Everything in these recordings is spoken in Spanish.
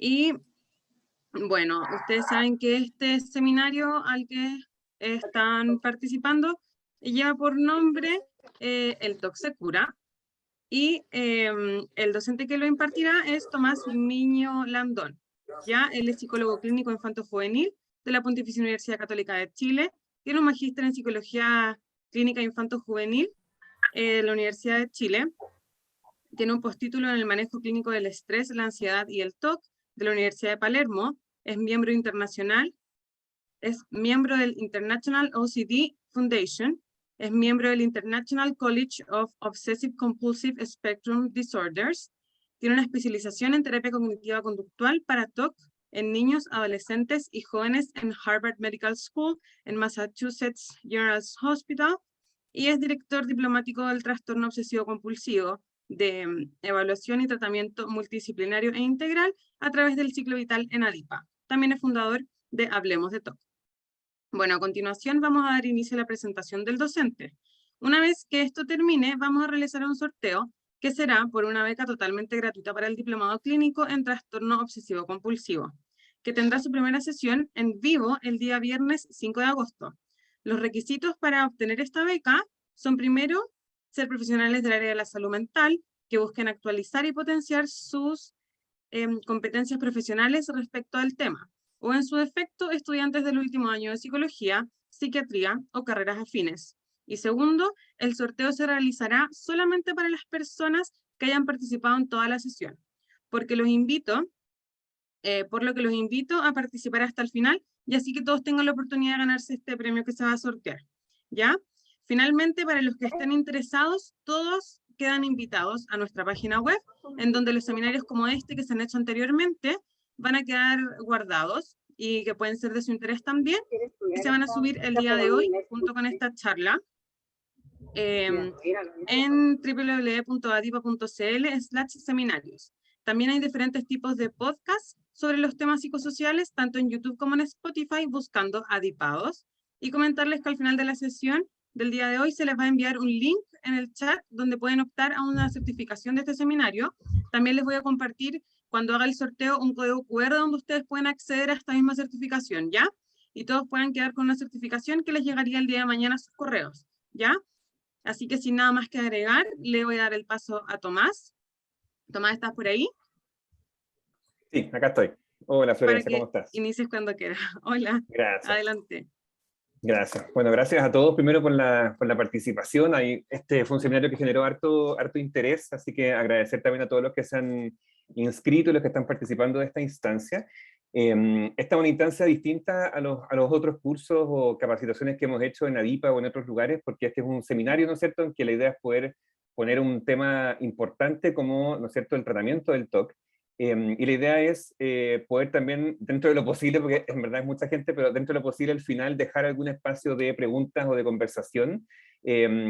Y bueno, ustedes saben que este seminario al que están participando lleva por nombre el TOC se cura, y el docente que lo impartirá es Tomás Miño Landón. Ya, él es psicólogo clínico infanto-juvenil de la Pontificia Universidad Católica de Chile, tiene un magíster en psicología clínica infanto-juvenil de la Universidad de Chile, tiene un postítulo en el manejo clínico del estrés, la ansiedad y el TOC de la Universidad de Palermo, es miembro internacional, es miembro del International OCD Foundation, es miembro del International College of Obsessive Compulsive Spectrum Disorders, tiene una especialización en terapia cognitiva conductual para TOC en niños, adolescentes y jóvenes en Harvard Medical School, en Massachusetts General Hospital, y es director diplomático del trastorno obsesivo compulsivo de evaluación y tratamiento multidisciplinario e integral a través del ciclo vital en ADIPA. También es fundador de Hablemos de TOC. Bueno, a continuación vamos a dar inicio a la presentación del docente. Una vez que esto termine, vamos a realizar un sorteo que será por una beca totalmente gratuita para el diplomado clínico en trastorno obsesivo compulsivo, que tendrá su primera sesión en vivo el día viernes 5 de agosto. Los requisitos para obtener esta beca son, primero, ser profesionales del área de la salud mental, que busquen actualizar y potenciar sus competencias profesionales respecto al tema, o en su defecto, estudiantes del último año de psicología, psiquiatría o carreras afines. Y segundo, el sorteo se realizará solamente para las personas que hayan participado en toda la sesión, porque los invito, por lo que los invito a participar hasta el final, y así que todos tengan la oportunidad de ganarse este premio que se va a sortear, ¿ya? Finalmente, para los que estén interesados, todos quedan invitados a nuestra página web, en donde los seminarios como este que se han hecho anteriormente van a quedar guardados y que pueden ser de su interés también, y se van a subir el día de hoy junto con esta charla en www.adipa.cl/seminarios. También hay diferentes tipos de podcasts sobre los temas psicosociales, tanto en YouTube como en Spotify, buscando Adipados. Y comentarles que al final de la sesión del día de hoy se les va a enviar un link en el chat donde pueden optar a una certificación de este seminario. También les voy a compartir, cuando haga el sorteo, un código QR donde ustedes pueden acceder a esta misma certificación, ¿ya? Y todos puedan quedar con una certificación que les llegaría el día de mañana a sus correos, ¿ya? Así que sin nada más que agregar, le voy a dar el paso a Tomás. Tomás, ¿estás por ahí? Sí, acá estoy. Hola, Para Florencia, que ¿cómo estás? inicies cuando quieras. Hola, Gracias. adelante. Gracias. Bueno, gracias a todos primero por la participación. Este fue un seminario que generó harto interés, así que agradecer también a todos los que se han inscrito y los que están participando de esta instancia. Esta es una instancia distinta a los otros cursos o capacitaciones que hemos hecho en ADIPA o en otros lugares, porque este es un seminario, ¿no es cierto?, en que la idea es poder poner un tema importante como, ¿no es cierto?, el tratamiento del TOC. Y la idea es poder también, dentro de lo posible, porque en verdad es mucha gente, pero dentro de lo posible al final dejar algún espacio de preguntas o de conversación,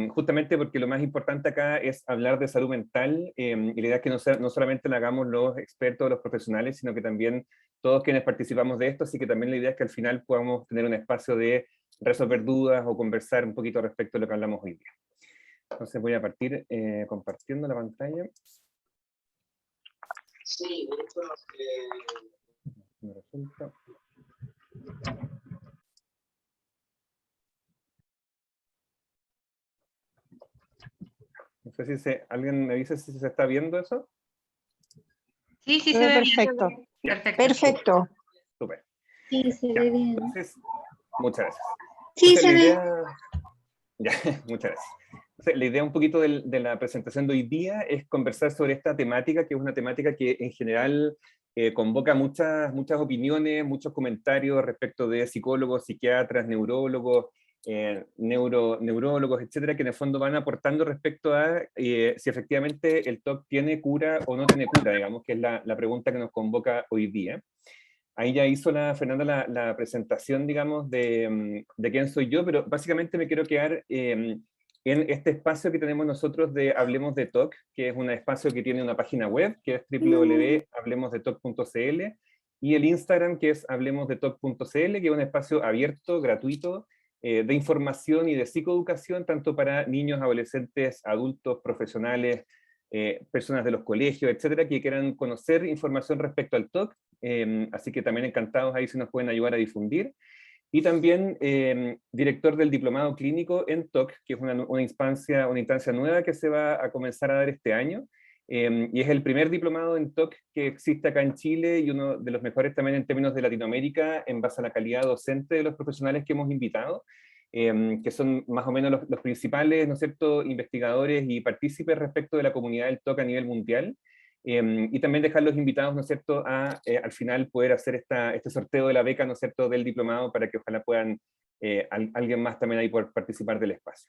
justamente porque lo más importante acá es hablar de salud mental, y la idea es que no solamente lo hagamos los expertos o los profesionales, sino que también todos quienes participamos de esto, así que también la idea es que al final podamos tener un espacio de resolver dudas o conversar un poquito respecto a lo que hablamos hoy día. Entonces voy a partir compartiendo la pantalla. Sí, de hecho, Me resulta. No sé si alguien me dice si se está viendo eso. Sí, sí, se ve perfecto. bien. Perfecto. Súper. Sí, se Ya, ve bien. entonces, muchas gracias. Sí, Entonces, se ve. Ya, muchas gracias. Entonces, la idea un poquito de la presentación de hoy día es conversar sobre esta temática, que es una temática que en general convoca muchas opiniones, muchos comentarios respecto de psicólogos, psiquiatras, neurólogos, neurólogos, etcétera, que en el fondo van aportando respecto a si efectivamente el TOC tiene cura o no tiene cura, digamos, que es la pregunta que nos convoca hoy día. Ahí ya hizo Fernanda la presentación, digamos, de quién soy yo, pero básicamente me quiero quedar en este espacio que tenemos nosotros de Hablemos de TOC, que es un espacio que tiene una página web, que es www.hablemosdetoc.cl, y el Instagram, que es hablemosdetoc.cl, que es un espacio abierto, gratuito, de información y de psicoeducación, tanto para niños, adolescentes, adultos, profesionales, personas de los colegios, etcétera, que quieran conocer información respecto al TOC, así que también encantados ahí si nos pueden ayudar a difundir. Y también director del diplomado clínico en TOC, que es una instancia nueva que se va a comenzar a dar este año, y es el primer diplomado en TOC que existe acá en Chile y uno de los mejores también en términos de Latinoamérica en base a la calidad docente de los profesionales que hemos invitado, que son más o menos los principales, ¿no es cierto?, investigadores y partícipes respecto de la comunidad del TOC a nivel mundial, y también dejar los invitados, ¿no es cierto?, a al final poder hacer este sorteo de la beca, ¿no es cierto?, del diplomado para que ojalá puedan alguien más también ahí poder participar del espacio.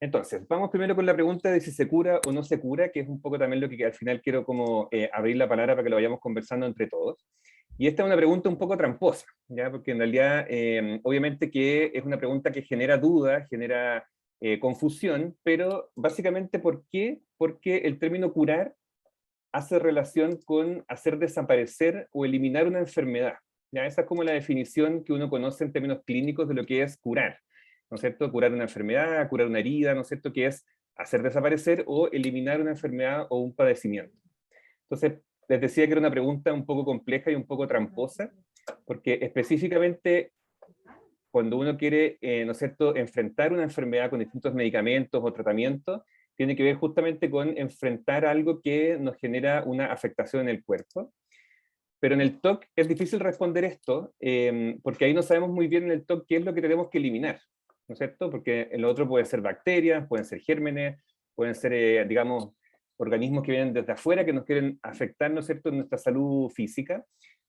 Entonces, vamos primero con la pregunta de si se cura o no se cura, que es un poco también lo que al final quiero como abrir la palabra para que lo vayamos conversando entre todos. Y esta es una pregunta un poco tramposa, ¿ya? Porque en realidad, obviamente que es una pregunta que genera duda, genera confusión, pero básicamente ¿por qué? Porque el término curar hace relación con hacer desaparecer o eliminar una enfermedad. ¿Ya? Esa es como la definición que uno conoce en términos clínicos de lo que es curar, ¿no es cierto? Curar una enfermedad, curar una herida, ¿no es cierto? Que es hacer desaparecer o eliminar una enfermedad o un padecimiento. Entonces, les decía que era una pregunta un poco compleja y un poco tramposa, porque específicamente cuando uno quiere, ¿no es cierto?, enfrentar una enfermedad con distintos medicamentos o tratamientos, tiene que ver justamente con enfrentar algo que nos genera una afectación en el cuerpo. Pero en el TOC es difícil responder esto, porque ahí no sabemos muy bien en el TOC qué es lo que tenemos que eliminar, ¿no es cierto? Porque en lo otro pueden ser bacterias, pueden ser gérmenes, pueden ser, digamos, organismos que vienen desde afuera que nos quieren afectar, ¿no es cierto?, en nuestra salud física.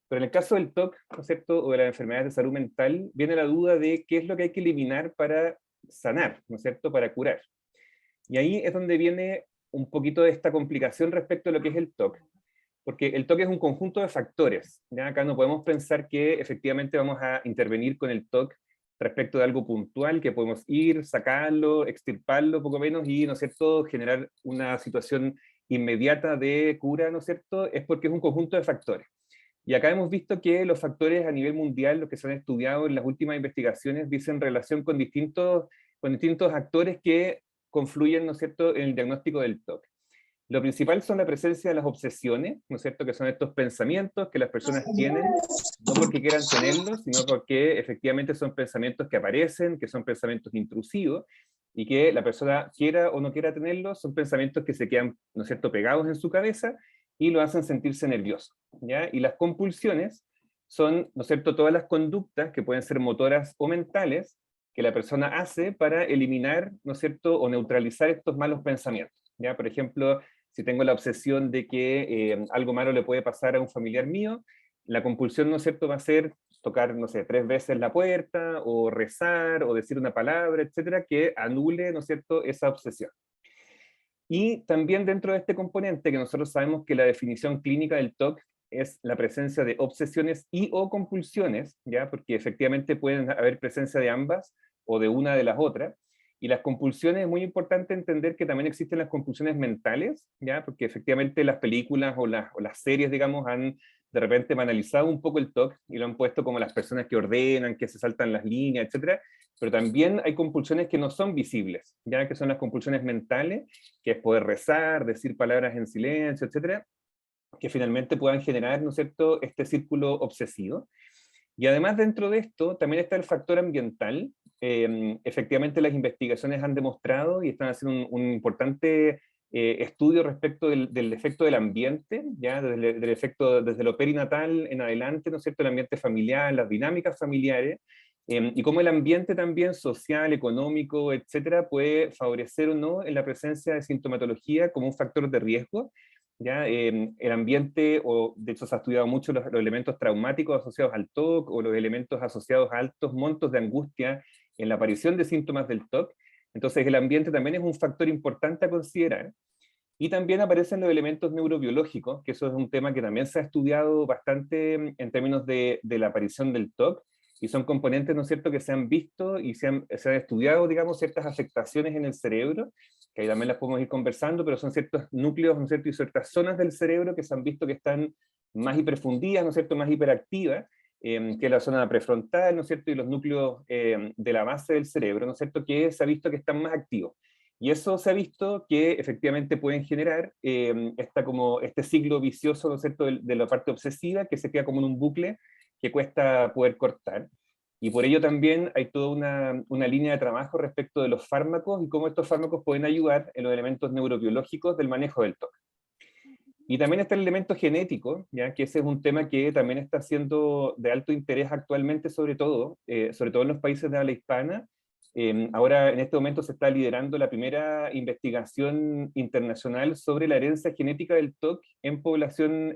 Pero en el caso del TOC, ¿no es cierto?, o de las enfermedades de salud mental, viene la duda de qué es lo que hay que eliminar para sanar, ¿no es cierto?, para curar. Y ahí es donde viene un poquito de esta complicación respecto a lo que es el TOC, porque el TOC es un conjunto de factores. ¿Ya? Acá no podemos pensar que efectivamente vamos a intervenir con el TOC respecto de algo puntual, que podemos ir, sacarlo, extirparlo poco menos y, ¿no es cierto?, generar una situación inmediata de cura, ¿no es cierto?, es porque es un conjunto de factores. Y acá hemos visto que los factores a nivel mundial, los que se han estudiado en las últimas investigaciones, dicen relación con distintos actores que confluyen, ¿no es cierto?, en el diagnóstico del TOC. Lo principal son la presencia de las obsesiones, ¿no es cierto?, que son estos pensamientos que las personas tienen, no porque quieran tenerlos, sino porque efectivamente son pensamientos que aparecen, que son pensamientos intrusivos, y que la persona quiera o no quiera tenerlos, son pensamientos que se quedan, ¿no es cierto?, pegados en su cabeza, y lo hacen sentirse nervioso, ¿ya? Y las compulsiones son, ¿no es cierto?, todas las conductas que pueden ser motoras o mentales, que la persona hace para eliminar, ¿no es cierto?, o neutralizar estos malos pensamientos, ¿ya? Por ejemplo, si tengo la obsesión de que algo malo le puede pasar a un familiar mío, la compulsión, ¿no es cierto?, va a ser tocar, no sé, 3 veces la puerta, o rezar, o decir una palabra, etcétera, que anule, ¿no es cierto?, esa obsesión. Y también dentro de este componente, que nosotros sabemos que la definición clínica del TOC es la presencia de obsesiones y o compulsiones, ¿ya? Porque efectivamente pueden haber presencia de ambas, o de una de las otras. Y las compulsiones, es muy importante entender que también existen las compulsiones mentales, ¿ya? Porque efectivamente las películas o las series, digamos, han de repente banalizado un poco el TOC y lo han puesto como las personas que ordenan, que se saltan las líneas, etcétera. Pero también hay compulsiones que no son visibles, ¿ya? Que son las compulsiones mentales, que es poder rezar, decir palabras en silencio, etcétera, que finalmente puedan generar, ¿no es cierto?, este círculo obsesivo. Y además dentro de esto también está el factor ambiental. Efectivamente las investigaciones han demostrado y están haciendo un importante estudio respecto del efecto del ambiente, ¿ya? Del efecto desde lo perinatal en adelante, ¿no es cierto?, el ambiente familiar, las dinámicas familiares, y cómo el ambiente también social, económico, etcétera, puede favorecer o no en la presencia de sintomatología como un factor de riesgo. ¿Ya? El ambiente, o de hecho se ha estudiado mucho los elementos traumáticos asociados al TOC, o los elementos asociados a altos montos de angustia en la aparición de síntomas del TOC. Entonces el ambiente también es un factor importante a considerar. Y también aparecen los elementos neurobiológicos, que eso es un tema que también se ha estudiado bastante en términos de la aparición del TOC, y son componentes, ¿no es cierto?, que se han visto y se han estudiado, digamos, ciertas afectaciones en el cerebro, que ahí también las podemos ir conversando, pero son ciertos núcleos, ¿no es cierto?, y ciertas zonas del cerebro que se han visto que están más hiperfundidas, ¿no es cierto?, más hiperactivas, que es la zona prefrontal, ¿no es cierto?, y los núcleos de la base del cerebro, ¿no es cierto?, que se ha visto que están más activos. Y eso se ha visto que efectivamente pueden generar este ciclo vicioso, ¿no es cierto?, de la parte obsesiva, que se queda como en un bucle que cuesta poder cortar. Y por ello también hay toda una línea de trabajo respecto de los fármacos y cómo estos fármacos pueden ayudar en los elementos neurobiológicos del manejo del TOC. Y también está el elemento genético, ¿ya? Que ese es un tema que también está siendo de alto interés actualmente, sobre todo en los países de habla hispana. Ahora, en este momento, se está liderando la primera investigación internacional sobre la herencia genética del TOC en población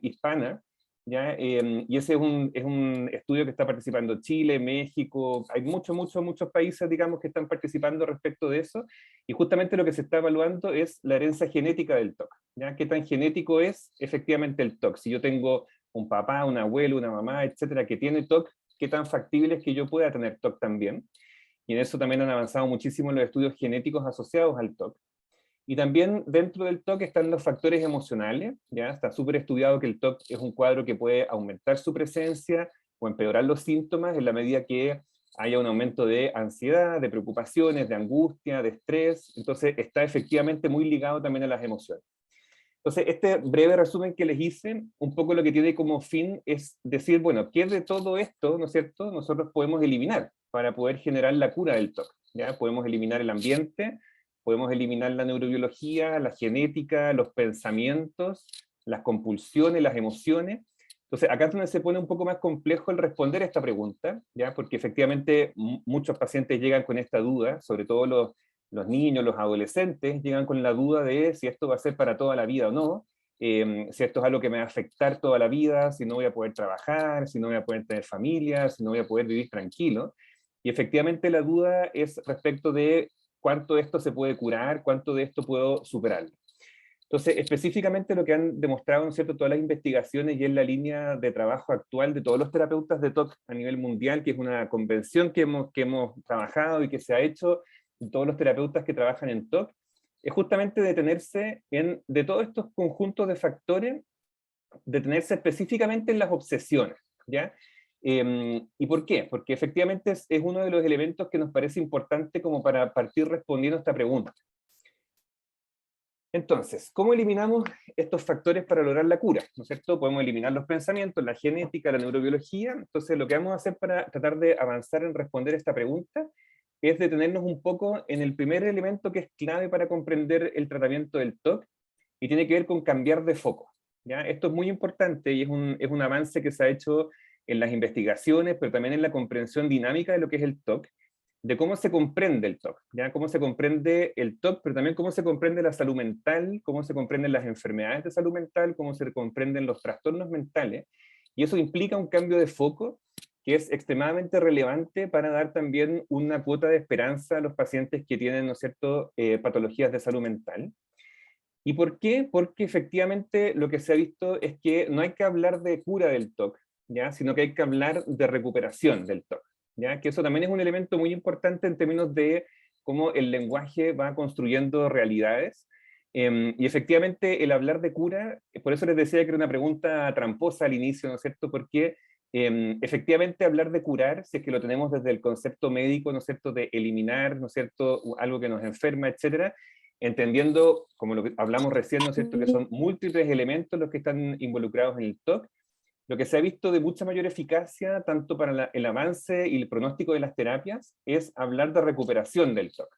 hispana, ¿ya? Y ese es un estudio que está participando Chile, México, hay muchos países, digamos, que están participando respecto de eso, y justamente lo que se está evaluando es la herencia genética del TOC, ¿ya? ¿Qué tan genético es efectivamente el TOC? Si yo tengo un papá, un abuelo, una mamá, etcétera, que tiene TOC, ¿qué tan factible es que yo pueda tener TOC también? Y en eso también han avanzado muchísimo los estudios genéticos asociados al TOC. Y también dentro del TOC están los factores emocionales, ¿ya? Está súper estudiado que el TOC es un cuadro que puede aumentar su presencia o empeorar los síntomas en la medida que haya un aumento de ansiedad, de preocupaciones, de angustia, de estrés. Entonces está efectivamente muy ligado también a las emociones. Entonces, este breve resumen que les hice, un poco lo que tiene como fin es decir, bueno, ¿qué de todo esto, ¿no es cierto?, nosotros podemos eliminar para poder generar la cura del TOC, ¿ya? Podemos eliminar el ambiente, podemos eliminar la neurobiología, la genética, los pensamientos, las compulsiones, las emociones. Entonces, acá es donde se pone un poco más complejo el responder a esta pregunta, ¿ya? Porque efectivamente muchos pacientes llegan con esta duda, sobre todo los niños, los adolescentes, llegan con la duda de si esto va a ser para toda la vida o no, si esto es algo que me va a afectar toda la vida, si no voy a poder trabajar, si no voy a poder tener familia, si no voy a poder vivir tranquilo. Y efectivamente la duda es respecto de cuánto de esto se puede curar, cuánto de esto puedo superar. Entonces, específicamente lo que han demostrado, ¿no es cierto?, todas las investigaciones y en la línea de trabajo actual de todos los terapeutas de TOC a nivel mundial, que es una convención que hemos trabajado y que se ha hecho todos los terapeutas que trabajan en TOC, es justamente detenerse de todos estos conjuntos de factores, detenerse específicamente en las obsesiones, ¿ya? ¿Y por qué? Porque efectivamente es uno de los elementos que nos parece importante como para partir respondiendo a esta pregunta. Entonces, ¿cómo eliminamos estos factores para lograr la cura? ¿No es cierto? Podemos eliminar los pensamientos, la genética, la neurobiología. Entonces, lo que vamos a hacer para tratar de avanzar en responder esta pregunta es detenernos un poco en el primer elemento que es clave para comprender el tratamiento del TOC, y tiene que ver con cambiar de foco, ¿ya? Esto es muy importante y es un avance que se ha hecho en las investigaciones, pero también en la comprensión dinámica de lo que es el TOC, de cómo se comprende el TOC, ¿ya? Cómo se comprende el TOC, pero también cómo se comprende la salud mental, cómo se comprenden las enfermedades de salud mental, cómo se comprenden los trastornos mentales, y eso implica un cambio de foco que es extremadamente relevante para dar también una cuota de esperanza a los pacientes que tienen, ¿no es cierto?, patologías de salud mental. ¿Y por qué? Porque efectivamente lo que se ha visto es que no hay que hablar de cura del TOC, ¿ya? Sino que hay que hablar de recuperación del TOC, ¿ya? Que eso también es un elemento muy importante en términos de cómo el lenguaje va construyendo realidades. Y efectivamente el hablar de cura, por eso les decía que era una pregunta tramposa al inicio, ¿no es cierto? Porque efectivamente hablar de curar, si es que lo tenemos desde el concepto médico, ¿no es cierto?, de eliminar, ¿no es cierto?, algo que nos enferma, etcétera, entendiendo, como lo que hablamos recién, ¿no es cierto?, que son múltiples elementos los que están involucrados en el TOC, lo que se ha visto de mucha mayor eficacia, tanto para el avance y el pronóstico de las terapias, es hablar de recuperación del TOC,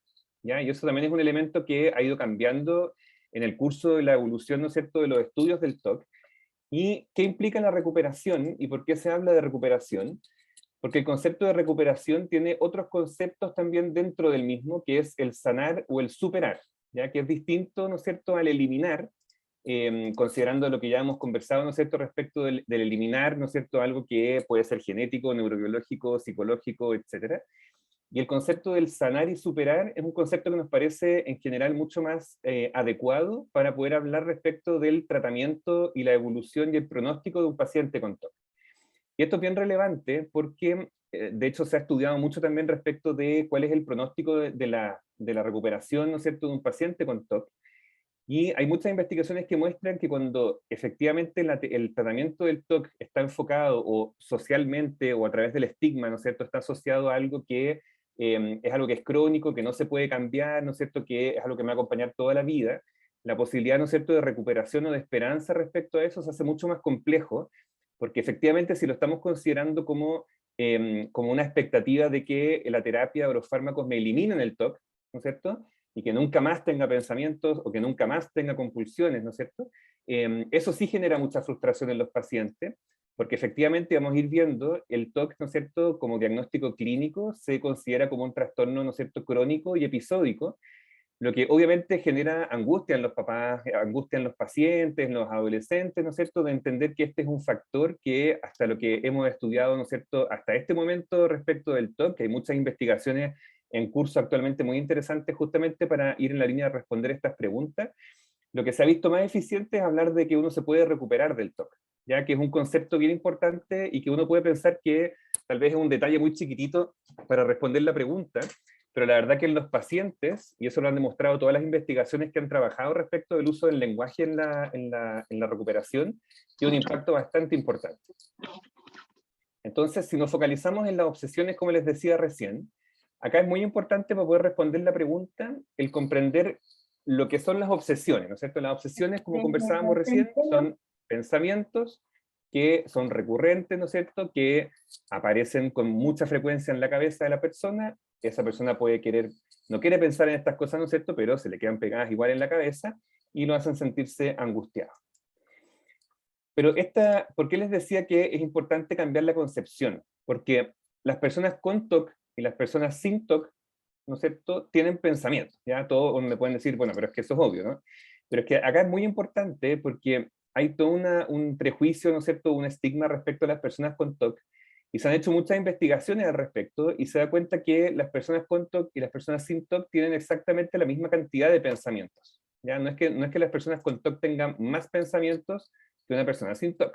¿ya? Y eso también es un elemento que ha ido cambiando en el curso de la evolución, ¿no es cierto?, de los estudios del TOC. ¿Y qué implica la recuperación? ¿Y por qué se habla de recuperación? Porque el concepto de recuperación tiene otros conceptos también dentro del mismo, que es el sanar o el superar, ya que es distinto, ¿no es cierto?, al eliminar, considerando lo que ya hemos conversado, ¿no es cierto?, respecto del eliminar, ¿no es cierto?, algo que puede ser genético, neurobiológico, psicológico, etcétera. Y el concepto del sanar y superar es un concepto que nos parece en general mucho más adecuado para poder hablar respecto del tratamiento y la evolución y el pronóstico de un paciente con TOC. Y esto es bien relevante porque, de hecho, se ha estudiado mucho también respecto de cuál es el pronóstico de la recuperación, ¿no es cierto?, de un paciente con TOC. Y hay muchas investigaciones que muestran que cuando efectivamente el tratamiento del TOC está enfocado o socialmente o a través del estigma, ¿no es cierto?, está asociado a algo que es algo que es crónico, que no se puede cambiar, ¿no es cierto?, que es algo que me va a acompañar toda la vida, la posibilidad, ¿no es cierto?, de recuperación o de esperanza respecto a eso se hace mucho más complejo, porque efectivamente si lo estamos considerando como, como una expectativa de que la terapia o los fármacos me eliminen el TOC, ¿no es cierto?, y que nunca más tenga pensamientos o que nunca más tenga compulsiones, ¿no es cierto?, eso sí genera mucha frustración en los pacientes, porque efectivamente vamos a ir viendo el TOC, ¿no es cierto?, como diagnóstico clínico se considera como un trastorno, ¿no es cierto?, crónico y episódico, lo que obviamente genera angustia en los papás, angustia en los pacientes, en los adolescentes, ¿no es cierto?, de entender que este es un factor que hasta lo que hemos estudiado, ¿no es cierto?, hasta este momento respecto del TOC, que hay muchas investigaciones en curso actualmente muy interesantes justamente para ir en la línea de responder estas preguntas, lo que se ha visto más eficiente es hablar de que uno se puede recuperar del TOC, ya que es un concepto bien importante y que uno puede pensar que tal vez es un detalle muy chiquitito para responder la pregunta, pero la verdad que en los pacientes, y eso lo han demostrado todas las investigaciones que han trabajado respecto del uso del lenguaje en la recuperación, tiene un impacto bastante importante. Entonces, si nos focalizamos en las obsesiones, como les decía recién, acá es muy importante para poder responder la pregunta, el comprender lo que son las obsesiones, ¿no es cierto? Las obsesiones, como conversábamos recién, son pensamientos que son recurrentes, ¿no es cierto?, que aparecen con mucha frecuencia en la cabeza de la persona. Esa persona puede querer, no quiere pensar en estas cosas, ¿no es cierto?, pero se le quedan pegadas igual en la cabeza y lo hacen sentirse angustiado. Pero ¿por qué les decía que es importante cambiar la concepción? Porque las personas con TOC y las personas sin TOC, ¿no es cierto?, tienen pensamientos, ¿ya? Todos me pueden decir, bueno, pero es que eso es obvio, ¿no? Pero es que acá es muy importante porque hay todo un prejuicio, ¿no es cierto?, un estigma respecto a las personas con TOC, y se han hecho muchas investigaciones al respecto, y se da cuenta que las personas con TOC y las personas sin TOC tienen exactamente la misma cantidad de pensamientos, ¿ya? No es que las personas con TOC tengan más pensamientos que una persona sin TOC.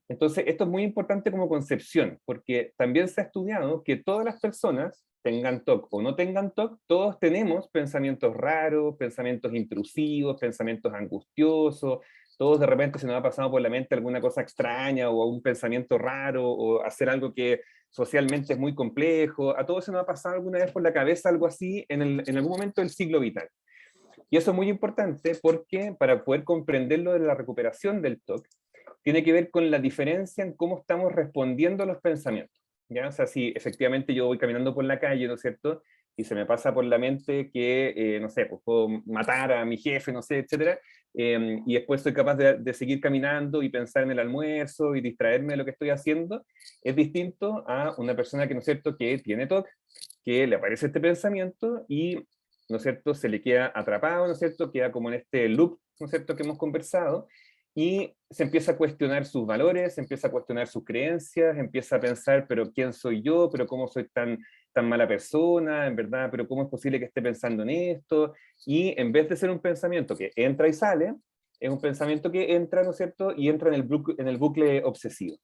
Entonces, esto es muy importante como concepción, porque también se ha estudiado que todas las personas, tengan TOC o no tengan TOC, todos tenemos pensamientos raros, pensamientos intrusivos, pensamientos angustiosos, todos de repente se nos ha pasado por la mente alguna cosa extraña o un pensamiento raro o hacer algo que socialmente es muy complejo, a todos se nos ha pasado alguna vez por la cabeza algo así en algún momento del ciclo vital. Y eso es muy importante porque para poder comprender lo de la recuperación del TOC, tiene que ver con la diferencia en cómo estamos respondiendo a los pensamientos, ¿ya? O sea, si efectivamente yo voy caminando por la calle, ¿no es cierto?, y se me pasa por la mente que, no sé, pues puedo matar a mi jefe, no sé, etcétera, y después soy capaz de seguir caminando y pensar en el almuerzo y distraerme de lo que estoy haciendo, es distinto a una persona que, ¿no es cierto?, que tiene TOC, que le aparece este pensamiento y, ¿no es cierto?, se le queda atrapado, ¿no es cierto?, queda como en este loop, ¿no es cierto?, que hemos conversado, y se empieza a cuestionar sus valores, se empieza a cuestionar sus creencias, empieza a pensar, pero ¿quién soy yo? ¿Pero cómo soy tan mala persona? En verdad, ¿pero cómo es posible que esté pensando en esto? Y en vez de ser un pensamiento que entra y sale, es un pensamiento que entra, ¿no es cierto?, y entra en el bucle obsesivo.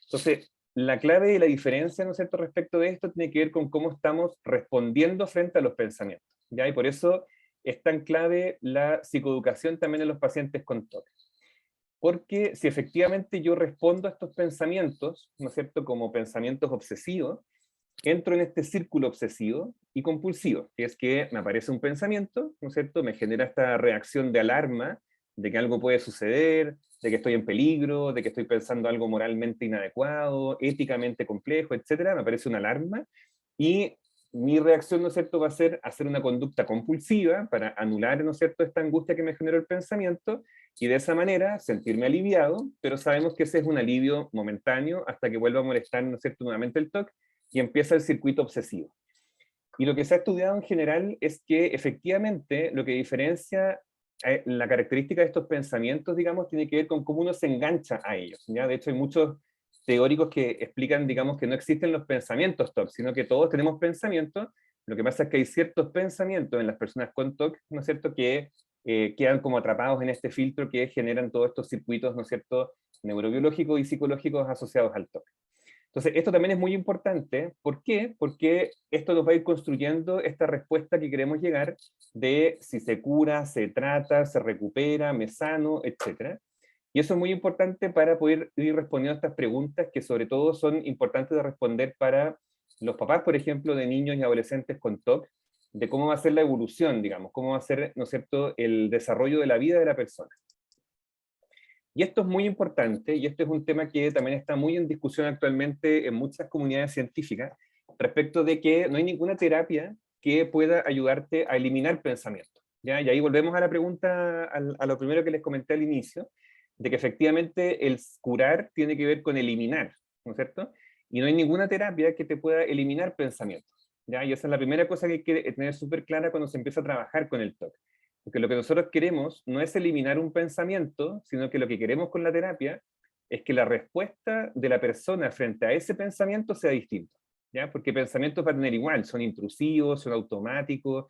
Entonces, la clave y la diferencia, ¿no es cierto?, respecto de esto tiene que ver con cómo estamos respondiendo frente a los pensamientos, ¿ya? Y por eso es tan clave la psicoeducación también en los pacientes con TOC. Porque si efectivamente yo respondo a estos pensamientos, ¿no es cierto?, como pensamientos obsesivos, entro en este círculo obsesivo y compulsivo, que es que me aparece un pensamiento, ¿no es cierto?, me genera esta reacción de alarma, de que algo puede suceder, de que estoy en peligro, de que estoy pensando algo moralmente inadecuado, éticamente complejo, etcétera, me aparece una alarma, y mi reacción, ¿no es cierto?, va a ser hacer una conducta compulsiva para anular, ¿no es cierto?, esta angustia que me generó el pensamiento, y de esa manera sentirme aliviado, pero sabemos que ese es un alivio momentáneo hasta que vuelva a molestar, ¿no es cierto?, nuevamente el TOC, y empieza el circuito obsesivo. Y lo que se ha estudiado en general es que efectivamente lo que diferencia la característica de estos pensamientos, digamos, tiene que ver con cómo uno se engancha a ellos, ¿ya? De hecho, hay muchos teóricos que explican, digamos, que no existen los pensamientos TOC, sino que todos tenemos pensamientos. Lo que pasa es que hay ciertos pensamientos en las personas con TOC, ¿no es cierto?, que quedan como atrapados en este filtro que generan todos estos circuitos, ¿no es cierto?, neurobiológicos y psicológicos asociados al TOC. Entonces, esto también es muy importante. ¿Por qué? Porque esto nos va a ir construyendo esta respuesta que queremos llegar de si se cura, se trata, se recupera, me sano, etc. Y eso es muy importante para poder ir respondiendo a estas preguntas que sobre todo son importantes de responder para los papás, por ejemplo, de niños y adolescentes con TOC, de cómo va a ser la evolución, digamos, cómo va a ser, ¿no es cierto?, el desarrollo de la vida de la persona. Y esto es muy importante, y este es un tema que también está muy en discusión actualmente en muchas comunidades científicas, respecto de que no hay ninguna terapia que pueda ayudarte a eliminar pensamientos, ¿ya? Y ahí volvemos a la pregunta, a lo primero que les comenté al inicio, de que efectivamente el curar tiene que ver con eliminar, ¿no es cierto? Y no hay ninguna terapia que te pueda eliminar pensamientos, ¿ya? Y esa es la primera cosa que hay que tener súper clara cuando se empieza a trabajar con el TOC. Porque lo que nosotros queremos no es eliminar un pensamiento, sino que lo que queremos con la terapia es que la respuesta de la persona frente a ese pensamiento sea distinta, ¿ya? Porque pensamientos va a tener igual, son intrusivos, son automáticos,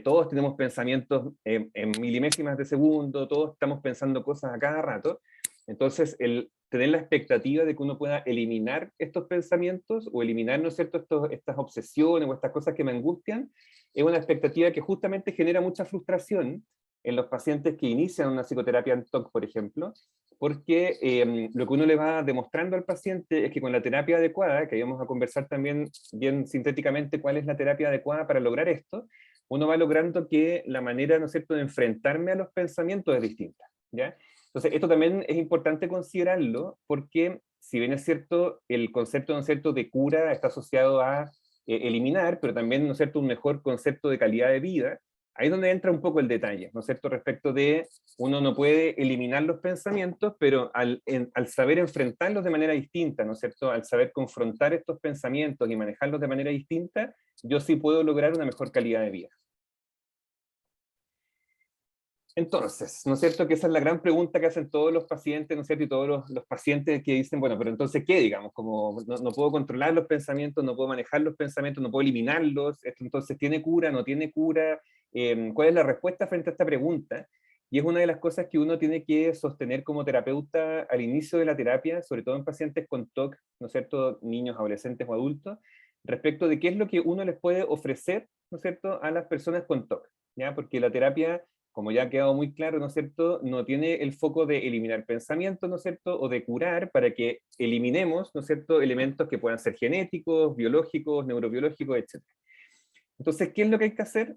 todos tenemos pensamientos en milimésimas de segundo, todos estamos pensando cosas a cada rato. Entonces, el tener la expectativa de que uno pueda eliminar estos pensamientos o eliminar, ¿no es cierto?, estas obsesiones o estas cosas que me angustian, es una expectativa que justamente genera mucha frustración en los pacientes que inician una psicoterapia en TOC, por ejemplo, porque lo que uno le va demostrando al paciente es que con la terapia adecuada, que íbamos a conversar también bien sintéticamente cuál es la terapia adecuada para lograr esto, uno va logrando que la manera, ¿no es cierto?, de enfrentarme a los pensamientos es distinta, ¿ya? Entonces, esto también es importante considerarlo, porque si bien es cierto, el concepto, ¿no es cierto?, de cura está asociado a eliminar, pero también, ¿no es cierto?, un mejor concepto de calidad de vida. Ahí es donde entra un poco el detalle, ¿no es cierto?, respecto de uno no puede eliminar los pensamientos, pero al saber enfrentarlos de manera distinta, ¿no es cierto?, al saber confrontar estos pensamientos y manejarlos de manera distinta, yo sí puedo lograr una mejor calidad de vida. Entonces, ¿no es cierto?, que esa es la gran pregunta que hacen todos los pacientes, ¿no es cierto?, y todos los pacientes que dicen, bueno, pero entonces, ¿qué, digamos? Como no puedo controlar los pensamientos, no puedo manejar los pensamientos, no puedo eliminarlos, ¿esto entonces tiene cura, no tiene cura? ¿Cuál es la respuesta frente a esta pregunta? Y es una de las cosas que uno tiene que sostener como terapeuta al inicio de la terapia, sobre todo en pacientes con TOC, ¿no es cierto?, niños, adolescentes o adultos, respecto de qué es lo que uno les puede ofrecer, ¿no es cierto?, a las personas con TOC, ¿ya? Porque la terapia, como ya ha quedado muy claro, ¿no es cierto?, no tiene el foco de eliminar pensamientos, ¿no es cierto?, o de curar para que eliminemos, ¿no es cierto?, elementos que puedan ser genéticos, biológicos, neurobiológicos, etc. Entonces, ¿qué es lo que hay que hacer?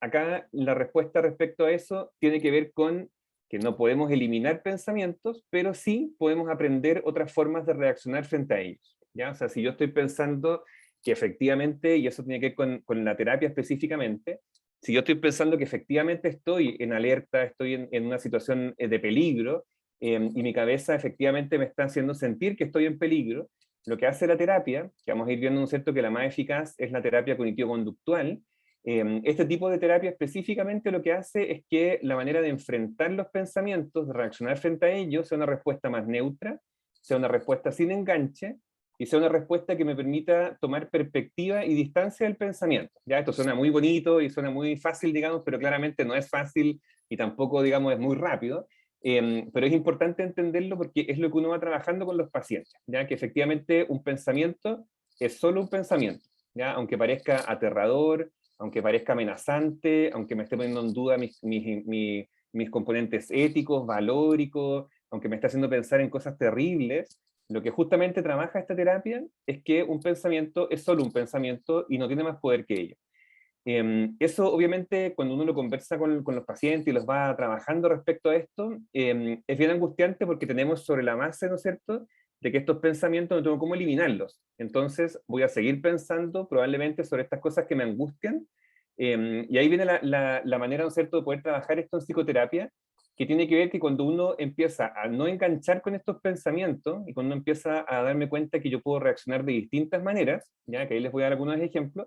Acá la respuesta respecto a eso tiene que ver con que no podemos eliminar pensamientos, pero sí podemos aprender otras formas de reaccionar frente a ellos, ¿ya? O sea, si yo estoy pensando que efectivamente, y eso tiene que ver con la terapia específicamente, si yo estoy pensando que efectivamente estoy en alerta, estoy en una situación de peligro, y mi cabeza efectivamente me está haciendo sentir que estoy en peligro, lo que hace la terapia, que vamos a ir viendo, ¿no es cierto?, que la más eficaz es la terapia cognitivo-conductual. Este tipo de terapia específicamente lo que hace es que la manera de enfrentar los pensamientos, de reaccionar frente a ellos, sea una respuesta más neutra, sea una respuesta sin enganche, y sea una respuesta que me permita tomar perspectiva y distancia del pensamiento. Ya, esto suena muy bonito y suena muy fácil, digamos, pero claramente no es fácil y tampoco, digamos, es muy rápido. Pero es importante entenderlo porque es lo que uno va trabajando con los pacientes, ya que efectivamente un pensamiento es solo un pensamiento, ya, aunque parezca aterrador, aunque parezca amenazante, aunque me esté poniendo en duda mis componentes éticos, valóricos, aunque me esté haciendo pensar en cosas terribles, lo que justamente trabaja esta terapia es que un pensamiento es solo un pensamiento y no tiene más poder que ello. Eso obviamente cuando uno lo conversa con los pacientes y los va trabajando respecto a esto, es bien angustiante porque tenemos sobre la base, ¿no es cierto?, de que estos pensamientos no tengo cómo eliminarlos. Entonces voy a seguir pensando probablemente sobre estas cosas que me angustian, y ahí viene la manera, ¿no es cierto?, de poder trabajar esto en psicoterapia, que tiene que ver que cuando uno empieza a no enganchar con estos pensamientos y cuando uno empieza a darme cuenta que yo puedo reaccionar de distintas maneras, ya que ahí les voy a dar algunos ejemplos,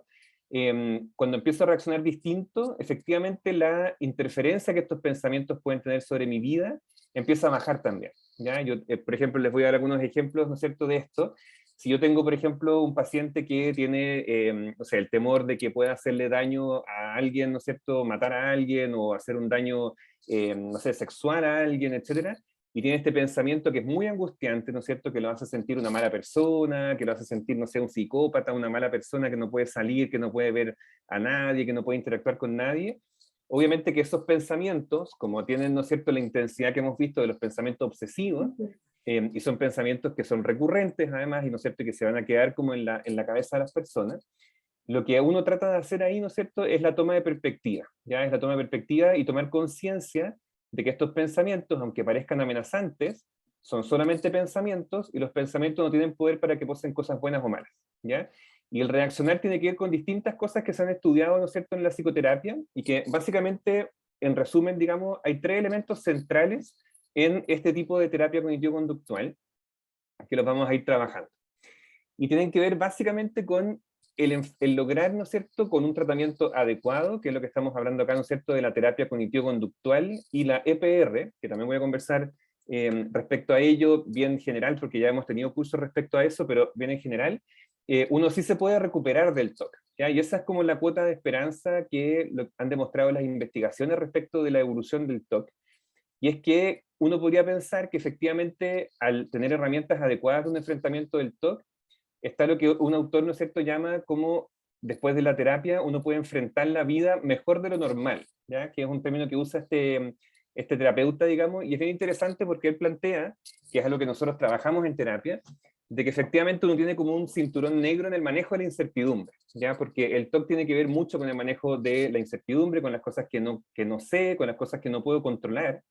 cuando empiezo a reaccionar distinto, efectivamente la interferencia que estos pensamientos pueden tener sobre mi vida empieza a bajar también, ¿ya? Yo, por ejemplo, les voy a dar algunos ejemplos, ¿no es cierto?, de esto. Si yo tengo, por ejemplo, un paciente que tiene, o sea, el temor de que pueda hacerle daño a alguien, ¿no es cierto?, matar a alguien o hacer un daño, no sé, sexual a alguien, etcétera, y tiene este pensamiento que es muy angustiante, ¿no es cierto?, que lo hace sentir una mala persona, que lo hace sentir, no sé, un psicópata, una mala persona que no puede salir, que no puede ver a nadie, que no puede interactuar con nadie. Obviamente que esos pensamientos, como tienen, ¿no es cierto?, la intensidad que hemos visto de los pensamientos obsesivos, y son pensamientos que son recurrentes además, y ¿no es cierto?, que se van a quedar como en la cabeza de las personas. Lo que uno trata de hacer ahí, ¿no es cierto?, es la toma de perspectiva, ¿ya? Es la toma de perspectiva y tomar conciencia de que estos pensamientos, aunque parezcan amenazantes, son solamente pensamientos, y los pensamientos no tienen poder para que pasen cosas buenas o malas, ¿ya? Y el reaccionar tiene que ver con distintas cosas que se han estudiado, ¿no es cierto?, en la psicoterapia, y que básicamente, en resumen, digamos, hay 3 elementos centrales en este tipo de terapia cognitivo-conductual, que los vamos a ir trabajando. Y tienen que ver básicamente con el lograr, ¿no es cierto?, con un tratamiento adecuado, que es lo que estamos hablando acá, ¿no es cierto?, de la terapia cognitivo-conductual y la EPR, que también voy a conversar respecto a ello, bien general, porque ya hemos tenido cursos respecto a eso, pero bien en general, uno sí se puede recuperar del TOC, ¿ya? Y esa es como la cuota de esperanza que han demostrado las investigaciones respecto de la evolución del TOC, y es que uno podría pensar que efectivamente al tener herramientas adecuadas de un enfrentamiento del TOC, está lo que un autor, ¿no es cierto?, llama como después de la terapia uno puede enfrentar la vida mejor de lo normal, ¿ya? Que es un término que usa este terapeuta, digamos, y es bien interesante porque él plantea, que es algo que nosotros trabajamos en terapia, de que efectivamente uno tiene como un cinturón negro en el manejo de la incertidumbre, ¿ya? Porque el TOC tiene que ver mucho con el manejo de la incertidumbre, con las cosas que no sé, con las cosas que no puedo controlar.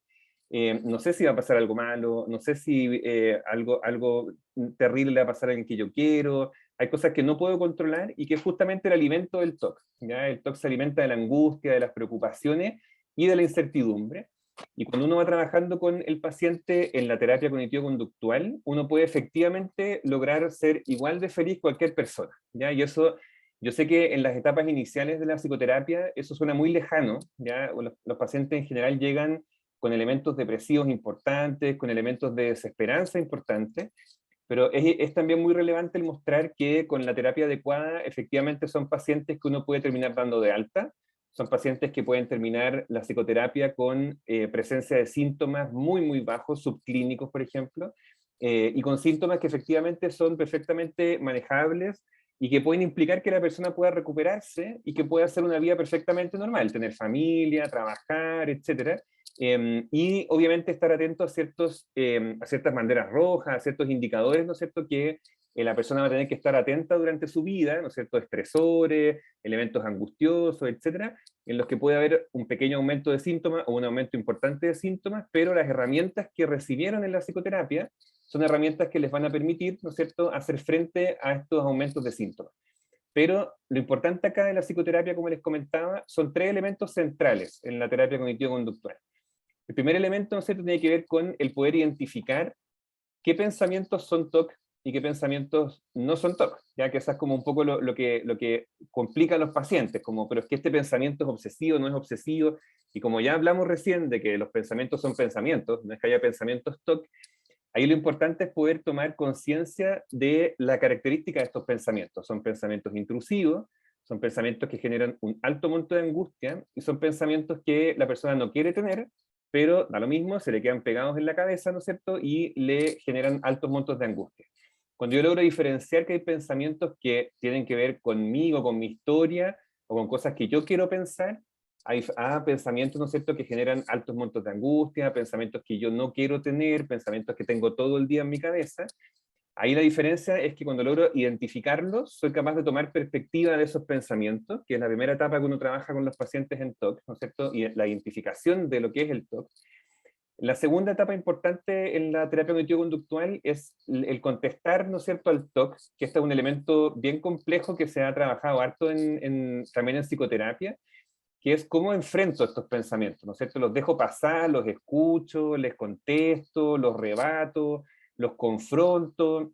No sé si va a pasar algo malo, no sé si algo terrible le va a pasar a alguien que yo quiero, hay cosas que no puedo controlar y que es justamente el alimento del TOC, ¿ya? El TOC se alimenta de la angustia, de las preocupaciones y de la incertidumbre. Y cuando uno va trabajando con el paciente en la terapia cognitivo-conductual, uno puede efectivamente lograr ser igual de feliz cualquier persona, ¿ya? Y eso, yo sé que en las etapas iniciales de la psicoterapia, eso suena muy lejano, ¿ya? Los pacientes en general llegan con elementos depresivos importantes, con elementos de desesperanza importantes, pero es también muy relevante el mostrar que con la terapia adecuada efectivamente son pacientes que uno puede terminar dando de alta, son pacientes que pueden terminar la psicoterapia con presencia de síntomas muy, muy bajos, subclínicos, por ejemplo, y con síntomas que efectivamente son perfectamente manejables y que pueden implicar que la persona pueda recuperarse y que pueda hacer una vida perfectamente normal, tener familia, trabajar, etcétera. Y obviamente estar atento a ciertas banderas rojas, a ciertos indicadores, ¿no es cierto?, que la persona va a tener que estar atenta durante su vida, ¿no es cierto?, estresores, elementos angustiosos, etcétera, en los que puede haber un pequeño aumento de síntomas o un aumento importante de síntomas, pero las herramientas que recibieron en la psicoterapia son herramientas que les van a permitir, ¿no es cierto?, hacer frente a estos aumentos de síntomas. Pero lo importante acá de la psicoterapia, como les comentaba, son 3 elementos centrales en la terapia cognitivo-conductual. El primer elemento, ¿no es cierto?, tiene que ver con el poder identificar qué pensamientos son TOC y qué pensamientos no son TOC, ya que eso es como un poco lo que complica a los pacientes, como, pero es que este pensamiento es obsesivo, no es obsesivo, y como ya hablamos recién de que los pensamientos son pensamientos, no es que haya pensamientos TOC, ahí lo importante es poder tomar conciencia de la característica de estos pensamientos. Son pensamientos intrusivos, son pensamientos que generan un alto monto de angustia, y son pensamientos que la persona no quiere tener, pero da lo mismo, se le quedan pegados en la cabeza, ¿no es cierto?, y le generan altos montos de angustia. Cuando yo logro diferenciar que hay pensamientos que tienen que ver conmigo, con mi historia, o con cosas que yo quiero pensar, hay pensamientos, ¿no es cierto?, que generan altos montos de angustia, pensamientos que yo no quiero tener, pensamientos que tengo todo el día en mi cabeza. Ahí la diferencia es que cuando logro identificarlos, soy capaz de tomar perspectiva de esos pensamientos, que es la primera etapa que uno trabaja con los pacientes en TOC, ¿no es cierto?, y la identificación de lo que es el TOC. La segunda etapa importante en la terapia cognitivo-conductual es el contestar, ¿no es cierto?, al TOC, que este es un elemento bien complejo que se ha trabajado harto también en psicoterapia, que es cómo enfrento estos pensamientos, ¿no es cierto? Los dejo pasar, los escucho, les contesto, los rebato, los confronto,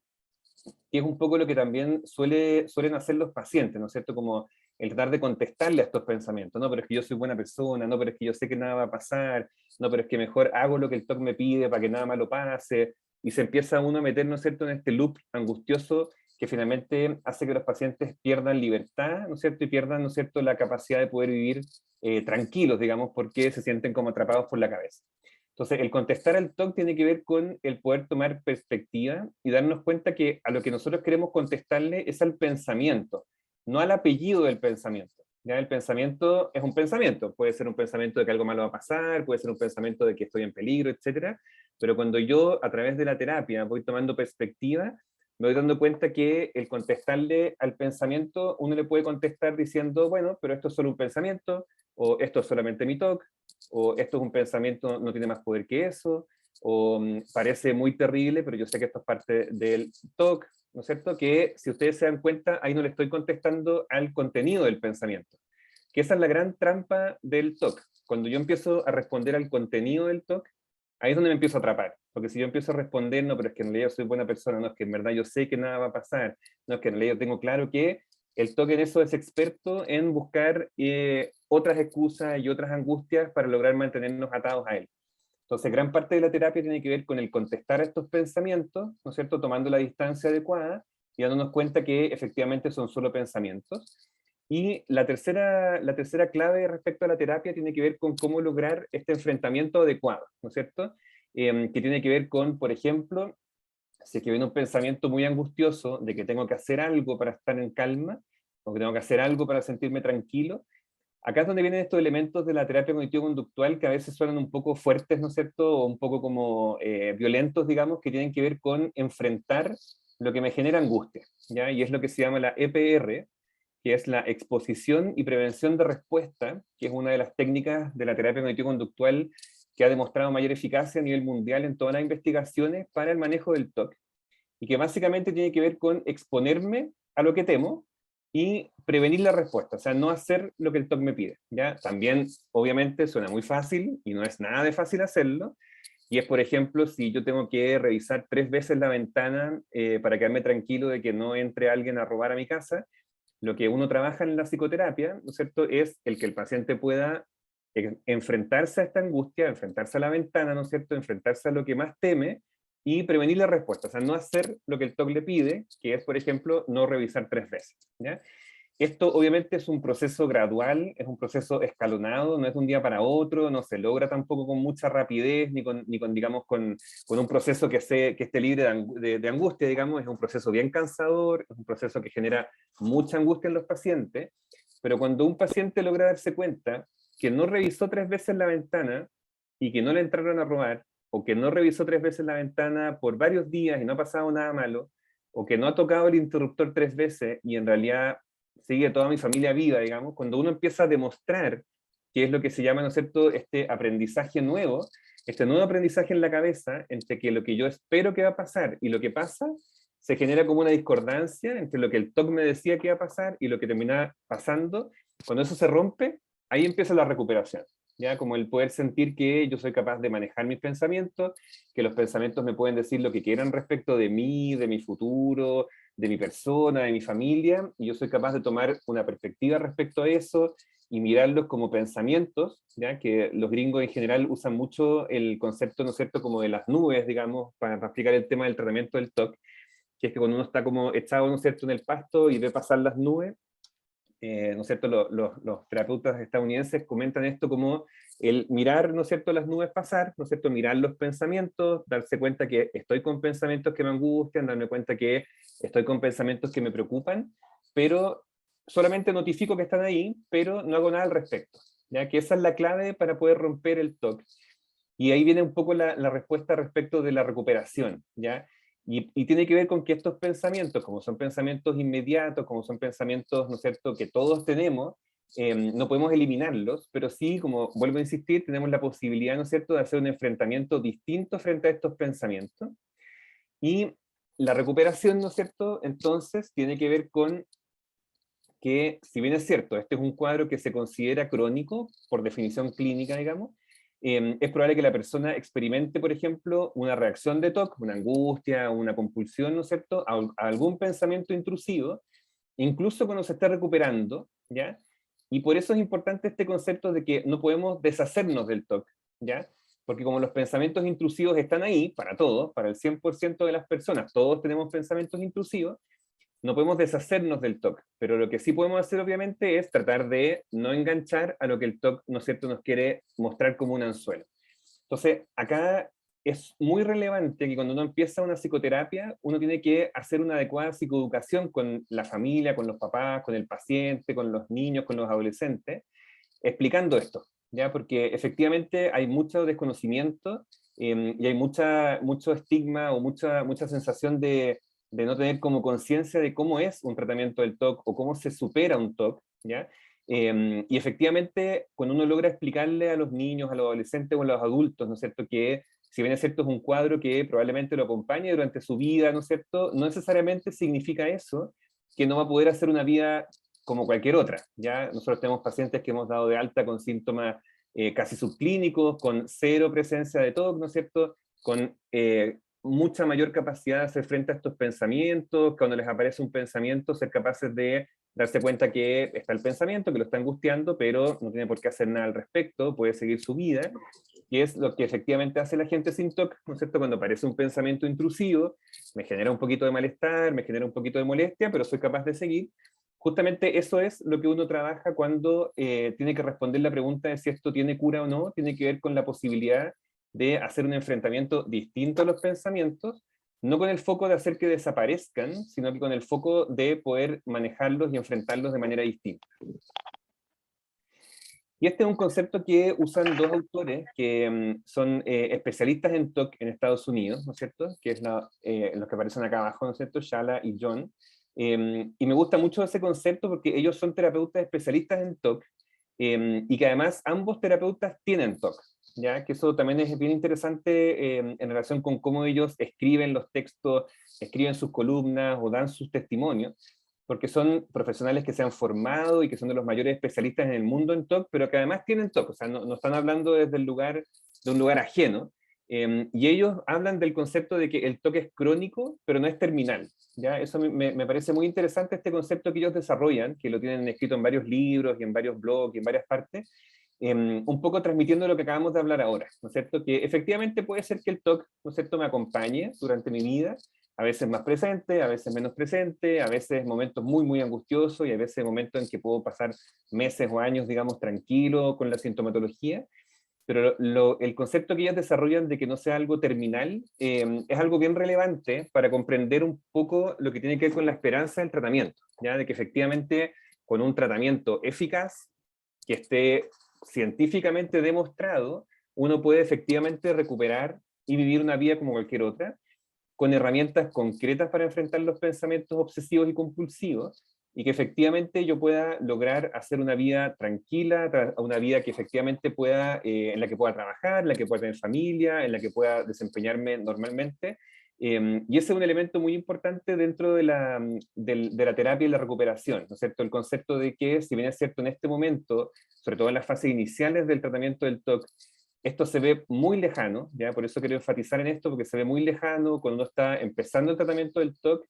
que es un poco lo que también suelen hacer los pacientes, ¿no es cierto? Como el tratar de contestarle a estos pensamientos, no, pero es que yo soy buena persona, no, pero es que yo sé que nada va a pasar, no, pero es que mejor hago lo que el TOC me pide para que nada malo pase, y se empieza uno a meter, ¿no es cierto?, en este loop angustioso que finalmente hace que los pacientes pierdan libertad, ¿no es cierto?, y pierdan, ¿no es cierto?, la capacidad de poder vivir tranquilos, digamos, porque se sienten como atrapados por la cabeza. Entonces, el contestar al TOC tiene que ver con el poder tomar perspectiva y darnos cuenta que a lo que nosotros queremos contestarle es al pensamiento, no al apellido del pensamiento. ¿Ya? El pensamiento es un pensamiento, puede ser un pensamiento de que algo malo va a pasar, puede ser un pensamiento de que estoy en peligro, etc. pero cuando yo a través de la terapia voy tomando perspectiva, me voy dando cuenta que el contestarle al pensamiento, uno le puede contestar diciendo, bueno, pero esto es solo un pensamiento, o esto es solamente mi TOC, o esto es un pensamiento, no tiene más poder que eso, o parece muy terrible, pero yo sé que esto es parte del TOC, ¿no es cierto? Que si ustedes se dan cuenta, ahí no le estoy contestando al contenido del pensamiento, que esa es la gran trampa del TOC. Cuando yo empiezo a responder al contenido del TOC, ahí es donde me empiezo a atrapar, porque si yo empiezo a responder, no, pero es que en realidad yo soy buena persona, no, es que en verdad yo sé que nada va a pasar, no, es que en realidad yo tengo claro que el TOC en eso es experto en buscar otras excusas y otras angustias para lograr mantenernos atados a él. Entonces, gran parte de la terapia tiene que ver con el contestar a estos pensamientos, ¿no es cierto?, tomando la distancia adecuada y dándonos cuenta que efectivamente son solo pensamientos. Y la tercera clave respecto a la terapia tiene que ver con cómo lograr este enfrentamiento adecuado, ¿no es cierto? Que tiene que ver con, por ejemplo, si es que viene un pensamiento muy angustioso de que tengo que hacer algo para estar en calma, o que tengo que hacer algo para sentirme tranquilo, acá es donde vienen estos elementos de la terapia cognitivo-conductual que a veces suenan un poco fuertes, ¿no es cierto? O un poco como violentos, digamos, que tienen que ver con enfrentar lo que me genera angustia, ¿ya? Y es lo que se llama la EPR, que es la exposición y prevención de respuesta, que es una de las técnicas de la terapia cognitivo-conductual que ha demostrado mayor eficacia a nivel mundial en todas las investigaciones para el manejo del TOC, y que básicamente tiene que ver con exponerme a lo que temo y prevenir la respuesta, o sea, no hacer lo que el TOC me pide, ¿ya? También, obviamente, suena muy fácil, y no es nada de fácil hacerlo, y es, por ejemplo, si yo tengo que revisar 3 veces la ventana para quedarme tranquilo de que no entre alguien a robar a mi casa, lo que uno trabaja en la psicoterapia, ¿no es cierto?, es el que el paciente pueda enfrentarse a esta angustia, enfrentarse a la ventana, ¿no es cierto?, enfrentarse a lo que más teme y prevenir la respuesta, o sea, no hacer lo que el TOC le pide, que es, por ejemplo, no revisar 3 veces, ¿ya? Esto obviamente es un proceso gradual, es un proceso escalonado, no es de un día para otro, no se logra tampoco con mucha rapidez, ni con digamos, con un proceso que esté libre de angustia, digamos, es un proceso bien cansador, es un proceso que genera mucha angustia en los pacientes, pero cuando un paciente logra darse cuenta que no revisó 3 veces la ventana y que no le entraron a robar, o que no revisó 3 veces la ventana por varios días y no ha pasado nada malo, o que no ha tocado el interruptor 3 veces y en realidad sigue toda mi familia viva, digamos, cuando uno empieza a demostrar qué es lo que se llama, ¿no es cierto?, este aprendizaje nuevo, este nuevo aprendizaje en la cabeza, entre que lo que yo espero que va a pasar y lo que pasa, se genera como una discordancia entre lo que el TOC me decía que iba a pasar y lo que termina pasando. Cuando eso se rompe, ahí empieza la recuperación, ¿ya? Como el poder sentir que yo soy capaz de manejar mis pensamientos, que los pensamientos me pueden decir lo que quieran respecto de mí, de mi futuro, de mi persona, de mi familia, y yo soy capaz de tomar una perspectiva respecto a eso y mirarlos como pensamientos, ¿ya? Que los gringos en general usan mucho el concepto, ¿no es cierto?, como de las nubes, digamos, para explicar el tema del tratamiento del TOC, que es que cuando uno está como echado, ¿no es cierto?, en el pasto y ve pasar las nubes, ¿no es cierto?, los terapeutas estadounidenses comentan esto como el mirar, ¿no es cierto?, las nubes pasar, ¿no es cierto?, mirar los pensamientos, darse cuenta que estoy con pensamientos que me angustian, darme cuenta que estoy con pensamientos que me preocupan, pero solamente notifico que están ahí, pero no hago nada al respecto, ¿ya? Que esa es la clave para poder romper el TOC. Y ahí viene un poco la respuesta respecto de la recuperación, ¿ya? Y tiene que ver con que estos pensamientos, como son pensamientos inmediatos, como son pensamientos, ¿no es cierto?, que todos tenemos, no podemos eliminarlos, pero sí, como vuelvo a insistir, tenemos la posibilidad, ¿no es cierto?, de hacer un enfrentamiento distinto frente a estos pensamientos. Y la recuperación, ¿no es cierto?, entonces tiene que ver con que, si bien es cierto, este es un cuadro que se considera crónico, por definición clínica, digamos, es probable que la persona experimente, por ejemplo, una reacción de TOC, una angustia, una compulsión, ¿no es cierto?, a algún pensamiento intrusivo, incluso cuando se está recuperando, ¿ya? Y por eso es importante este concepto de que no podemos deshacernos del TOC, ¿ya? Porque como los pensamientos intrusivos están ahí, para todos, para el 100% de las personas, todos tenemos pensamientos intrusivos, no podemos deshacernos del TOC, pero lo que sí podemos hacer obviamente es tratar de no enganchar a lo que el TOC, ¿no es cierto?, nos quiere mostrar como un anzuelo. Entonces, acá es muy relevante que cuando uno empieza una psicoterapia, uno tiene que hacer una adecuada psicoeducación con la familia, con los papás, con el paciente, con los niños, con los adolescentes, explicando esto, ¿ya? Porque efectivamente hay mucho desconocimiento y hay mucho estigma o mucha sensación de no tener como conciencia de cómo es un tratamiento del TOC o cómo se supera un TOC, ¿ya? Y efectivamente, cuando uno logra explicarle a los niños, a los adolescentes o a los adultos, ¿no es cierto?, que si bien es cierto es un cuadro que probablemente lo acompañe durante su vida, ¿no es cierto?, no necesariamente significa eso, que no va a poder hacer una vida como cualquier otra, ¿ya? Nosotros tenemos pacientes que hemos dado de alta con síntomas casi subclínicos, con cero presencia de TOC, ¿no es cierto?, con mucha mayor capacidad de hacer frente a estos pensamientos, cuando les aparece un pensamiento, ser capaces de darse cuenta que está el pensamiento, que lo está angustiando, pero no tiene por qué hacer nada al respecto, puede seguir su vida, y es lo que efectivamente hace la gente sin TOC, ¿no es cierto? Cuando aparece un pensamiento intrusivo, me genera un poquito de malestar, me genera un poquito de molestia, pero soy capaz de seguir. Justamente eso es lo que uno trabaja cuando tiene que responder la pregunta de si esto tiene cura o no, tiene que ver con la posibilidad de hacer un enfrentamiento distinto a los pensamientos, no con el foco de hacer que desaparezcan, sino que con el foco de poder manejarlos y enfrentarlos de manera distinta. Y este es un concepto que usan dos autores que son especialistas en TOC en Estados Unidos, ¿no es cierto? Que es los que aparecen acá abajo, ¿no es cierto? Shala y John. Y me gusta mucho ese concepto porque ellos son terapeutas especialistas en TOC y que además ambos terapeutas tienen TOC. ¿Ya? Que eso también es bien interesante en relación con cómo ellos escriben los textos, escriben sus columnas o dan sus testimonios, porque son profesionales que se han formado y que son de los mayores especialistas en el mundo en TOC, pero que además tienen TOC, o sea, no están hablando desde el lugar, de un lugar ajeno, y ellos hablan del concepto de que el TOC es crónico, pero no es terminal. ¿Ya? Eso me parece muy interesante, este concepto que ellos desarrollan, que lo tienen escrito en varios libros y en varios blogs y en varias partes, un poco transmitiendo lo que acabamos de hablar ahora, ¿no es cierto? Que efectivamente puede ser que el TOC, ¿no es cierto?, me acompañe durante mi vida, a veces más presente, a veces menos presente, a veces momentos muy angustiosos y a veces momentos en que puedo pasar meses o años, digamos, tranquilo con la sintomatología, pero el concepto que ellos desarrollan de que no sea algo terminal es algo bien relevante para comprender un poco lo que tiene que ver con la esperanza del tratamiento, ¿ya? De que efectivamente con un tratamiento eficaz, que esté científicamente demostrado, uno puede efectivamente recuperar y vivir una vida como cualquier otra, con herramientas concretas para enfrentar los pensamientos obsesivos y compulsivos, y que efectivamente yo pueda lograr hacer una vida tranquila, una vida que efectivamente pueda, en la que pueda trabajar, en la que pueda tener familia, en la que pueda desempeñarme normalmente. Y ese es un elemento muy importante dentro de la terapia y la recuperación, ¿no es cierto? El concepto de que, si bien es cierto en este momento, sobre todo en las fases iniciales del tratamiento del TOC, esto se ve muy lejano, ¿ya? Por eso quiero enfatizar en esto, porque se ve muy lejano, cuando uno está empezando el tratamiento del TOC,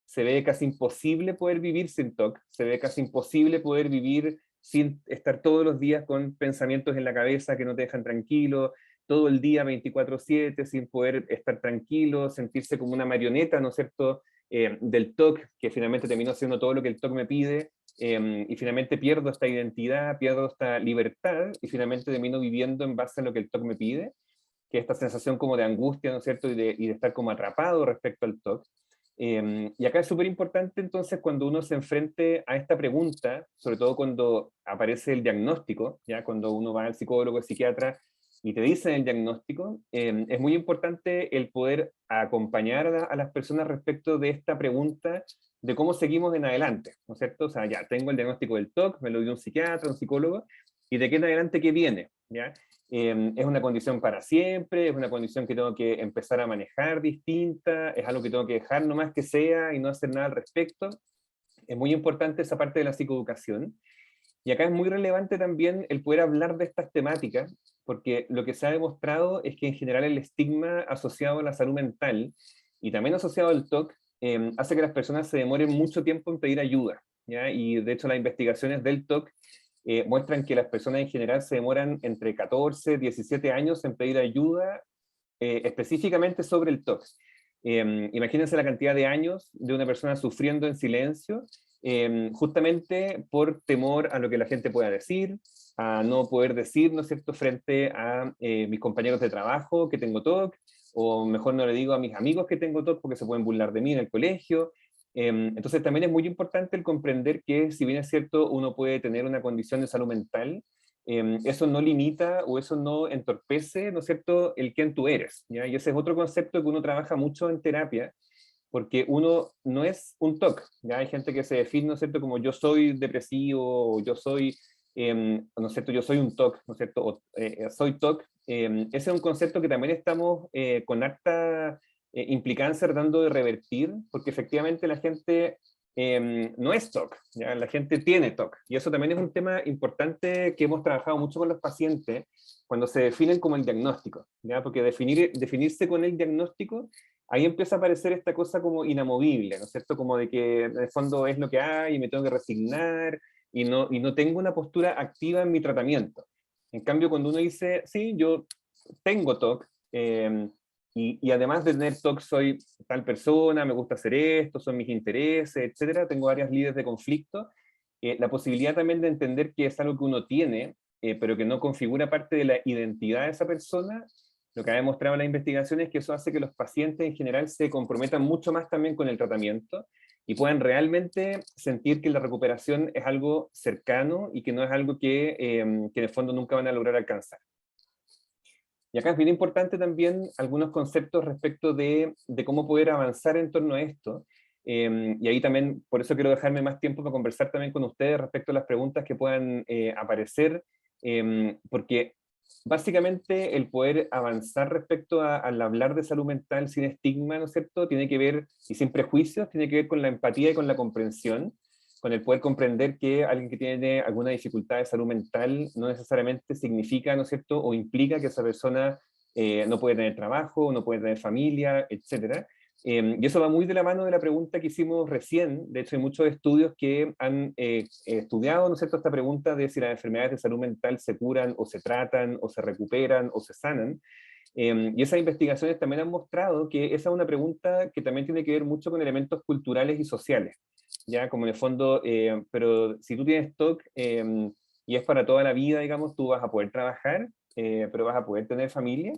se ve casi imposible poder vivir sin TOC, se ve casi imposible poder vivir sin estar todos los días con pensamientos en la cabeza que no te dejan tranquilo, todo el día 24/7 sin poder estar tranquilo, sentirse como una marioneta, ¿no es cierto?, del TOC, que finalmente termino haciendo todo lo que el TOC me pide, y finalmente pierdo esta identidad, pierdo esta libertad, y finalmente termino viviendo en base a lo que el TOC me pide, que es esta sensación como de angustia, ¿no es cierto?, y de estar como atrapado respecto al TOC. Y acá es súper importante entonces cuando uno se enfrente a esta pregunta, sobre todo cuando aparece el diagnóstico, ya cuando uno va al psicólogo, al psiquiatra, y te dicen el diagnóstico, es muy importante el poder acompañar a las personas respecto de esta pregunta de cómo seguimos en adelante, ¿no es cierto? O sea, ya tengo el diagnóstico del TOC, me lo dio un psiquiatra, un psicólogo, y de qué en adelante qué viene, ¿ya? Es una condición para siempre, es una condición que tengo que empezar a manejar distinta, es algo que tengo que dejar nomás que sea y no hacer nada al respecto. Es muy importante esa parte de la psicoeducación. Y acá es muy relevante también el poder hablar de estas temáticas, porque lo que se ha demostrado es que en general el estigma asociado a la salud mental y también asociado al TOC hace que las personas se demoren mucho tiempo en pedir ayuda, ¿ya? Y de hecho las investigaciones del TOC muestran que las personas en general se demoran entre 14 y 17 años en pedir ayuda específicamente sobre el TOC. Imagínense la cantidad de años de una persona sufriendo en silencio, justamente por temor a lo que la gente pueda decir, a no poder decir, ¿no es cierto?, frente a mis compañeros de trabajo que tengo TOC, o mejor no le digo a mis amigos que tengo TOC porque se pueden burlar de mí en el colegio. Entonces también es muy importante el comprender que, si bien es cierto, uno puede tener una condición de salud mental, eso no limita o eso no entorpece, ¿no es cierto?, el quién tú eres, ¿ya? Y ese es otro concepto que uno trabaja mucho en terapia, porque uno no es un TOC, ¿ya? Hay gente que se define, ¿no es cierto?, como yo soy depresivo, o yo soy, ¿no es cierto?, yo soy un TOC, ¿no es cierto?, o, soy TOC. Ese es un concepto que también estamos con harta implicancia tratando de revertir, porque efectivamente la gente no es TOC, ¿ya? La gente tiene TOC, y eso también es un tema importante que hemos trabajado mucho con los pacientes cuando se definen como el diagnóstico, ¿ya? Porque definirse con el diagnóstico, ahí empieza a aparecer esta cosa como inamovible, ¿no es cierto? Como de que en el fondo es lo que hay y me tengo que resignar y no tengo una postura activa en mi tratamiento. En cambio, cuando uno dice, sí, yo tengo TOC, y además de tener TOC soy tal persona, me gusta hacer esto, son mis intereses, etcétera, tengo áreas libres de conflicto, la posibilidad también de entender que es algo que uno tiene, pero que no configura parte de la identidad de esa persona. Lo que ha demostrado la investigación es que eso hace que los pacientes en general se comprometan mucho más también con el tratamiento y puedan realmente sentir que la recuperación es algo cercano y que no es algo que en el fondo nunca van a lograr alcanzar. Y acá es bien importante también algunos conceptos respecto de cómo poder avanzar en torno a esto. Y ahí también, por eso quiero dejarme más tiempo para conversar también con ustedes respecto a las preguntas que puedan aparecer, porque básicamente el poder avanzar respecto al hablar de salud mental sin estigma, ¿no es cierto?, tiene que ver, y sin prejuicios, tiene que ver con la empatía y con la comprensión, con el poder comprender que alguien que tiene alguna dificultad de salud mental no necesariamente significa, ¿no es cierto?, o implica que esa persona no puede tener trabajo, no puede tener familia, etc. Y eso va muy de la mano de la pregunta que hicimos recién. De hecho, hay muchos estudios que han estudiado, ¿no es cierto?, esta pregunta de si las enfermedades de salud mental se curan, o se tratan, o se recuperan, o se sanan. Y esas investigaciones también han mostrado que esa es una pregunta que también tiene que ver mucho con elementos culturales y sociales, ya como en el fondo, pero si tú tienes TOC y es para toda la vida, digamos, tú vas a poder trabajar, pero vas a poder tener familia,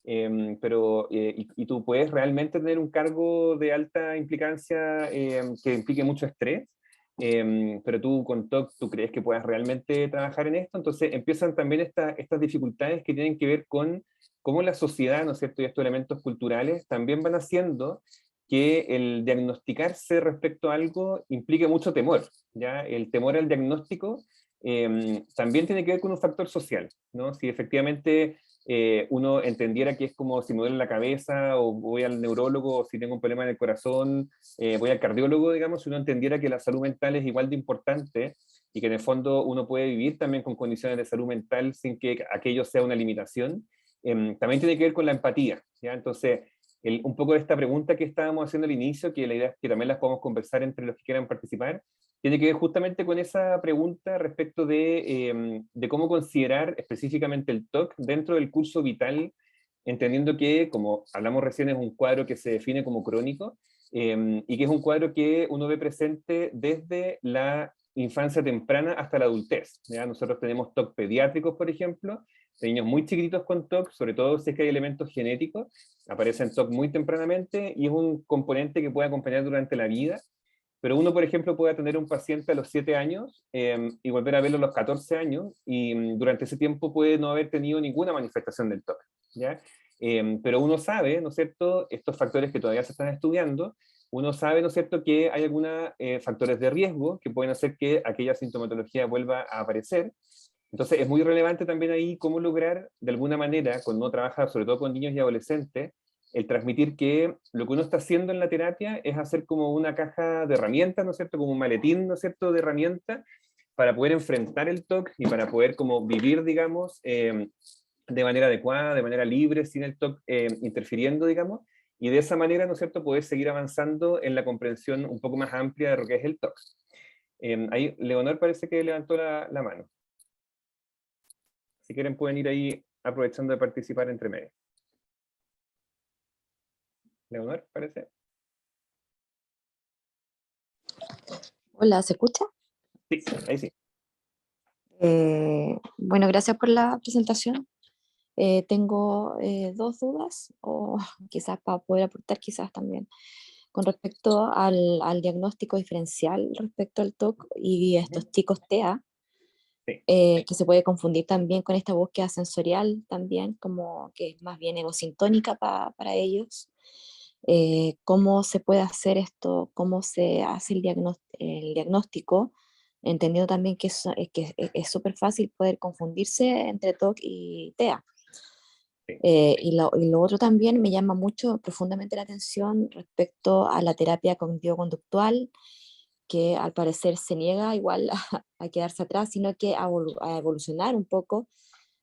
y tú puedes realmente tener un cargo de alta implicancia que implique mucho estrés, pero tú con TOC, ¿tú crees que puedas realmente trabajar en esto? Entonces empiezan también estas dificultades que tienen que ver con cómo la sociedad, ¿no es cierto?, y estos elementos culturales también van haciendo que el diagnosticarse respecto a algo implique mucho temor, ¿ya? El temor al diagnóstico también tiene que ver con un factor social, ¿no? Si efectivamente uno entendiera que es como si me duele la cabeza, o voy al neurólogo, o si tengo un problema en el corazón, voy al cardiólogo, digamos, si uno entendiera que la salud mental es igual de importante, y que en el fondo uno puede vivir también con condiciones de salud mental sin que aquello sea una limitación, también tiene que ver con la empatía, ¿ya? Entonces, un poco de esta pregunta que estábamos haciendo al inicio, que la idea es que también las podamos conversar entre los que quieran participar, tiene que ver justamente con esa pregunta respecto de cómo considerar específicamente el TOC dentro del curso vital, entendiendo que, como hablamos recién, es un cuadro que se define como crónico, y que es un cuadro que uno ve presente desde la infancia temprana hasta la adultez, ¿ya? Nosotros tenemos TOC pediátricos, por ejemplo, de niños muy chiquititos con TOC, sobre todo si es que hay elementos genéticos, aparecen TOC muy tempranamente, y es un componente que puede acompañar durante la vida. Pero uno, por ejemplo, puede tener un paciente a los 7 años y volver a verlo a los 14 años, y durante ese tiempo puede no haber tenido ninguna manifestación del TOC, ¿ya? Pero uno sabe, ¿no es cierto?, estos factores que todavía se están estudiando, uno sabe, ¿no es cierto?, que hay algunos factores de riesgo que pueden hacer que aquella sintomatología vuelva a aparecer. Entonces es muy relevante también ahí cómo lograr, de alguna manera, cuando uno trabaja sobre todo con niños y adolescentes, el transmitir que lo que uno está haciendo en la terapia es hacer como una caja de herramientas, ¿no es cierto?, como un maletín, ¿no es cierto?, de herramientas para poder enfrentar el TOC y para poder como vivir, digamos, de manera adecuada, de manera libre, sin el TOC interfiriendo, digamos, y de esa manera, ¿no es cierto?, poder seguir avanzando en la comprensión un poco más amplia de lo que es el TOC. Ahí Leonor parece que levantó la mano. Si quieren pueden ir ahí aprovechando de participar entre medio. Leonor, parece. Hola, ¿se escucha? Sí, ahí sí. Bueno, gracias por la presentación. Tengo dos dudas, o quizás para poder aportar, quizás también, con respecto al diagnóstico diferencial respecto al TOC y estos chicos TEA. Sí. Que se puede confundir también con esta búsqueda sensorial también, como que es más bien egosintónica para ellos. Cómo se puede hacer esto, cómo se hace el diagnóstico, entendiendo también que es súper fácil poder confundirse entre TOC y TEA. Sí. Y lo otro también me llama mucho, profundamente la atención respecto a la terapia cognitivo-conductual, que al parecer se niega igual a quedarse atrás, sino que a evolucionar un poco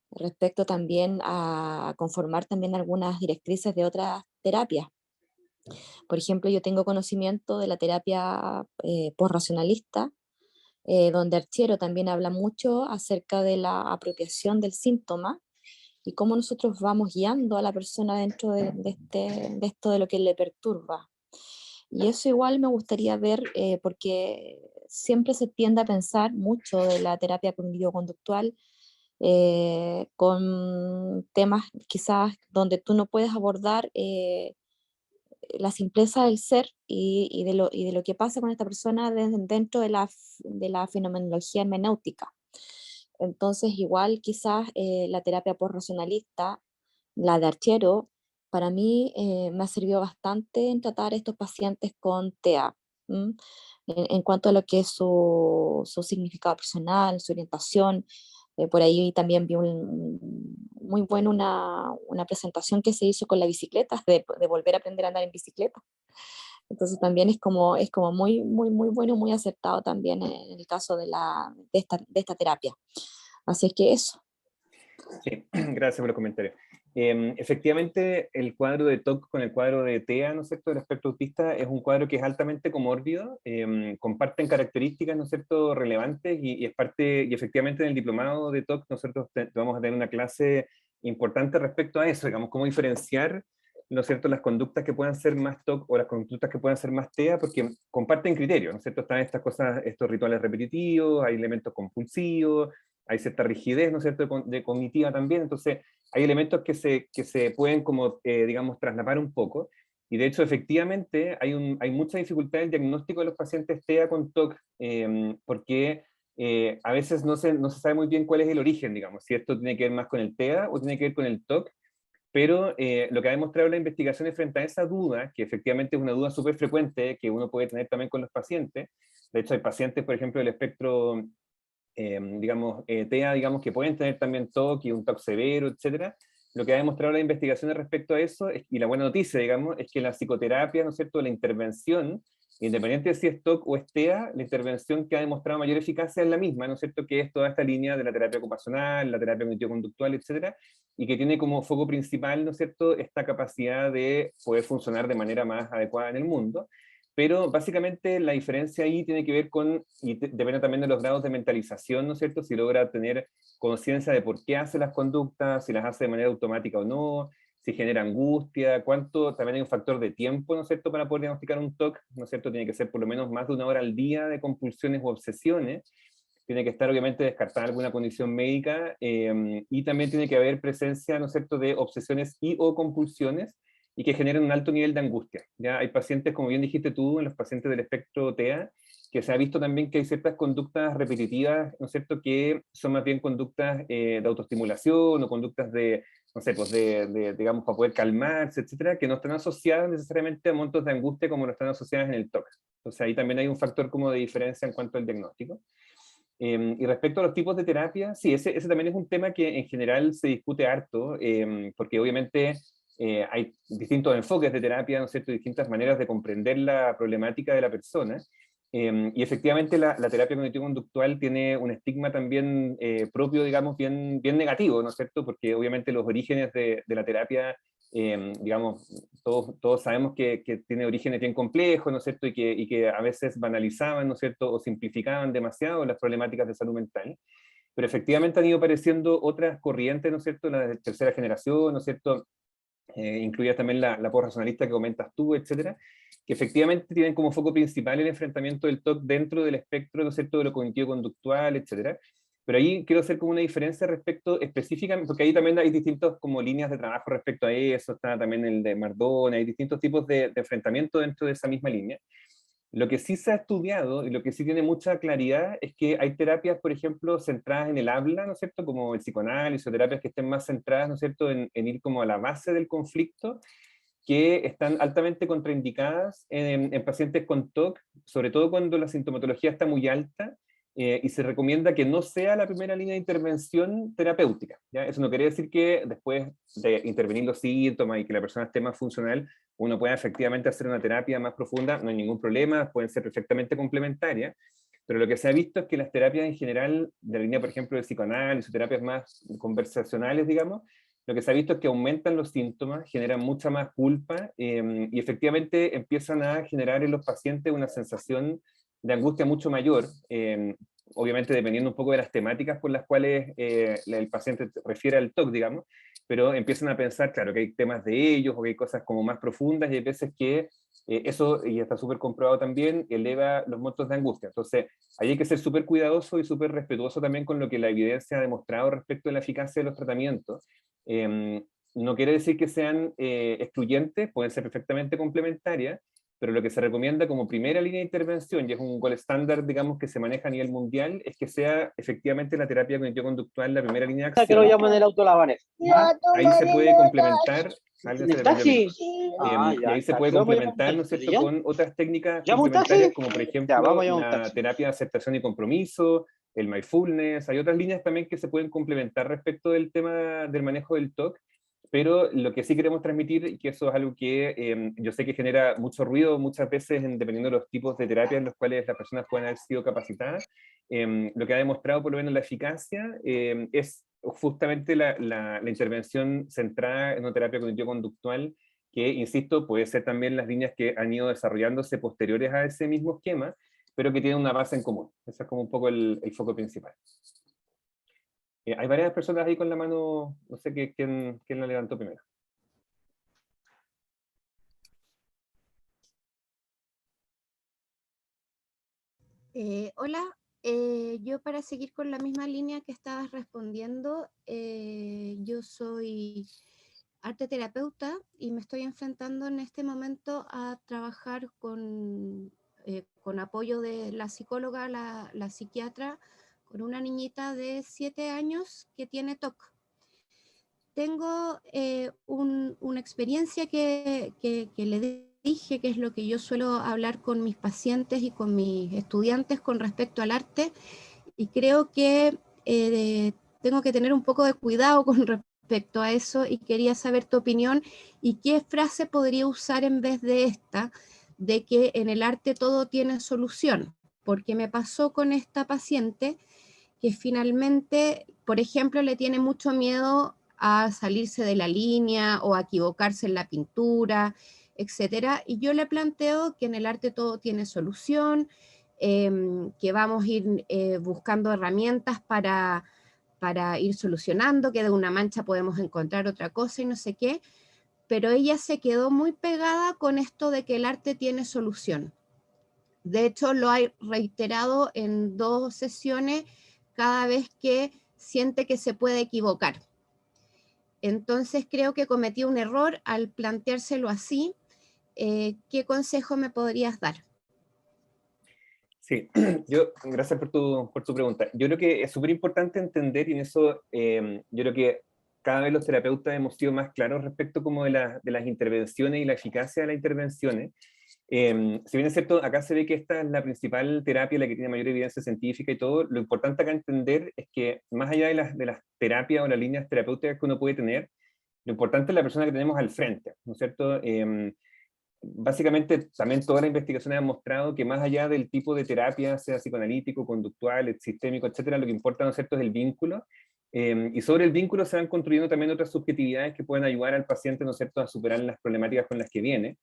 respecto también a conformar también algunas directrices de otras terapias. Por ejemplo, yo tengo conocimiento de la terapia posracionalista, donde Archero también habla mucho acerca de la apropiación del síntoma y cómo nosotros vamos guiando a la persona dentro de esto de lo que le perturba. Y eso igual me gustaría ver, porque siempre se tiende a pensar mucho de la terapia cognitivo-conductual con temas quizás donde tú no puedes abordar la simpleza del ser y de lo que pasa con esta persona dentro de la fenomenología hermenéutica. Entonces, igual quizás la terapia posracionalista, la de Archero, para mí me ha servido bastante en tratar a estos pacientes con TEA, ¿m? En cuanto a lo que es su significado personal, su orientación. Por ahí también vi muy buena una presentación que se hizo con la bicicleta, de volver a aprender a andar en bicicleta. Entonces también es como muy, muy, muy bueno, muy acertado también en el caso de esta terapia. Así es que eso. Sí, gracias por los comentarios. Efectivamente, el cuadro de TOC con el cuadro de TEA, ¿no es cierto?, del espectro autista, es un cuadro que es altamente comórbido, comparten características, ¿no es cierto?, relevantes, y es parte, y efectivamente en el diplomado de TOC nosotros vamos a tener una clase importante respecto a eso, digamos, cómo diferenciar, ¿no es cierto?, las conductas que puedan ser más TOC o las conductas que puedan ser más TEA, porque comparten criterios, ¿no es cierto?, están estas cosas, estos rituales repetitivos, hay elementos compulsivos, hay cierta rigidez, ¿no es cierto?, de cognitiva también, entonces hay elementos que se pueden como, digamos, traslapar un poco, y de hecho, efectivamente, hay mucha dificultad en el diagnóstico de los pacientes TEA con TOC, porque a veces no se sabe muy bien cuál es el origen, digamos, si esto tiene que ver más con el TEA o tiene que ver con el TOC, pero lo que ha demostrado la investigación es frente a esa duda, que efectivamente es una duda súper frecuente que uno puede tener también con los pacientes. De hecho, hay pacientes, por ejemplo, del espectro digamos, TEA, digamos, que pueden tener también TOC y un TOC severo, etcétera. Lo que ha demostrado la investigación respecto a eso, y la buena noticia, digamos, es que la psicoterapia, ¿no es cierto?, la intervención, independiente de si es TOC o es TEA, la intervención que ha demostrado mayor eficacia es la misma, ¿no es cierto?, que es toda esta línea de la terapia ocupacional, la terapia cognitivo-conductual, etcétera, y que tiene como foco principal, ¿no es cierto?, esta capacidad de poder funcionar de manera más adecuada en el mundo. Pero básicamente la diferencia ahí tiene que ver con, y depende también de los grados de mentalización, ¿no es cierto? Si logra tener conciencia de por qué hace las conductas, si las hace de manera automática o no, si genera angustia, cuánto, también hay un factor de tiempo, ¿no es cierto?, para poder diagnosticar un TOC, ¿no es cierto? Tiene que ser por lo menos más de 1 hora al día de compulsiones u obsesiones, tiene que estar obviamente descartada alguna condición médica, y también tiene que haber presencia, ¿no es cierto?, de obsesiones y o compulsiones, y que generan un alto nivel de angustia. Ya hay pacientes, como bien dijiste tú, en los pacientes del espectro TEA, que se ha visto también que hay ciertas conductas repetitivas, ¿no es cierto?, que son más bien conductas de autoestimulación o conductas de, no sé, pues digamos, para poder calmarse, etcétera, que no están asociadas necesariamente a montos de angustia como no están asociadas en el TOC. Entonces ahí también hay un factor como de diferencia en cuanto al diagnóstico. Y respecto a los tipos de terapia, sí, ese también es un tema que en general se discute harto, porque obviamente hay distintos enfoques de terapia, ¿no es cierto?, distintas maneras de comprender la problemática de la persona, y efectivamente la terapia cognitivo-conductual tiene un estigma también propio, digamos, bien negativo, ¿no es cierto?, porque obviamente los orígenes de la terapia, digamos, todos sabemos que tiene orígenes bien complejos, ¿no es cierto?, y que a veces banalizaban, ¿no es cierto?, o simplificaban demasiado las problemáticas de salud mental, pero efectivamente han ido apareciendo otras corrientes, ¿no es cierto?, la de tercera generación, ¿no es cierto?, incluida también la posracionalista que comentas tú, etcétera, que efectivamente tienen como foco principal el enfrentamiento del TOC dentro del espectro, ¿no es cierto?, de lo cognitivo-conductual, etcétera. Pero ahí quiero hacer como una diferencia respecto específicamente, porque ahí también hay distintos como líneas de trabajo respecto a eso, está también el de Mardone, hay distintos tipos de enfrentamiento dentro de esa misma línea. Lo que sí se ha estudiado y lo que sí tiene mucha claridad es que hay terapias, por ejemplo, centradas en el habla, ¿no es cierto?, como el psicoanálisis, o terapias que estén más centradas, ¿no es cierto?, en ir como a la base del conflicto, que están altamente contraindicadas en pacientes con TOC, sobre todo cuando la sintomatología está muy alta, y se recomienda que no sea la primera línea de intervención terapéutica, ¿ya? Eso no quiere decir que después de intervenir los síntomas y que la persona esté más funcional, uno pueda efectivamente hacer una terapia más profunda, no hay ningún problema, pueden ser perfectamente complementarias, pero lo que se ha visto es que las terapias en general, de la línea, por ejemplo, de psicoanálisis, terapias más conversacionales, digamos, lo que se ha visto es que aumentan los síntomas, generan mucha más culpa, y efectivamente empiezan a generar en los pacientes una sensación de angustia mucho mayor, obviamente dependiendo un poco de las temáticas por las cuales el paciente refiere al TOC, digamos, pero empiezan a pensar, claro, que hay temas de ellos o que hay cosas como más profundas, y hay veces que eso, y está súper comprobado también, eleva los montos de angustia. Entonces, ahí hay que ser súper cuidadoso y súper respetuoso también con lo que la evidencia ha demostrado respecto de la eficacia de los tratamientos. No quiere decir que sean excluyentes, pueden ser perfectamente complementarias, pero lo que se recomienda como primera línea de intervención, y es un gold estándar, digamos, que se maneja a nivel mundial, es que sea efectivamente la terapia cognitivo-conductual la primera línea de acción. Que lo llaman el auto la Vanessa. Ahí se puede complementar, alguien se le prendió el micro. Y ahí se puede complementar, ¿no es cierto?, con otras técnicas complementarias, como por ejemplo la terapia de aceptación y compromiso, el mindfulness. Hay otras líneas también que se pueden complementar respecto del tema del manejo del TOC, pero lo que sí queremos transmitir, y que eso es algo que yo sé que genera mucho ruido muchas veces, dependiendo de los tipos de terapias en los cuales las personas pueden haber sido capacitadas, lo que ha demostrado por lo menos la eficacia es justamente la intervención centrada en una terapia cognitivo-conductual, que, insisto, puede ser también las líneas que han ido desarrollándose posteriores a ese mismo esquema, pero que tienen una base en común. Ese es como un poco el foco principal. Hay varias personas ahí con la mano, no sé quién la levantó primero. Hola, yo para seguir con la misma línea que estabas respondiendo, yo soy arte terapeuta y me estoy enfrentando en este momento a trabajar con apoyo de la psicóloga, la psiquiatra, con una niñita de 7 años que tiene TOC. Tengo una experiencia que le dije, que es lo que yo suelo hablar con mis pacientes y con mis estudiantes con respecto al arte, y creo que tengo que tener un poco de cuidado con respecto a eso, y quería saber tu opinión y qué frase podría usar en vez de esta, de que en el arte todo tiene solución, porque me pasó con esta paciente que finalmente, por ejemplo, le tiene mucho miedo a salirse de la línea o a equivocarse en la pintura, etcétera. Y yo le planteo que en el arte todo tiene solución, que vamos a ir buscando herramientas para ir solucionando, que de una mancha podemos encontrar otra cosa y no sé qué, pero ella se quedó muy pegada con esto de que el arte tiene solución. De hecho, lo ha reiterado en 2 sesiones cada vez que siente que se puede equivocar. Entonces creo que cometí un error al planteárselo así. ¿Qué consejo me podrías dar? Sí, gracias por tu pregunta. Yo creo que es súper importante entender, y en eso yo creo que cada vez los terapeutas hemos sido más claros respecto como de las intervenciones y la eficacia de las intervenciones. Si bien es cierto, acá se ve que esta es la principal terapia, la que tiene mayor evidencia científica y todo, lo importante acá entender es que más allá de las terapias o las líneas terapéuticas que uno puede tener, lo importante es la persona que tenemos al frente, ¿no es cierto? Básicamente, también toda la investigación ha mostrado que más allá del tipo de terapia, sea psicoanalítico, conductual, sistémico, etcétera, lo que importa, ¿no es cierto?, es el vínculo. Y sobre el vínculo se van construyendo también otras subjetividades que pueden ayudar al paciente, ¿no es cierto?, a superar las problemáticas con las que viene.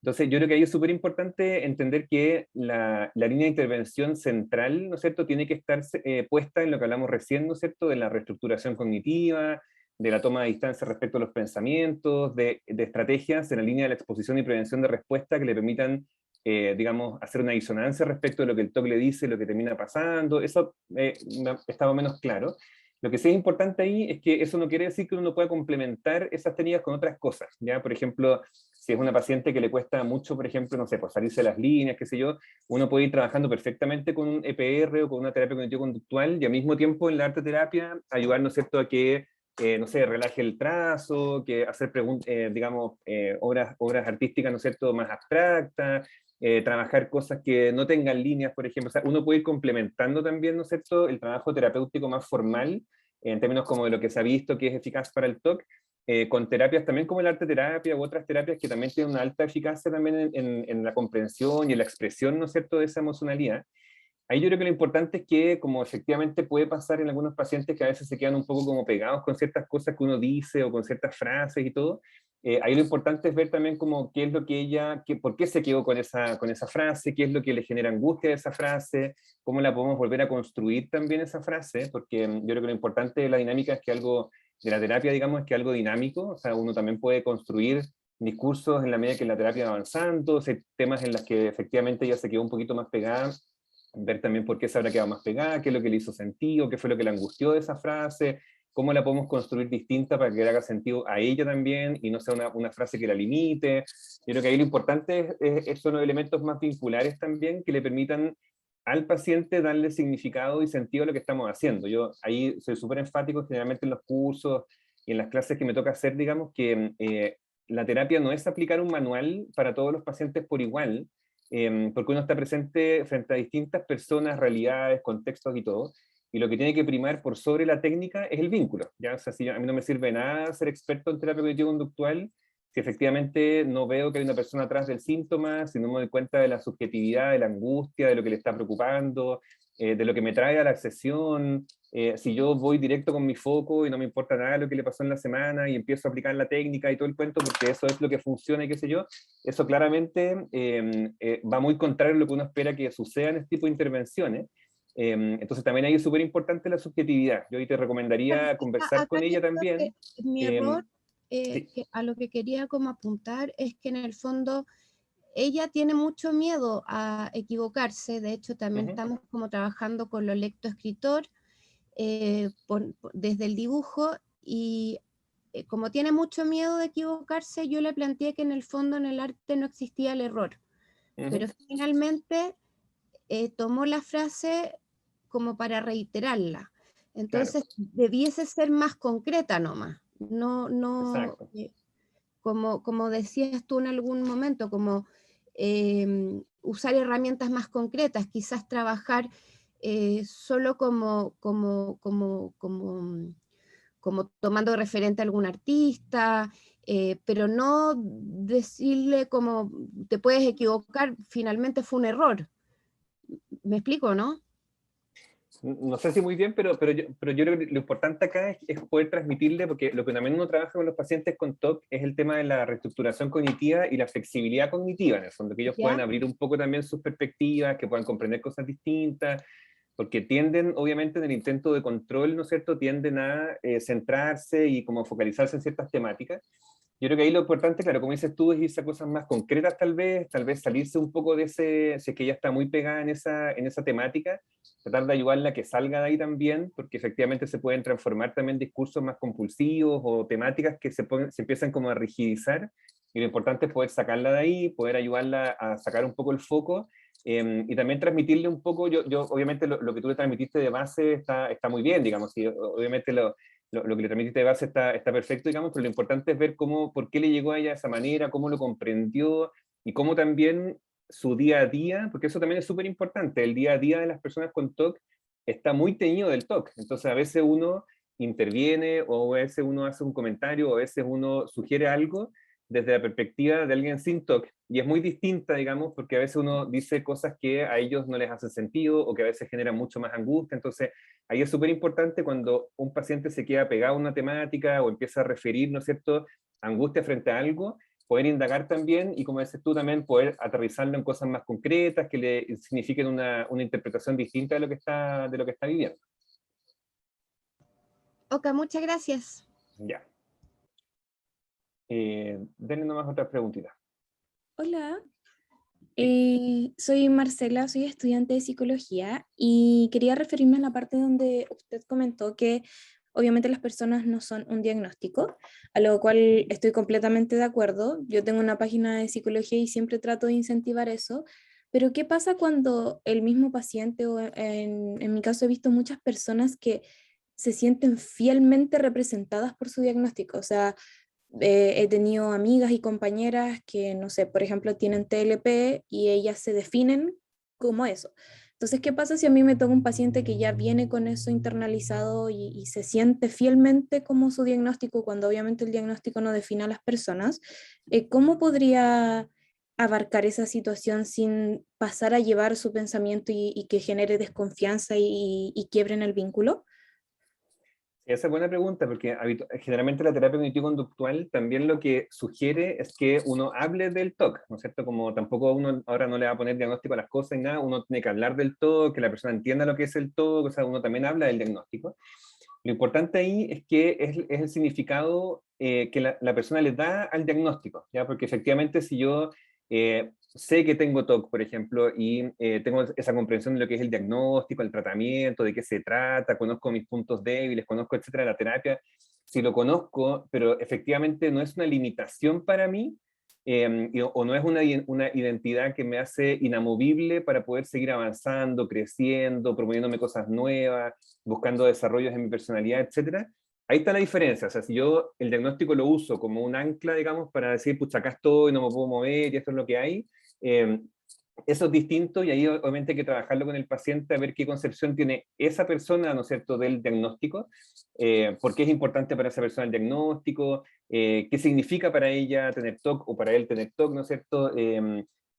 Entonces, yo creo que ahí es súper importante entender que la línea de intervención central, ¿no es cierto?, tiene que estar puesta en lo que hablamos recién, ¿no es cierto?, de la reestructuración cognitiva, de la toma de distancia respecto a los pensamientos, de estrategias en la línea de la exposición y prevención de respuesta que le permitan, digamos, hacer una disonancia respecto de lo que el TOC le dice, lo que termina pasando. Eso está más o menos claro. Lo que sí es importante ahí es que eso no quiere decir que uno no pueda complementar esas técnicas con otras cosas, ¿ya? Por ejemplo, si es una paciente que le cuesta mucho, por ejemplo, no sé, pues salirse de las líneas, qué sé yo, uno puede ir trabajando perfectamente con un EPR o con una terapia cognitivo-conductual y al mismo tiempo en la arte terapia ayudar, ¿no es cierto?, a que, no sé, relaje el trazo, que hacer digamos, obras artísticas, ¿no es cierto?, más abstractas, trabajar cosas que no tengan líneas, por ejemplo. O sea, uno puede ir complementando también, ¿no es cierto?, el trabajo terapéutico más formal, en términos como de lo que se ha visto que es eficaz para el TOC, con terapias también como el arte terapia u otras terapias que también tienen una alta eficacia también en la comprensión y en la expresión, ¿no es cierto?, de esa emocionalidad. Ahí yo creo que lo importante es que, como efectivamente puede pasar en algunos pacientes que a veces se quedan un poco como pegados con ciertas cosas que uno dice o con ciertas frases y todo, ahí lo importante es ver también como qué es lo que por qué se quedó con esa frase, qué es lo que le genera angustia de esa frase, cómo la podemos volver a construir también esa frase, porque yo creo que lo importante de la dinámica es que algo, de la terapia, digamos, es que algo dinámico, o sea, uno también puede construir discursos en la medida que la terapia va avanzando, temas en los que efectivamente ya se quedó un poquito más pegada, ver también por qué se habrá quedado más pegada, qué es lo que le hizo sentido, qué fue lo que le angustió de esa frase, cómo la podemos construir distinta para que le haga sentido a ella también y no sea una frase que la limite. Yo creo que ahí lo importante son los elementos más vinculares también que le permitan al paciente darle significado y sentido a lo que estamos haciendo. Yo ahí soy súper enfático generalmente en los cursos y en las clases que me toca hacer, digamos, que la terapia no es aplicar un manual para todos los pacientes por igual, porque uno está presente frente a distintas personas, realidades, contextos y todo, y lo que tiene que primar por sobre la técnica es el vínculo, ¿ya? O sea, si a mí no me sirve nada ser experto en terapia cognitivo-conductual si efectivamente no veo que hay una persona atrás del síntoma, si no me doy cuenta de la subjetividad, de la angustia, de lo que le está preocupando, de lo que me trae a la sesión, si yo voy directo con mi foco y no me importa nada lo que le pasó en la semana y empiezo a aplicar la técnica y todo el cuento porque eso es lo que funciona y qué sé yo, eso claramente va muy contrario a lo que uno espera que suceda en este tipo de intervenciones. Entonces también ahí es súper importante la subjetividad. Yo hoy te recomendaría conversar con ella también. Mi error, Sí. que a lo que quería como apuntar es que en el fondo ella tiene mucho miedo a equivocarse. De hecho también estamos como trabajando con lo lectoescritor desde el dibujo y como tiene mucho miedo de equivocarse, yo le planteé que en el fondo en el arte no existía el error, pero finalmente tomó la frase como para reiterarla. Entonces debiese ser más concreta nomás, no como decías tú en algún momento, como usar herramientas más concretas, quizás trabajar solo como tomando referente a algún artista, pero no decirle como te puedes equivocar, finalmente fue un error. ¿Me explico, no? No sé si muy bien, pero yo creo que lo importante acá es poder transmitirle, porque lo que también uno trabaja con los pacientes con TOC es el tema de la reestructuración cognitiva y la flexibilidad cognitiva, en el fondo, que ellos puedan abrir un poco también sus perspectivas, que puedan comprender cosas distintas, porque tienden, obviamente, en el intento de control, ¿no es cierto?, tienden a centrarse y como focalizarse en ciertas temáticas. Yo creo que ahí lo importante, claro, como dices tú, es irse a cosas más concretas tal vez salirse un poco de si es que ella está muy pegada en esa temática, tratar de ayudarla a que salga de ahí también, porque efectivamente se pueden transformar también discursos más compulsivos o temáticas que se empiezan como a rigidizar, y lo importante es poder sacarla de ahí, poder ayudarla a sacar un poco el foco, y también transmitirle un poco, yo obviamente lo que tú le transmitiste de base está muy bien, digamos, y obviamente lo que le transmitiste de base está perfecto, digamos, pero lo importante es ver por qué le llegó a ella de esa manera, cómo lo comprendió, y cómo también su día a día, porque eso también es súper importante, el día a día de las personas con TOC está muy teñido del TOC, entonces a veces uno interviene, o a veces uno hace un comentario, o a veces uno sugiere algo desde la perspectiva de alguien sin TOC, y es muy distinta, digamos, porque a veces uno dice cosas que a ellos no les hacen sentido, o que a veces generan mucho más angustia, entonces ahí es súper importante cuando un paciente se queda pegado a una temática, o empieza a referir, ¿no es cierto?, angustia frente a algo, poder indagar también, y como dices tú también, poder aterrizarlo en cosas más concretas, que le signifiquen una interpretación distinta de lo que está viviendo. Ok, muchas gracias. Ya. Denle nomás otra preguntita. Hola, soy Marcela, soy estudiante de psicología y quería referirme a la parte donde usted comentó que obviamente las personas no son un diagnóstico, a lo cual estoy completamente de acuerdo. Yo tengo una página de psicología y siempre trato de incentivar eso, pero ¿qué pasa cuando el mismo paciente, o en mi caso he visto muchas personas que se sienten fielmente representadas por su diagnóstico? O sea, he tenido amigas y compañeras que, no sé, por ejemplo, tienen TLP y ellas se definen como eso. Entonces, ¿qué pasa si a mí me toca un paciente que ya viene con eso internalizado y se siente fielmente como su diagnóstico, cuando obviamente el diagnóstico no define a las personas? ¿Cómo podría abarcar esa situación sin pasar a llevar su pensamiento y que genere desconfianza y quiebren el vínculo? Esa es buena pregunta, porque generalmente la terapia cognitivo-conductual también lo que sugiere es que uno hable del TOC, ¿no es cierto? Como tampoco uno ahora no le va a poner diagnóstico a las cosas y nada, uno tiene que hablar del TOC, que la persona entienda lo que es el TOC, o sea, uno también habla del diagnóstico. Lo importante ahí es que es el significado que la persona le da al diagnóstico, ¿ya? Porque efectivamente si yo sé que tengo TOC, por ejemplo, y tengo esa comprensión de lo que es el diagnóstico, el tratamiento, de qué se trata, conozco mis puntos débiles, conozco, etcétera, la terapia, si lo conozco, pero efectivamente no es una limitación para mí, o no es una identidad que me hace inamovible para poder seguir avanzando, creciendo, proponiéndome cosas nuevas, buscando desarrollos en mi personalidad, etcétera. Ahí está la diferencia. O sea, si yo el diagnóstico lo uso como un ancla, digamos, para decir, pucha, acá estoy, no me puedo mover y esto es lo que hay, eso es distinto, y ahí obviamente hay que trabajarlo con el paciente a ver qué concepción tiene esa persona, ¿no es cierto?, del diagnóstico, por qué es importante para esa persona el diagnóstico, qué significa para ella tener TOC o para él tener TOC, ¿no es cierto?,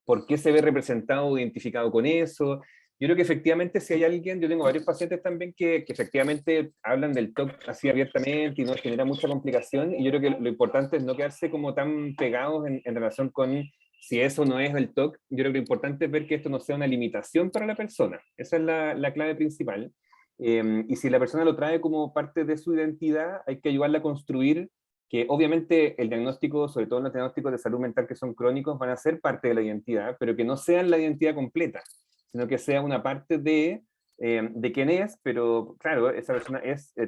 por qué se ve representado o identificado con eso. Yo creo que efectivamente si hay alguien, yo tengo varios pacientes también que efectivamente hablan del TOC así abiertamente y no genera mucha complicación, y yo creo que lo importante es no quedarse como tan pegados en relación con si eso no es el TOC. Yo creo que lo importante es ver que esto no sea una limitación para la persona. Esa es la clave principal. Y si la persona lo trae como parte de su identidad, hay que ayudarla a construir que obviamente el diagnóstico, sobre todo los diagnósticos de salud mental que son crónicos, van a ser parte de la identidad, pero que no sean la identidad completa, sino que sea una parte de quién es, pero claro, esa persona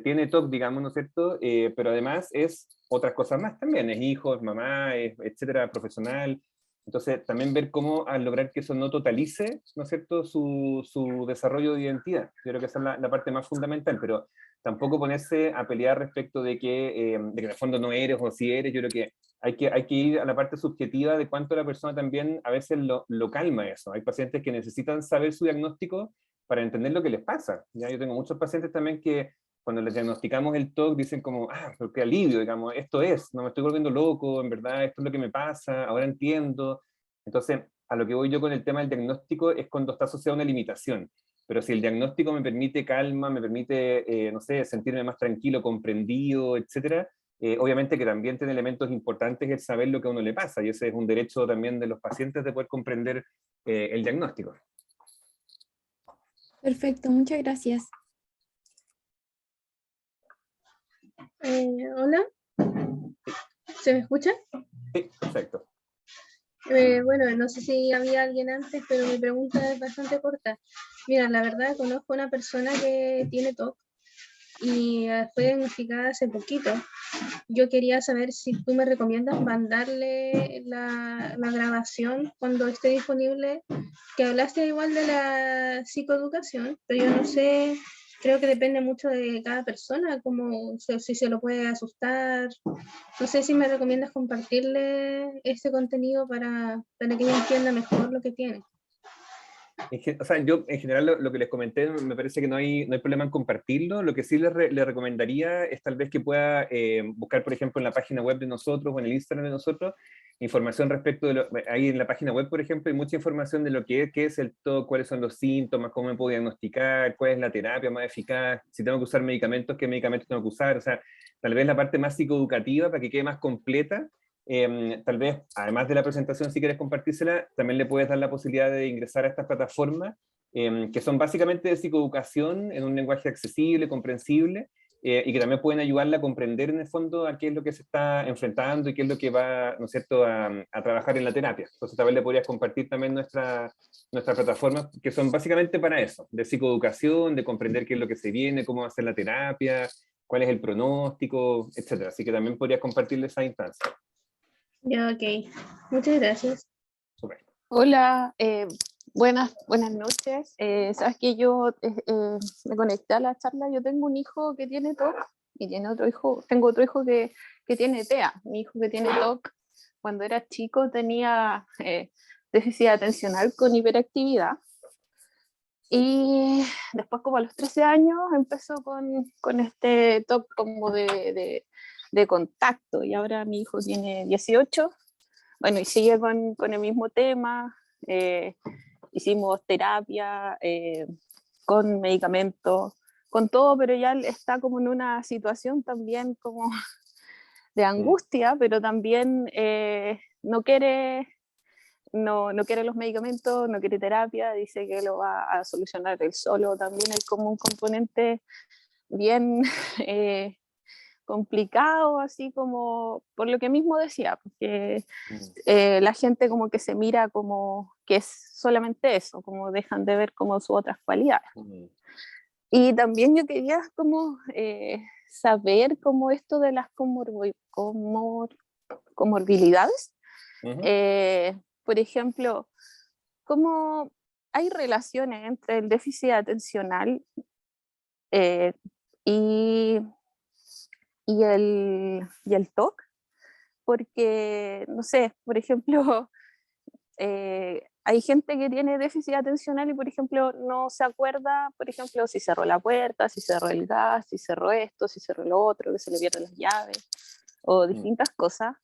tiene TOC, digamos, ¿no es cierto? Pero además es otras cosas más también, es hijo, es mamá, etcétera, profesional. Entonces, también ver cómo al lograr que eso no totalice, ¿no es cierto?, su desarrollo de identidad. Yo creo que esa es la parte más fundamental, pero tampoco ponerse a pelear respecto de que en el fondo no eres o si eres. Yo creo que hay que ir a la parte subjetiva de cuánto la persona también a veces lo calma eso. Hay pacientes que necesitan saber su diagnóstico para entender lo que les pasa. ¿Ya? Yo tengo muchos pacientes también que cuando les diagnosticamos el TOC dicen como, pero qué alivio, digamos, esto es, no me estoy volviendo loco, en verdad, esto es lo que me pasa, ahora entiendo. Entonces, a lo que voy yo con el tema del diagnóstico es cuando está asociado a una limitación. Pero si el diagnóstico me permite calma, me permite, no sé, sentirme más tranquilo, comprendido, etcétera, obviamente que también tiene elementos importantes el saber lo que a uno le pasa, y ese es un derecho también de los pacientes de poder comprender el diagnóstico. Perfecto, muchas gracias. Hola, ¿se me escucha? Sí, perfecto. Bueno, no sé si había alguien antes, pero mi pregunta es bastante corta. Mira, la verdad conozco a una persona que tiene TOC y fue diagnosticada hace poquito. Yo quería saber si tú me recomiendas mandarle la grabación cuando esté disponible, que hablaste igual de la psicoeducación, pero yo no sé, creo que depende mucho de cada persona, como si se lo puede asustar. No sé si me recomiendas compartirle este contenido para que ella entienda mejor lo que tiene. O sea, yo en general lo que les comenté me parece que no hay problema en compartirlo. Lo que sí le recomendaría es tal vez que pueda buscar, por ejemplo, en la página web de nosotros o en el Instagram de nosotros, información respecto de ahí en la página web, por ejemplo, hay mucha información de lo que qué es el TOC, cuáles son los síntomas, cómo me puedo diagnosticar, cuál es la terapia más eficaz, si tengo que usar medicamentos, qué medicamentos tengo que usar. O sea, tal vez la parte más psicoeducativa para que quede más completa. Tal vez, además de la presentación, si quieres compartírsela, también le puedes dar la posibilidad de ingresar a estas plataformas, que son básicamente de psicoeducación en un lenguaje accesible, comprensible, y que también pueden ayudarla a comprender en el fondo a qué es lo que se está enfrentando y qué es lo que va, ¿no es cierto?, a trabajar en la terapia. Entonces tal vez le podrías compartir también nuestras plataformas, que son básicamente para eso, de psicoeducación, de comprender qué es lo que se viene, cómo va a ser la terapia, cuál es el pronóstico, etcétera. Así que también podrías compartirle esa instancia. Ya, ok. Muchas gracias. Súper. Hola, buenas noches. Sabes que yo me conecté a la charla. Yo tengo un hijo que tiene TOC y tengo otro hijo que tiene TEA. Mi hijo que tiene TOC, cuando era chico tenía déficit atencional con hiperactividad. Y después, como a los 13 años, empezó con este TOC como de contacto. Y ahora mi hijo tiene 18. Bueno, y sigue con el mismo tema. Hicimos terapia, con medicamentos, con todo, pero ya él está como en una situación también como de angustia, pero también no quiere los medicamentos, no quiere terapia, dice que lo va a solucionar él solo. También hay como un componente bien complicado, así como por lo que mismo decía, porque la gente como que se mira como que es solamente eso, como dejan de ver como sus otras cualidades. Y también yo quería como saber como esto de las comorbilidades. Por ejemplo, ¿cómo hay relaciones entre el déficit atencional y el TOC? Porque, no sé, por ejemplo, hay gente que tiene déficit atencional y, por ejemplo, no se acuerda, por ejemplo, si cerró la puerta, si cerró el gas, si cerró esto, si cerró lo otro, que se le pierden las llaves, o distintas cosas.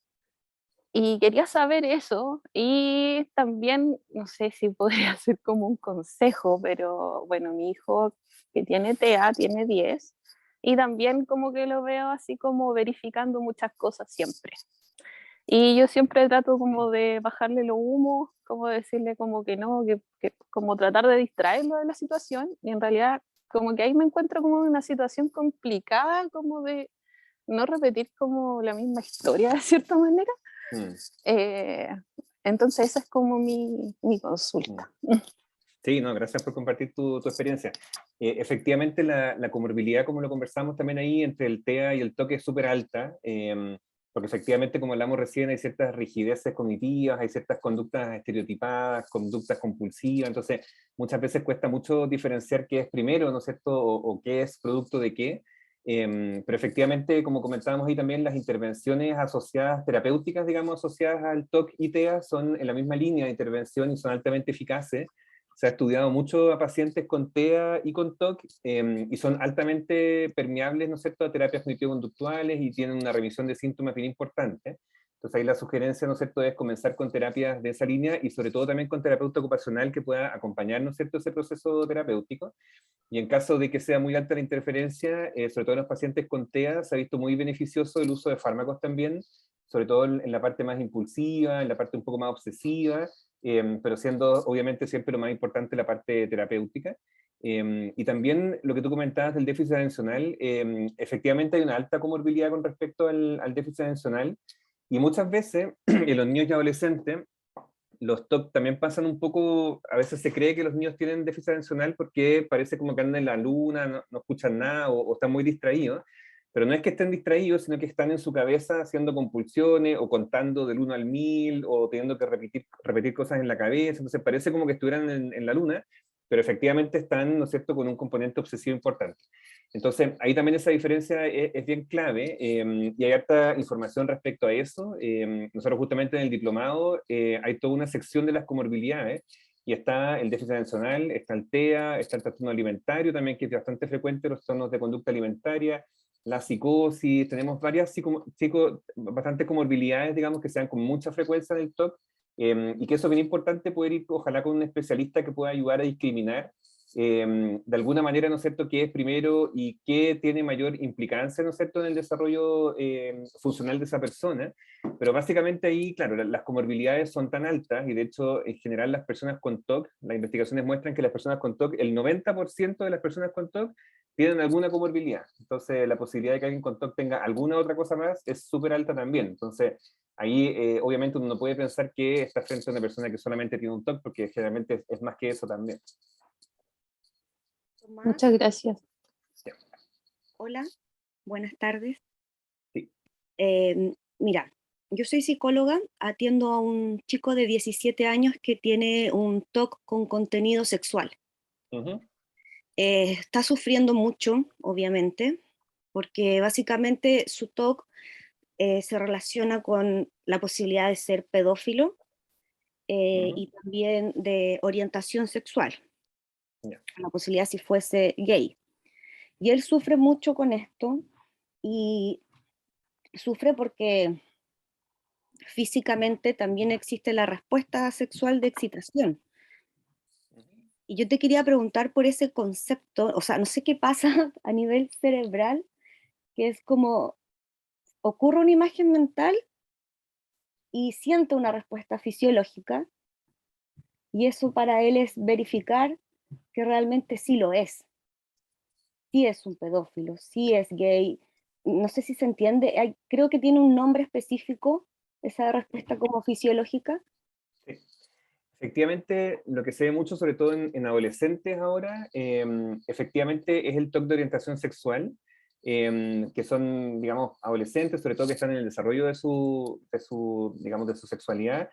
Y quería saber eso, y también, no sé si podría ser como un consejo, pero bueno, mi hijo que tiene TEA, tiene 10, y también como que lo veo así como verificando muchas cosas siempre. Y yo siempre trato como de bajarle los humos, como decirle como que no, que como tratar de distraerlo de la situación, y en realidad como que ahí me encuentro como en una situación complicada, como de no repetir como la misma historia de cierta manera. Entonces esa es como mi consulta. Sí, no, gracias por compartir tu experiencia. Efectivamente, la comorbilidad, como lo conversamos también ahí, entre el TEA y el TOC es súper alta, porque efectivamente, como hablamos recién, hay ciertas rigideces cognitivas, hay ciertas conductas estereotipadas, conductas compulsivas, entonces muchas veces cuesta mucho diferenciar qué es primero, ¿no es cierto?, o qué es producto de qué. Pero efectivamente, como comentábamos ahí también, las intervenciones asociadas, terapéuticas, digamos, asociadas al TOC y TEA son en la misma línea de intervención y son altamente eficaces. Se ha estudiado mucho a pacientes con TEA y con TOC y son altamente permeables, ¿no es cierto?, a terapias cognitivo-conductuales y tienen una remisión de síntomas bien importante. Entonces ahí la sugerencia, ¿no es cierto?, es comenzar con terapias de esa línea y sobre todo también con terapeuta ocupacional que pueda acompañar, ¿no es cierto?, ese proceso terapéutico. Y en caso de que sea muy alta la interferencia, sobre todo en los pacientes con TEA, se ha visto muy beneficioso el uso de fármacos también, sobre todo en la parte más impulsiva, en la parte un poco más obsesiva, pero siendo obviamente siempre lo más importante la parte terapéutica. Y también lo que tú comentabas del déficit atencional, efectivamente hay una alta comorbilidad con respecto al déficit atencional, y muchas veces en los niños y adolescentes, los TOC también pasan un poco, a veces se cree que los niños tienen déficit atencional porque parece como que andan en la luna, no escuchan nada o están muy distraídos, pero no es que estén distraídos, sino que están en su cabeza haciendo compulsiones o contando del 1 al 1000 o teniendo que repetir cosas en la cabeza, entonces parece como que estuvieran en la luna, pero efectivamente están, ¿no es cierto?, con un componente obsesivo importante. Entonces, ahí también esa diferencia es bien clave y hay harta información respecto a eso. Nosotros justamente en el diplomado hay toda una sección de las comorbilidades y está el déficit atencional, está el TEA, está el trastorno alimentario también, que es bastante frecuente, los trastornos de conducta alimentaria, la psicosis, tenemos varias bastantes comorbilidades, digamos, que sean con mucha frecuencia en el TOC y que eso es bien importante poder ir, ojalá, con un especialista que pueda ayudar a discriminar de alguna manera, ¿no es cierto?, qué es primero y qué tiene mayor implicancia, ¿no es cierto?, en el desarrollo funcional de esa persona, pero básicamente ahí, claro, las comorbilidades son tan altas, y de hecho, en general, las personas con TOC, las investigaciones muestran que las personas con TOC, el 90% de las personas con TOC tienen alguna comorbilidad, entonces la posibilidad de que alguien con TOC tenga alguna otra cosa más es súper alta también, entonces ahí obviamente uno no puede pensar que está frente a una persona que solamente tiene un TOC, porque generalmente es más que eso también. Muchas gracias. Hola, Buenas tardes. Sí. Mira, yo soy psicóloga, atiendo a un chico de 17 años que tiene un TOC con contenido sexual. Ujú. Está sufriendo mucho, obviamente, porque básicamente su TOC se relaciona con la posibilidad de ser pedófilo Ujú. y también de orientación sexual, Ya. la posibilidad si fuese gay. Y él sufre mucho con esto y sufre porque físicamente también existe la respuesta sexual de excitación. Y yo te quería preguntar por ese concepto, o sea, no sé qué pasa a nivel cerebral, que es como ocurre una imagen mental y siente una respuesta fisiológica, y eso para él es verificar que realmente sí es un pedófilo, sí es gay. No sé si se entiende, creo que tiene un nombre específico esa respuesta como fisiológica. Sí. Efectivamente, lo que se ve mucho, sobre todo en adolescentes ahora, efectivamente es el TOC de orientación sexual, que son, digamos, adolescentes, sobre todo que están en el desarrollo digamos, de su sexualidad,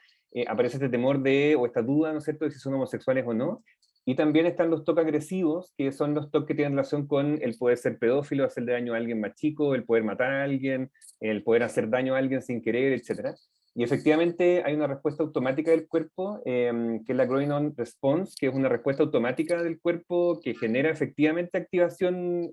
aparece este temor de, o esta duda, ¿no es cierto?, de si son homosexuales o no. Y también están los TOC agresivos, que son los TOC que tienen relación con el poder ser pedófilo, hacerle daño a alguien más chico, el poder matar a alguien, el poder hacer daño a alguien sin querer, etc. Y efectivamente hay una respuesta automática del cuerpo, que es la Groin-on Response, que es una respuesta automática del cuerpo que genera efectivamente activación,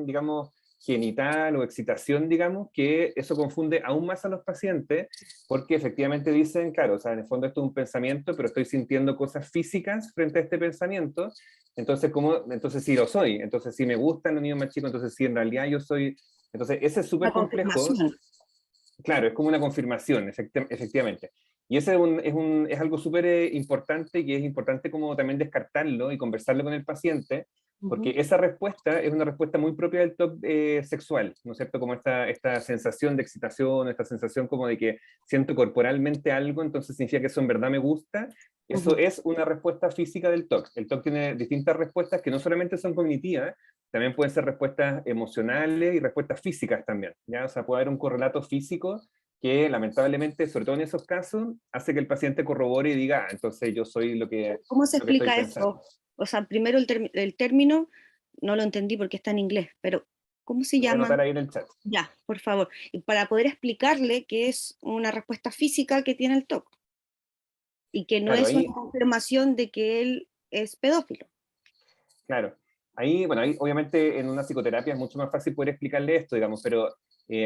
digamos, genital o excitación, digamos, que eso confunde aún más a los pacientes, porque efectivamente dicen, claro, o sea, en el fondo esto es un pensamiento, pero estoy sintiendo cosas físicas frente a este pensamiento, entonces, entonces sí lo soy, entonces sí me gustan los niños más chicos, entonces sí en realidad yo soy, entonces ese es súper La complejo. confirmación. Claro, es como una confirmación, efectivamente. Y ese es algo súper importante, y es importante como también descartarlo y conversarlo con el paciente, porque esa respuesta es una respuesta muy propia del TOC sexual, ¿no es cierto? Como esta sensación de excitación, esta sensación como de que siento corporalmente algo, entonces significa que eso en verdad me gusta. Eso es una respuesta física del TOC. El TOC tiene distintas respuestas que no solamente son cognitivas, también pueden ser respuestas emocionales y respuestas físicas también, ¿ya? O sea, puede haber un correlato físico que lamentablemente, sobre todo en esos casos, hace que el paciente corrobore y diga, entonces yo soy ¿Cómo se lo que estoy explica pensando. eso? O sea, primero el término no lo entendí porque está en inglés, pero ¿cómo se Lo voy a llama? anotar ahí en el chat. Ya, por favor. Y para poder explicarle que es una respuesta física que tiene el TOC y que no Claro, es ahí, una confirmación de que él es pedófilo. claro. Bueno, ahí obviamente en una psicoterapia es mucho más fácil poder explicarle esto, digamos, pero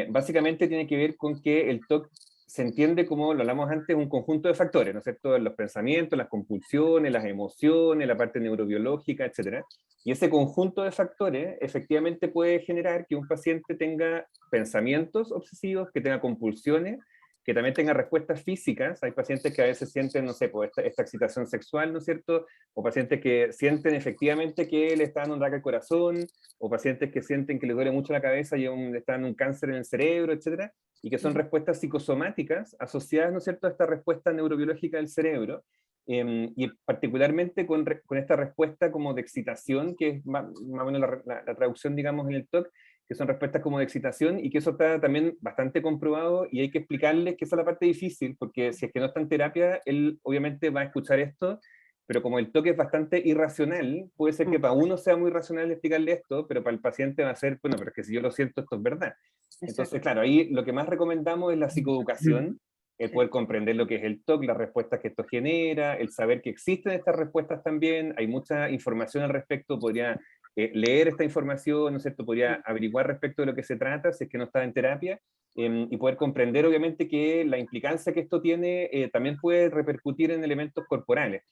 básicamente tiene que ver con que el TOC se entiende, como lo hablamos antes, un conjunto de factores, ¿no es cierto? Los pensamientos, las compulsiones, las emociones, la parte neurobiológica, etc. Y ese conjunto de factores efectivamente puede generar que un paciente tenga pensamientos obsesivos, que tenga compulsiones, que también tenga respuestas físicas. Hay pacientes que a veces sienten, no sé, pues esta excitación sexual, ¿no es cierto? O pacientes que sienten efectivamente que le está dando un ataque al corazón, o pacientes que sienten que les duele mucho la cabeza y le está dando un cáncer en el cerebro, etcétera, y que son respuestas psicosomáticas asociadas, ¿no es cierto?, a esta respuesta neurobiológica del cerebro, y particularmente con esta respuesta como de excitación, que es más o menos la traducción, digamos, en el TOC, que son respuestas como de excitación, y que eso está también bastante comprobado, y hay que explicarles que esa es la parte difícil, porque si es que no está en terapia, él obviamente va a escuchar esto, pero como el TOC es bastante irracional, puede ser que para uno sea muy racional explicarle esto, pero para el paciente va a ser, bueno, pero es que si yo lo siento, esto es verdad. Entonces, claro, ahí lo que más recomendamos es la psicoeducación, el poder comprender lo que es el TOC, las respuestas que esto genera, el saber que existen estas respuestas también, hay mucha información al respecto, podría leer esta información, ¿no es cierto? Podría averiguar respecto de lo que se trata, si es que no está en terapia, y poder comprender obviamente que la implicancia que esto tiene también puede repercutir en elementos corporales.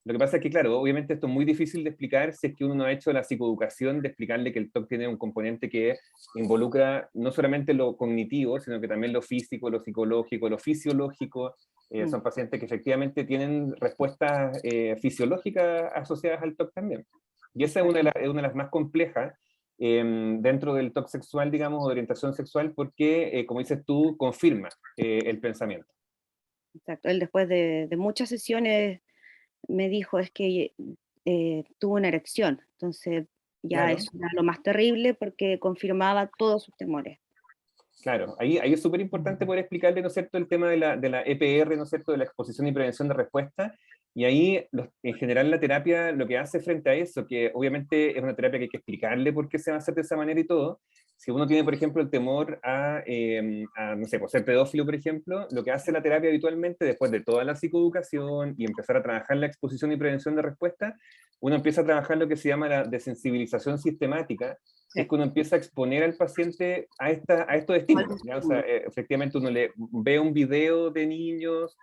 Lo que pasa es que, claro, obviamente esto es muy difícil de explicar si es que uno no ha hecho la psicoeducación, de explicarle que el TOC tiene un componente que involucra no solamente lo cognitivo, sino que también lo físico, lo psicológico, lo fisiológico. Son pacientes que efectivamente tienen respuestas fisiológicas asociadas al TOC también. Y esa es una de las más complejas dentro del TOC sexual, digamos, o de orientación sexual, porque, como dices tú, confirma el pensamiento. Exacto. Él después de muchas sesiones me dijo es que tuvo una erección. Entonces ya Claro. eso era lo más terrible porque confirmaba todos sus temores. Claro, ahí es súper importante poder explicarle, ¿no es cierto?, el tema de la EPR, ¿no es cierto?, de la exposición y prevención de respuesta, y ahí en general la terapia lo que hace frente a eso, que obviamente es una terapia que hay que explicarle por qué se va a hacer de esa manera y todo. Si uno tiene, por ejemplo, el temor no sé, por ser pedófilo, por ejemplo, lo que hace la terapia habitualmente, después de toda la psicoeducación y empezar a trabajar la exposición y prevención de respuesta, uno empieza a trabajar lo que se llama la desensibilización sistemática, que es que uno empieza a exponer al paciente a estos estímulos, ¿ya? O sea, efectivamente uno le ve un video de niños,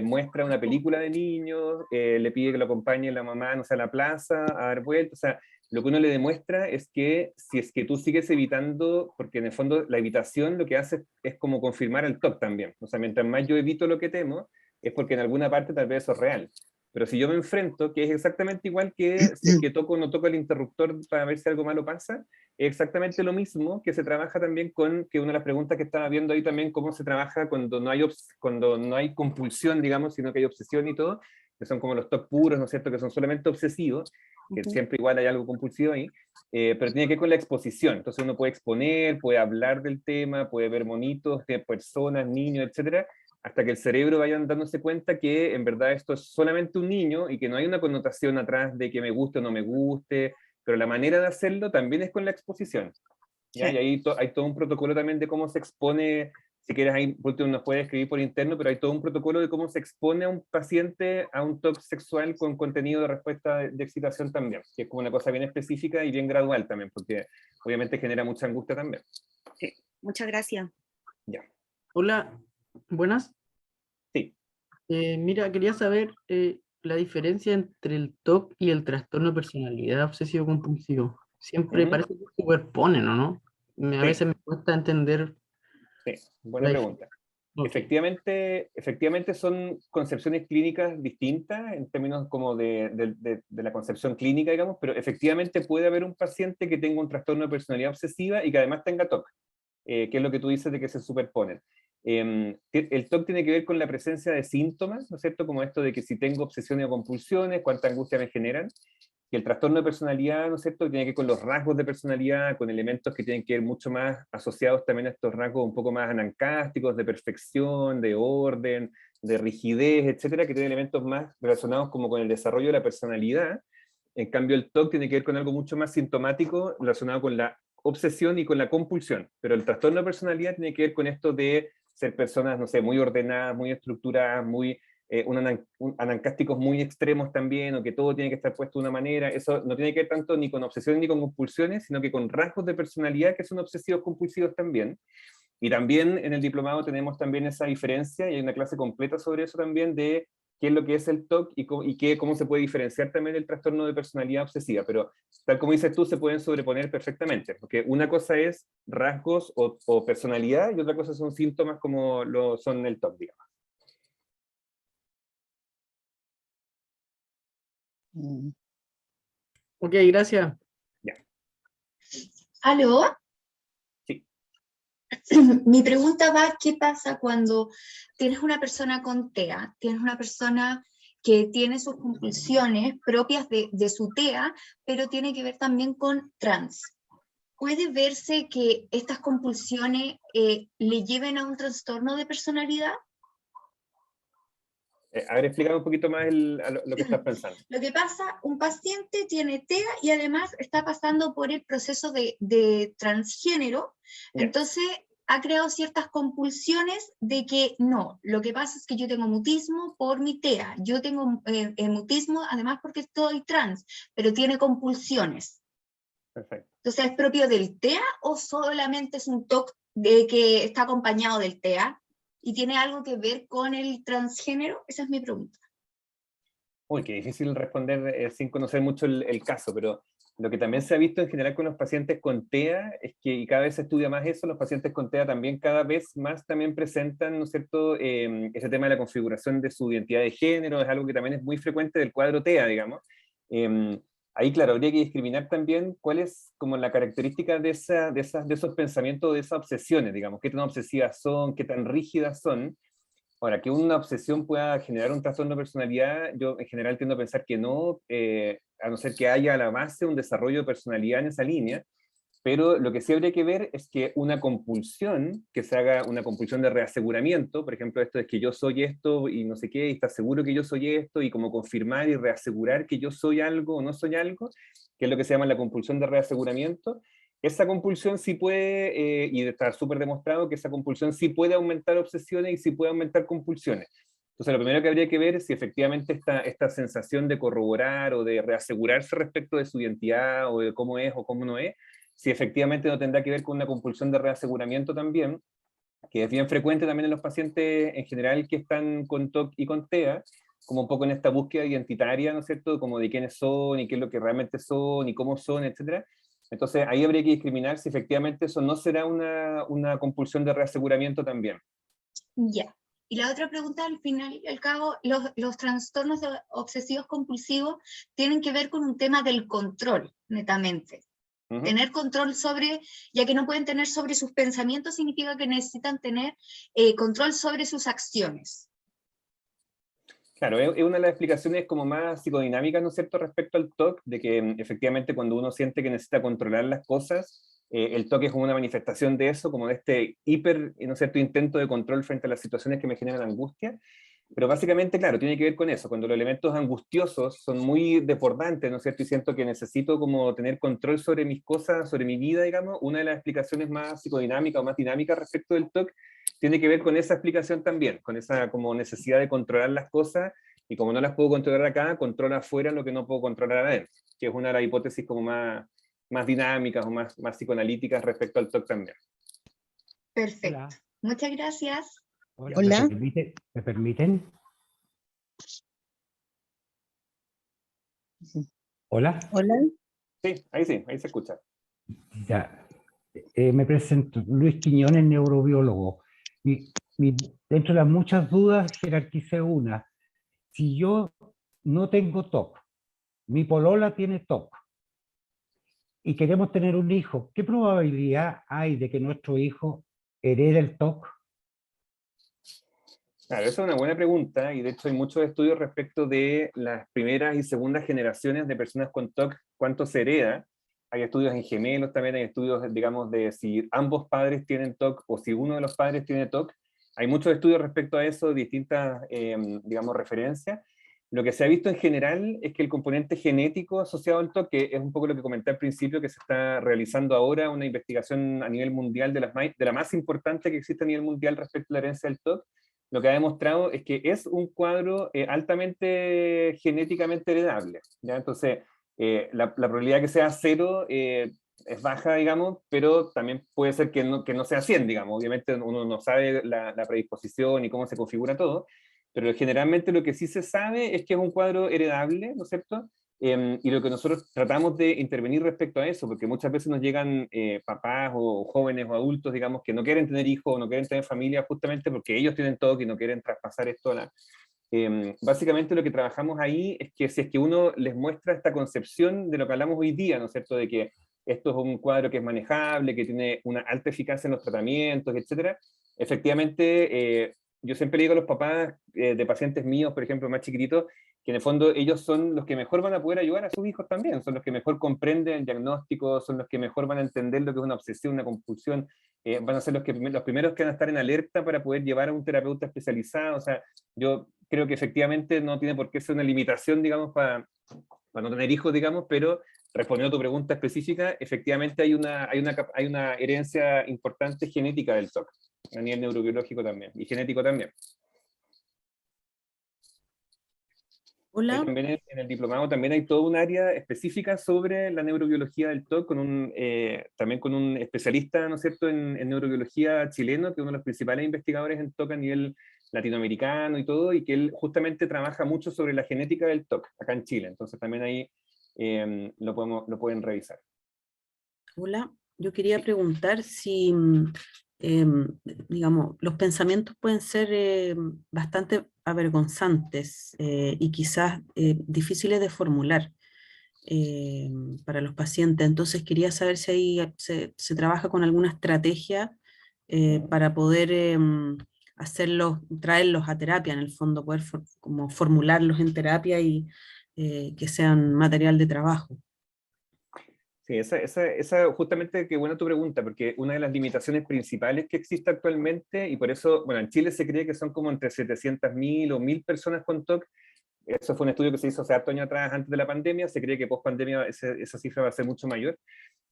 muestra una película de niños, le pide que lo acompañe la mamá, no sé, a la plaza, a dar vueltas, o sea, lo que uno le demuestra es que si es que tú sigues evitando, porque en el fondo la evitación lo que hace es como confirmar el TOC también, o sea, mientras más yo evito lo que temo, es porque en alguna parte tal vez eso es real. Pero si yo me enfrento, que es exactamente igual que si es que toco o no toco el interruptor para ver si algo malo pasa, es exactamente lo mismo que se trabaja también con, que una de las preguntas que estaba viendo ahí también, cómo se trabaja cuando no hay compulsión, digamos, sino que hay obsesión y todo, que son como los TOC puros, ¿no es cierto?, que son solamente obsesivos, que siempre igual hay algo compulsivo ahí, pero tiene que ver con la exposición. Entonces uno puede exponer, puede hablar del tema, puede ver monitos de personas, niños, etcétera, hasta que el cerebro vaya dándose cuenta que en verdad esto es solamente un niño y que no hay una connotación atrás de que me guste o no me guste, pero la manera de hacerlo también es con la exposición. ¿Ya? Sí. Y ahí hay todo un protocolo también de cómo se expone, si quieres ahí nos puedes escribir por interno, pero hay todo un protocolo de cómo se expone a un paciente a un TOC sexual con contenido de respuesta de excitación también, que es como una cosa bien específica y bien gradual también, porque obviamente genera mucha angustia también. Sí. Muchas gracias. Ya. Hola, buenas. Sí. Mira, quería saber la diferencia entre el TOC y el trastorno de personalidad obsesivo-compulsivo. Siempre parece que se superponen, ¿o no? A veces me cuesta entender. Sí, buena pregunta. Okay. Efectivamente son concepciones clínicas distintas en términos como de la concepción clínica, digamos, pero efectivamente puede haber un paciente que tenga un trastorno de personalidad obsesiva y que además tenga TOC, que es lo que tú dices de que se superponen. El TOC tiene que ver con la presencia de síntomas, ¿no es cierto? Como esto de que si tengo obsesiones o compulsiones, cuánta angustia me generan. Y el trastorno de personalidad, ¿no es cierto?, tiene que ver con los rasgos de personalidad, con elementos que tienen que ver mucho más asociados también a estos rasgos un poco más anancásticos, de perfección, de orden, de rigidez, etcétera, que tienen elementos más relacionados como con el desarrollo de la personalidad. En cambio, el TOC tiene que ver con algo mucho más sintomático relacionado con la obsesión y con la compulsión. Pero el trastorno de personalidad tiene que ver con esto de ser personas, no sé, muy ordenadas, muy estructuradas, muy anancásticos muy extremos también, o que todo tiene que estar puesto de una manera. Eso no tiene que ver tanto ni con obsesiones ni con compulsiones, sino que con rasgos de personalidad que son obsesivos compulsivos también. Y también en el diplomado tenemos también esa diferencia, y hay una clase completa sobre eso también, de qué es lo que es el TOC y cómo se puede diferenciar también el trastorno de personalidad obsesiva. Pero tal como dices tú, se pueden sobreponer perfectamente, porque una cosa es rasgos o personalidad, y otra cosa son síntomas como lo son el TOC, digamos. Ok, gracias. Ya. ¿Aló? Sí. Mi pregunta va, ¿qué pasa cuando tienes una persona con TEA? Tienes una persona que tiene sus compulsiones propias de su TEA, pero tiene que ver también con trans. ¿Puede verse que estas compulsiones le lleven a un trastorno de personalidad? A ver, explícame un poquito más lo que estás pensando. Lo que pasa, un paciente tiene TEA y además está pasando por el proceso de transgénero, entonces ha creado ciertas compulsiones de que no, lo que pasa es que yo tengo mutismo por mi TEA, yo tengo mutismo además porque estoy trans, pero tiene compulsiones. Perfecto. Entonces, ¿es propio del TEA o solamente es un TOC de que está acompañado del TEA? ¿Y tiene algo que ver con el transgénero? Esa es mi pregunta. Uy, qué difícil responder sin conocer mucho el caso, pero lo que también se ha visto en general con los pacientes con TEA es que, y cada vez se estudia más eso, los pacientes con TEA también cada vez más también presentan, ¿no es cierto?, ese tema de la configuración de su identidad de género, es algo que también es muy frecuente del cuadro TEA, digamos. Ahí, claro, habría que discriminar también cuál es como la característica de esos pensamientos, de esas obsesiones, digamos, qué tan obsesivas son, qué tan rígidas son, Ahora, que una obsesión pueda generar un trastorno de personalidad, yo en general tiendo a pensar que no, a no ser que haya a la base un desarrollo de personalidad en esa línea, pero lo que sí habría que ver es que una compulsión, que se haga una compulsión de reaseguramiento, por ejemplo, esto es que yo soy esto y no sé qué, y estás seguro que yo soy esto, y como confirmar y reasegurar que yo soy algo o no soy algo, que es lo que se llama la compulsión de reaseguramiento. Esa compulsión sí puede, y está súper demostrado que esa compulsión sí puede aumentar obsesiones y sí puede aumentar compulsiones. Entonces, lo primero que habría que ver es si efectivamente esta sensación de corroborar o de reasegurarse respecto de su identidad o de cómo es o cómo no es, si efectivamente no tendrá que ver con una compulsión de reaseguramiento también, que es bien frecuente también en los pacientes en general que están con TOC y con TEA, como un poco en esta búsqueda identitaria, ¿no es cierto?, como de quiénes son y qué es lo que realmente son y cómo son, etcétera. Entonces ahí habría que discriminar si efectivamente eso no será una compulsión de reaseguramiento también. Ya. Y la otra pregunta, al final y al cabo, los trastornos obsesivos compulsivos tienen que ver con un tema del control, netamente. Tener control sobre, ya que no pueden tener sobre sus pensamientos, significa que necesitan tener control sobre sus acciones. Claro, es una de las explicaciones como más psicodinámicas, ¿no es cierto?, respecto al TOC, de que efectivamente cuando uno siente que necesita controlar las cosas, el TOC es como una manifestación de eso, como de este ¿no es cierto?, intento de control frente a las situaciones que me generan angustia. Pero básicamente, claro, tiene que ver con eso, cuando los elementos angustiosos son muy desbordantes, ¿no es cierto? Y siento que necesito como tener control sobre mis cosas, sobre mi vida, digamos. Una de las explicaciones más psicodinámicas o más dinámicas respecto del TOC tiene que ver con esa explicación también, con esa como necesidad de controlar las cosas, y como no las puedo controlar acá, controla afuera lo que no puedo controlar adentro, que es una de las hipótesis como más dinámicas o más psicoanalíticas respecto al TOC también. Perfecto. Hola. Muchas gracias. Hola. ¿Me permiten? Hola. Hola. Sí, ahí se escucha. Ya. Me presento, Luis Quiñones, neurobiólogo. Dentro de las muchas dudas, jerarquicé una. Si yo no tengo TOC, mi polola tiene TOC, y queremos tener un hijo, ¿qué probabilidad hay de que nuestro hijo herede el TOC? Claro, esa es una buena pregunta, y de hecho hay muchos estudios respecto de las primeras y segundas generaciones de personas con TOC, cuánto se hereda. Hay estudios en gemelos también, hay estudios, digamos, de si ambos padres tienen TOC o si uno de los padres tiene TOC. Hay muchos estudios respecto a eso, distintas, digamos, referencias. Lo que se ha visto en general es que el componente genético asociado al TOC, que es un poco lo que comenté al principio, que se está realizando ahora una investigación a nivel mundial de la más importante que existe a nivel mundial respecto a la herencia del TOC, lo que ha demostrado es que es un cuadro altamente genéticamente heredable, ¿ya? Entonces, la probabilidad que sea 0 es baja, digamos, pero también puede ser que no sea 100, digamos. Obviamente uno no sabe la predisposición y cómo se configura todo, pero generalmente lo que sí se sabe es que es un cuadro heredable, ¿no es cierto? Y lo que nosotros tratamos de intervenir respecto a eso, porque muchas veces nos llegan papás o jóvenes o adultos, digamos, que no quieren tener hijos o no quieren tener familia justamente porque ellos tienen todo y no quieren traspasar esto a la... básicamente lo que trabajamos ahí es que si es que uno les muestra esta concepción de lo que hablamos hoy día, ¿no es cierto?, de que esto es un cuadro que es manejable, que tiene una alta eficacia en los tratamientos, etcétera, efectivamente... yo siempre digo a los papás de pacientes míos, por ejemplo, más chiquititos, que en el fondo ellos son los que mejor van a poder ayudar a sus hijos también, son los que mejor comprenden el diagnóstico, son los que mejor van a entender lo que es una obsesión, una compulsión, van a ser los primeros que van a estar en alerta para poder llevar a un terapeuta especializado. O sea, yo creo que efectivamente no tiene por qué ser una limitación, digamos, para no tener hijos, digamos, pero respondiendo a tu pregunta específica, efectivamente hay una herencia importante genética del TOC, a nivel neurobiológico también, y genético también. Hola. También en el diplomado también hay todo un área específica sobre la neurobiología del TOC, también con un especialista, ¿no es cierto?, en neurobiología chileno, que es uno de los principales investigadores en TOC a nivel latinoamericano y todo, y que él justamente trabaja mucho sobre la genética del TOC acá en Chile. Entonces también ahí lo pueden revisar. Hola, yo quería preguntar si, digamos, los pensamientos pueden ser bastante avergonzantes y quizás difíciles de formular para los pacientes. Entonces quería saber si ahí se trabaja con alguna estrategia para poder traerlos a terapia en el fondo, poder como formularlos en terapia y que sean material de trabajo. Sí, esa justamente, qué buena tu pregunta, porque una de las limitaciones principales que existe actualmente, y por eso, bueno, en Chile se cree que son como entre 700.000 o 1.000 personas con TOC. Eso fue un estudio que se hizo hace harto años atrás, antes de la pandemia. Se cree que post pandemia esa cifra va a ser mucho mayor.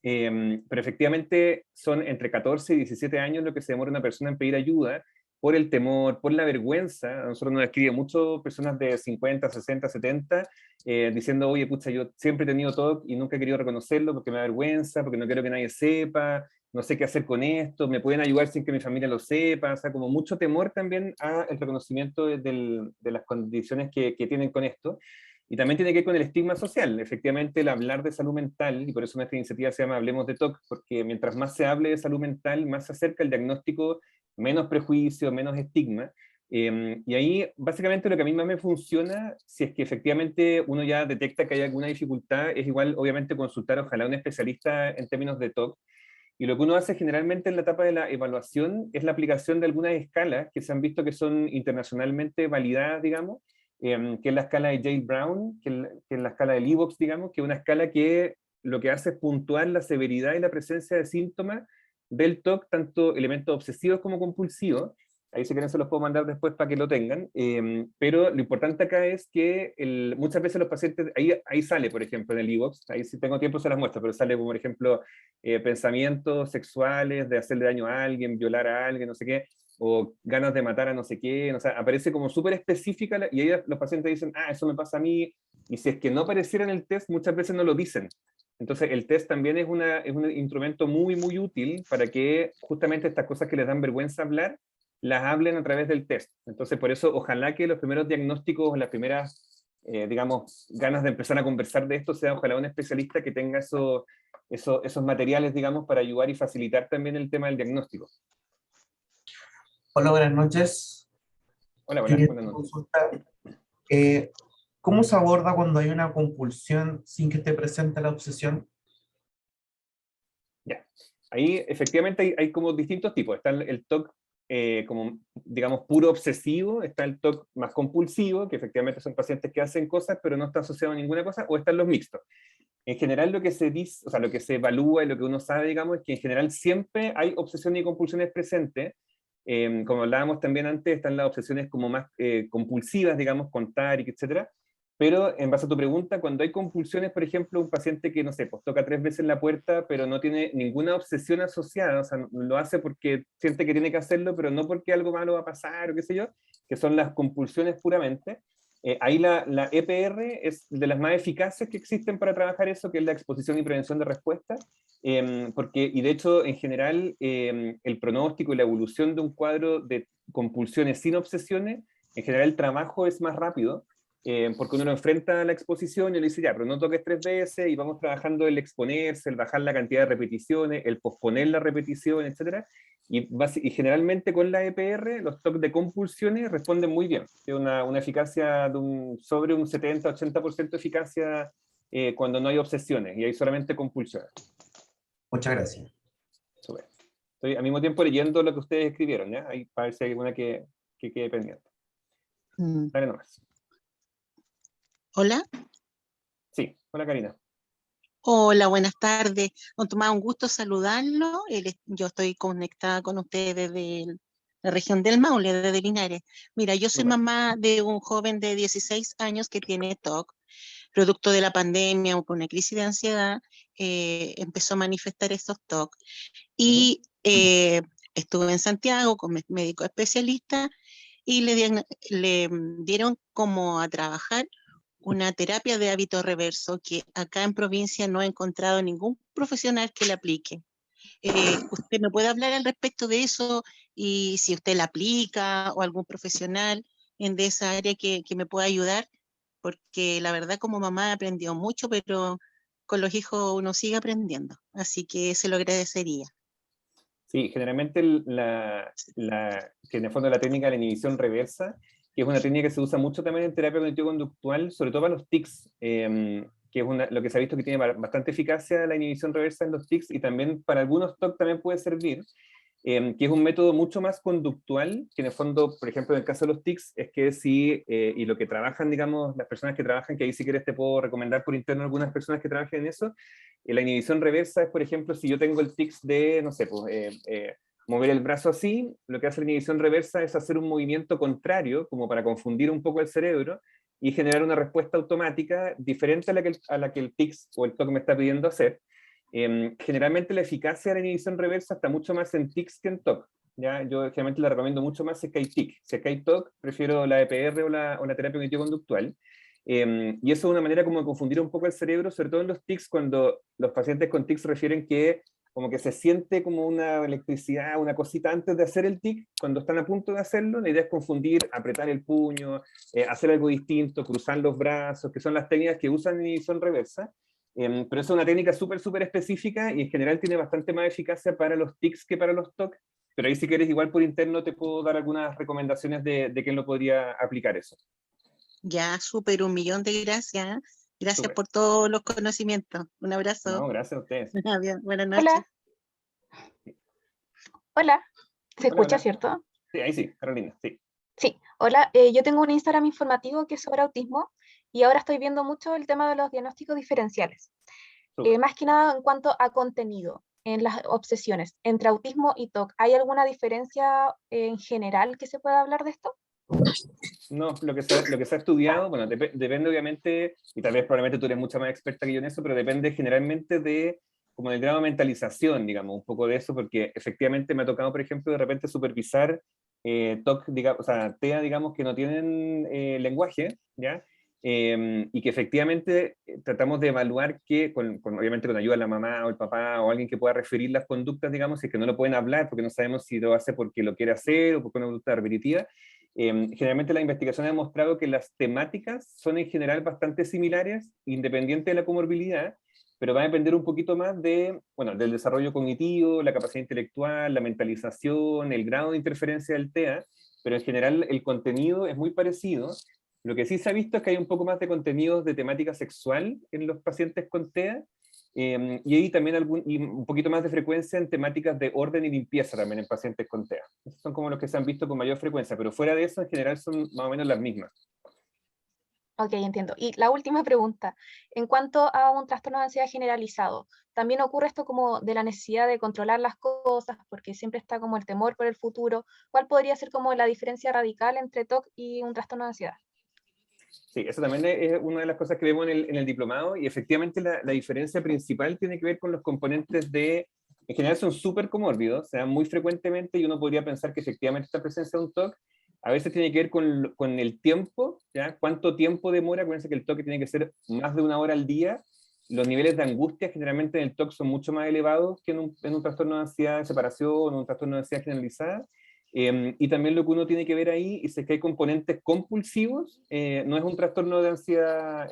Pero efectivamente son entre 14 y 17 años lo que se demora una persona en pedir ayuda, por el temor, por la vergüenza. A nosotros nos escriben mucho personas de 50, 60, 70, diciendo, oye, pucha, yo siempre he tenido TOC y nunca he querido reconocerlo porque me da vergüenza, porque no quiero que nadie sepa, no sé qué hacer con esto, me pueden ayudar sin que mi familia lo sepa. O sea, como mucho temor también al reconocimiento de las condiciones que tienen con esto. Y también tiene que ver con el estigma social. Efectivamente, el hablar de salud mental, y por eso nuestra iniciativa se llama Hablemos de TOC, porque mientras más se hable de salud mental, más se acerca el diagnóstico, menos prejuicio, menos estigma. Y ahí, básicamente, lo que a mí más me funciona, si es que efectivamente uno ya detecta que hay alguna dificultad, es igual, obviamente, consultar ojalá a un especialista en términos de TOC. Y lo que uno hace generalmente en la etapa de la evaluación es la aplicación de algunas escalas que se han visto que son internacionalmente validadas, digamos, que es la escala de Jay Brown, que es la escala del Evox, digamos, que es una escala que lo que hace es puntuar la severidad y la presencia de síntomas del TOC, tanto elementos obsesivos como compulsivos. Ahí si quieren se los puedo mandar después para que lo tengan, pero lo importante acá es que muchas veces los pacientes, ahí sale, por ejemplo, en el Evox, ahí si tengo tiempo se las muestro, pero sale como, por ejemplo, pensamientos sexuales, de hacerle daño a alguien, violar a alguien, no sé qué, o ganas de matar a no sé quién. O sea, aparece como súper específica, y ahí los pacientes dicen, eso me pasa a mí, y si es que no apareciera en el test, muchas veces no lo dicen. Entonces el test también es un instrumento muy, muy útil para que justamente estas cosas que les dan vergüenza hablar, las hablen a través del test. Entonces por eso ojalá que los primeros diagnósticos, las primeras, digamos, ganas de empezar a conversar de esto, sea ojalá un especialista que tenga esos materiales, digamos, para ayudar y facilitar también el tema del diagnóstico. Hola, buenas noches. Hola, buenas noches. Consulta. ¿Cómo se aborda cuando hay una compulsión sin que esté presente la obsesión? Ya. Ahí efectivamente hay como distintos tipos. Está el TOC como, digamos, puro obsesivo, está el TOC más compulsivo, que efectivamente son pacientes que hacen cosas pero no está asociado a ninguna cosa, o están los mixtos. En general lo que se dice, o sea, lo que se evalúa y lo que uno sabe, digamos, es que en general siempre hay obsesiones y compulsiones presentes. Como hablábamos también antes, están las obsesiones como más compulsivas, digamos, contar, etcétera. Pero en base a tu pregunta, cuando hay compulsiones, por ejemplo, un paciente que, no sé, pues toca 3 veces la puerta, pero no tiene ninguna obsesión asociada, o sea, lo hace porque siente que tiene que hacerlo, pero no porque algo malo va a pasar, o qué sé yo, que son las compulsiones puramente. Ahí la EPR es de las más eficaces que existen para trabajar eso, que es la exposición y prevención de respuesta, y de hecho, en general, el pronóstico y la evolución de un cuadro de compulsiones sin obsesiones, en general el trabajo es más rápido, porque uno lo enfrenta a la exposición y le dice, ya, pero no toques 3 veces, y vamos trabajando el exponerse, el bajar la cantidad de repeticiones, el posponer la repetición, etc. Y generalmente con la EPR, los TOC de compulsiones responden muy bien. Tiene una eficacia sobre un 70-80% de eficacia cuando no hay obsesiones y hay solamente compulsiones. Muchas gracias. Super. Estoy al mismo tiempo leyendo lo que ustedes escribieron, ¿ya? Ahí para ver si hay alguna que quede pendiente. Dale nomás. Hola. Sí, hola Karina. Hola, buenas tardes. Don Tomás, un gusto saludarlo. Yo estoy conectada con ustedes desde la región del Maule, desde Linares. Mira, yo soy mamá de un joven de 16 años que tiene TOC. Producto de la pandemia o con una crisis de ansiedad, empezó a manifestar estos TOC. Y estuve en Santiago con médico especialista y le dieron como a trabajar una terapia de hábito reverso que acá en provincia no he encontrado ningún profesional que la aplique. ¿Usted me puede hablar al respecto de eso y si usted la aplica o algún profesional de esa área que me pueda ayudar? Porque la verdad como mamá he aprendido mucho, pero con los hijos uno sigue aprendiendo, así que se lo agradecería. Sí, generalmente que en el fondo la técnica de la inhibición reversa, que es una técnica que se usa mucho también en terapia cognitivo-conductual, sobre todo para los tics, que es lo que se ha visto que tiene bastante eficacia la inhibición reversa en los tics, y también para algunos TOC también puede servir. que es un método mucho más conductual, que en el fondo, por ejemplo, en el caso de los tics, es que si, y lo que trabajan, digamos, las personas que trabajan, que ahí si quieres te puedo recomendar por interno algunas personas que trabajen en eso, la inhibición reversa es, por ejemplo, si yo tengo el tics de, no sé, pues, mover el brazo así, lo que hace la inhibición reversa es hacer un movimiento contrario, como para confundir un poco el cerebro, y generar una respuesta automática diferente a la que el tics o el TOC me está pidiendo hacer. Generalmente la eficacia de la inhibición reversa está mucho más en tics que en TOC. ¿Ya? Yo generalmente la recomiendo mucho más si es que hay TIC. Si es que hay TOC, prefiero la EPR o la terapia cognitivo-conductual. Y eso es una manera como de confundir un poco el cerebro, sobre todo en los tics, cuando los pacientes con tics refieren que como que se siente como una electricidad, una cosita antes de hacer el tic, cuando están a punto de hacerlo, la idea es confundir, apretar el puño, hacer algo distinto, cruzar los brazos, que son las técnicas que usan en inhibición reversa. Pero es una técnica súper específica y en general tiene bastante más eficacia para los tics que para los TOC, pero ahí si quieres igual por interno te puedo dar algunas recomendaciones de quién lo podría aplicar eso. Ya, súper, 1.000.000 de gracias. Gracias Súper. por todos los conocimientos. Un abrazo. No, gracias a ustedes. Buenas noches. Hola. Hola. ¿Se Hola, escucha, hola. cierto? Sí, ahí sí, Carolina, sí. Sí. Hola, yo tengo un Instagram informativo que es sobre autismo y ahora estoy viendo mucho el tema de los diagnósticos diferenciales. Más que nada en cuanto a contenido en las obsesiones entre autismo y TOC. ¿Hay alguna diferencia en general que se pueda hablar de esto? No, lo que se ha estudiado, bueno, depende obviamente, y tal vez probablemente tú eres mucha más experta que yo en eso, pero depende generalmente de como del grado de mentalización, digamos, un poco de eso, porque efectivamente me ha tocado, por ejemplo, de repente supervisar TOC, digamos, o sea, TEA, digamos, que no tienen lenguaje, ¿ya? Y que efectivamente tratamos de evaluar que, obviamente con ayuda de la mamá o el papá o alguien que pueda referir las conductas, digamos, y que no lo pueden hablar porque no sabemos si lo hace porque lo quiere hacer o porque es una conducta repetitiva. Generalmente la investigación ha demostrado que las temáticas son en general bastante similares, independiente de la comorbilidad, pero va a depender un poquito más de, bueno, del desarrollo cognitivo, la capacidad intelectual, la mentalización, el grado de interferencia del TEA, pero en general el contenido es muy parecido. Lo que sí se ha visto es que hay un poco más de contenidos de temática sexual en los pacientes con TEA, y hay también un poquito más de frecuencia en temáticas de orden y limpieza también en pacientes con TEA. Esos son como los que se han visto con mayor frecuencia, pero fuera de eso en general son más o menos las mismas. Ok, entiendo. Y la última pregunta, en cuanto a un trastorno de ansiedad generalizado, ¿también ocurre esto como de la necesidad de controlar las cosas, porque siempre está como el temor por el futuro? ¿Cuál podría ser como la diferencia radical entre TOC y un trastorno de ansiedad? Sí, eso también es una de las cosas que vemos en el diplomado, y efectivamente la diferencia principal tiene que ver con los componentes de, en general son súper comórbidos, se dan muy frecuentemente y uno podría pensar que efectivamente esta presencia de un TOC a veces tiene que ver con el tiempo, ¿ya? ¿Cuánto tiempo demora? Acuérdense que el TOC tiene que ser más de 1 hora al día. Los niveles de angustia generalmente en el TOC son mucho más elevados que en un trastorno de ansiedad de separación o en un trastorno de ansiedad generalizada. Y también lo que uno tiene que ver ahí es que hay componentes compulsivos, no es un trastorno de ansiedad,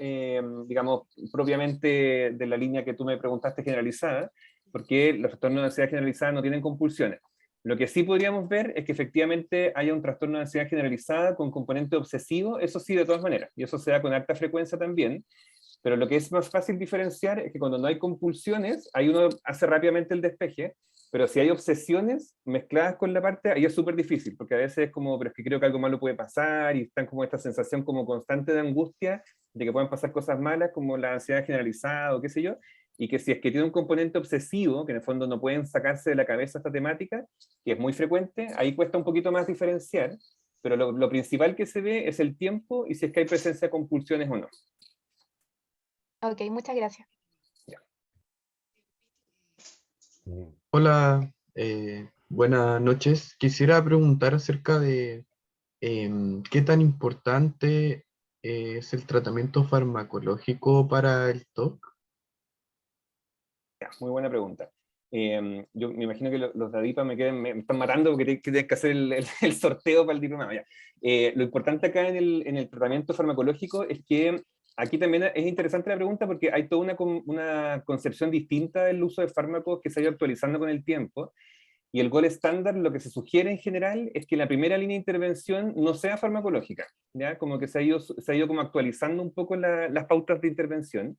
digamos, propiamente de la línea que tú me preguntaste generalizada, porque los trastornos de ansiedad generalizada no tienen compulsiones. Lo que sí podríamos ver es que efectivamente haya un trastorno de ansiedad generalizada con componente obsesivo, eso sí de todas maneras, y eso se da con alta frecuencia también, pero lo que es más fácil diferenciar es que cuando no hay compulsiones, ahí uno hace rápidamente el despeje, pero si hay obsesiones mezcladas con la parte, ahí es súper difícil, porque a veces es como, pero es que creo que algo malo puede pasar, y están como esta sensación como constante de angustia, de que pueden pasar cosas malas, como la ansiedad generalizada o qué sé yo, y que si es que tiene un componente obsesivo, que en el fondo no pueden sacarse de la cabeza esta temática, que es muy frecuente, ahí cuesta un poquito más diferenciar, pero lo principal que se ve es el tiempo y si es que hay presencia de compulsiones o no. Ok, muchas gracias. Hola, buenas noches. Quisiera preguntar acerca de qué tan importante es el tratamiento farmacológico para el TOC. Ya, muy buena pregunta. Yo me imagino que los de ADIPA me están matando porque tienes que hacer el sorteo para el diplomado. Ya. Lo importante acá en el tratamiento farmacológico es que aquí también es interesante la pregunta porque hay toda una concepción distinta del uso de fármacos que se ha ido actualizando con el tiempo, y el gold estándar, lo que se sugiere en general es que la primera línea de intervención no sea farmacológica, ¿ya? Como que se ha ido como actualizando un poco las pautas de intervención,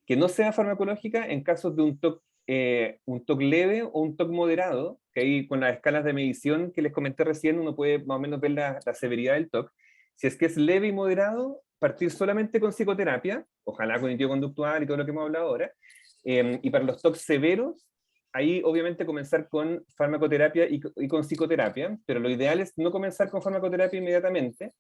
que no sea farmacológica en casos de un TOC un TOC leve o un TOC moderado, que ahí con las escalas de medición que les comenté recién uno puede más o menos ver la severidad del TOC. Si es que es leve y moderado, partir solamente con psicoterapia, ojalá cognitivo-conductual y todo lo que hemos hablado ahora, y para los TOC severos, ahí obviamente comenzar con farmacoterapia y con psicoterapia, pero lo ideal es no comenzar con farmacoterapia inmediatamente,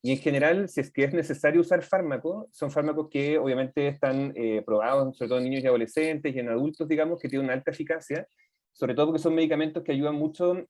y en general, si es que es necesario usar fármacos, son fármacos que obviamente están probados, sobre todo en niños y adolescentes y en adultos, digamos, que tienen una alta eficacia, sobre todo porque son medicamentos que ayudan mucho,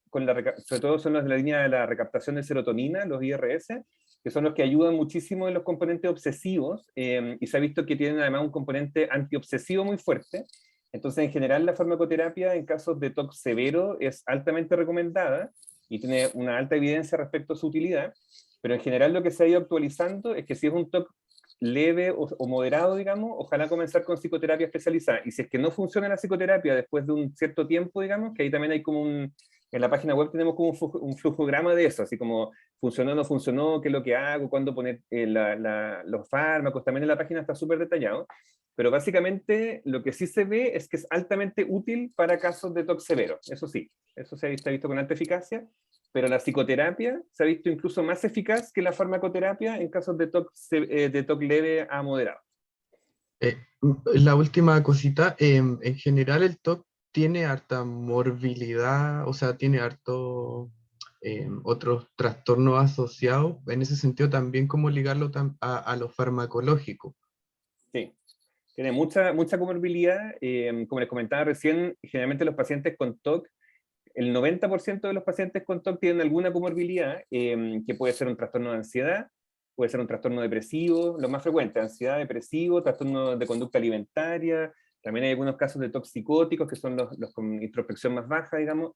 sobre todo son los de la línea de la recaptación de serotonina, los IRS, que son los que ayudan muchísimo en los componentes obsesivos, y se ha visto que tienen además un componente antiobsesivo muy fuerte. Entonces, en general, la farmacoterapia en casos de TOC severo es altamente recomendada y tiene una alta evidencia respecto a su utilidad, pero en general lo que se ha ido actualizando es que si es un TOC leve o moderado, digamos, ojalá comenzar con psicoterapia especializada. Y si es que no funciona la psicoterapia después de un cierto tiempo, digamos, que ahí también hay como en la página web tenemos como un flujograma de eso, así como funcionó, no funcionó, qué es lo que hago, cuándo poner los fármacos, también en la página está súper detallado, pero básicamente lo que sí se ve es que es altamente útil para casos de TOC severo, eso sí, eso se ha visto con alta eficacia, pero la psicoterapia se ha visto incluso más eficaz que la farmacoterapia en casos de TOC leve a moderado. La última cosita, en general el TOC tiene harta morbilidad, o sea, tiene harto otros trastornos asociados, en ese sentido también cómo ligarlo a lo farmacológico. Sí, tiene mucha comorbilidad, como les comentaba recién, generalmente los pacientes con TOC, el 90% de los pacientes con TOC tienen alguna comorbilidad, que puede ser un trastorno de ansiedad, puede ser un trastorno depresivo, lo más frecuente, ansiedad, depresivo, trastorno de conducta alimentaria, también hay algunos casos de TOC psicóticos, que son los con introspección más baja, digamos,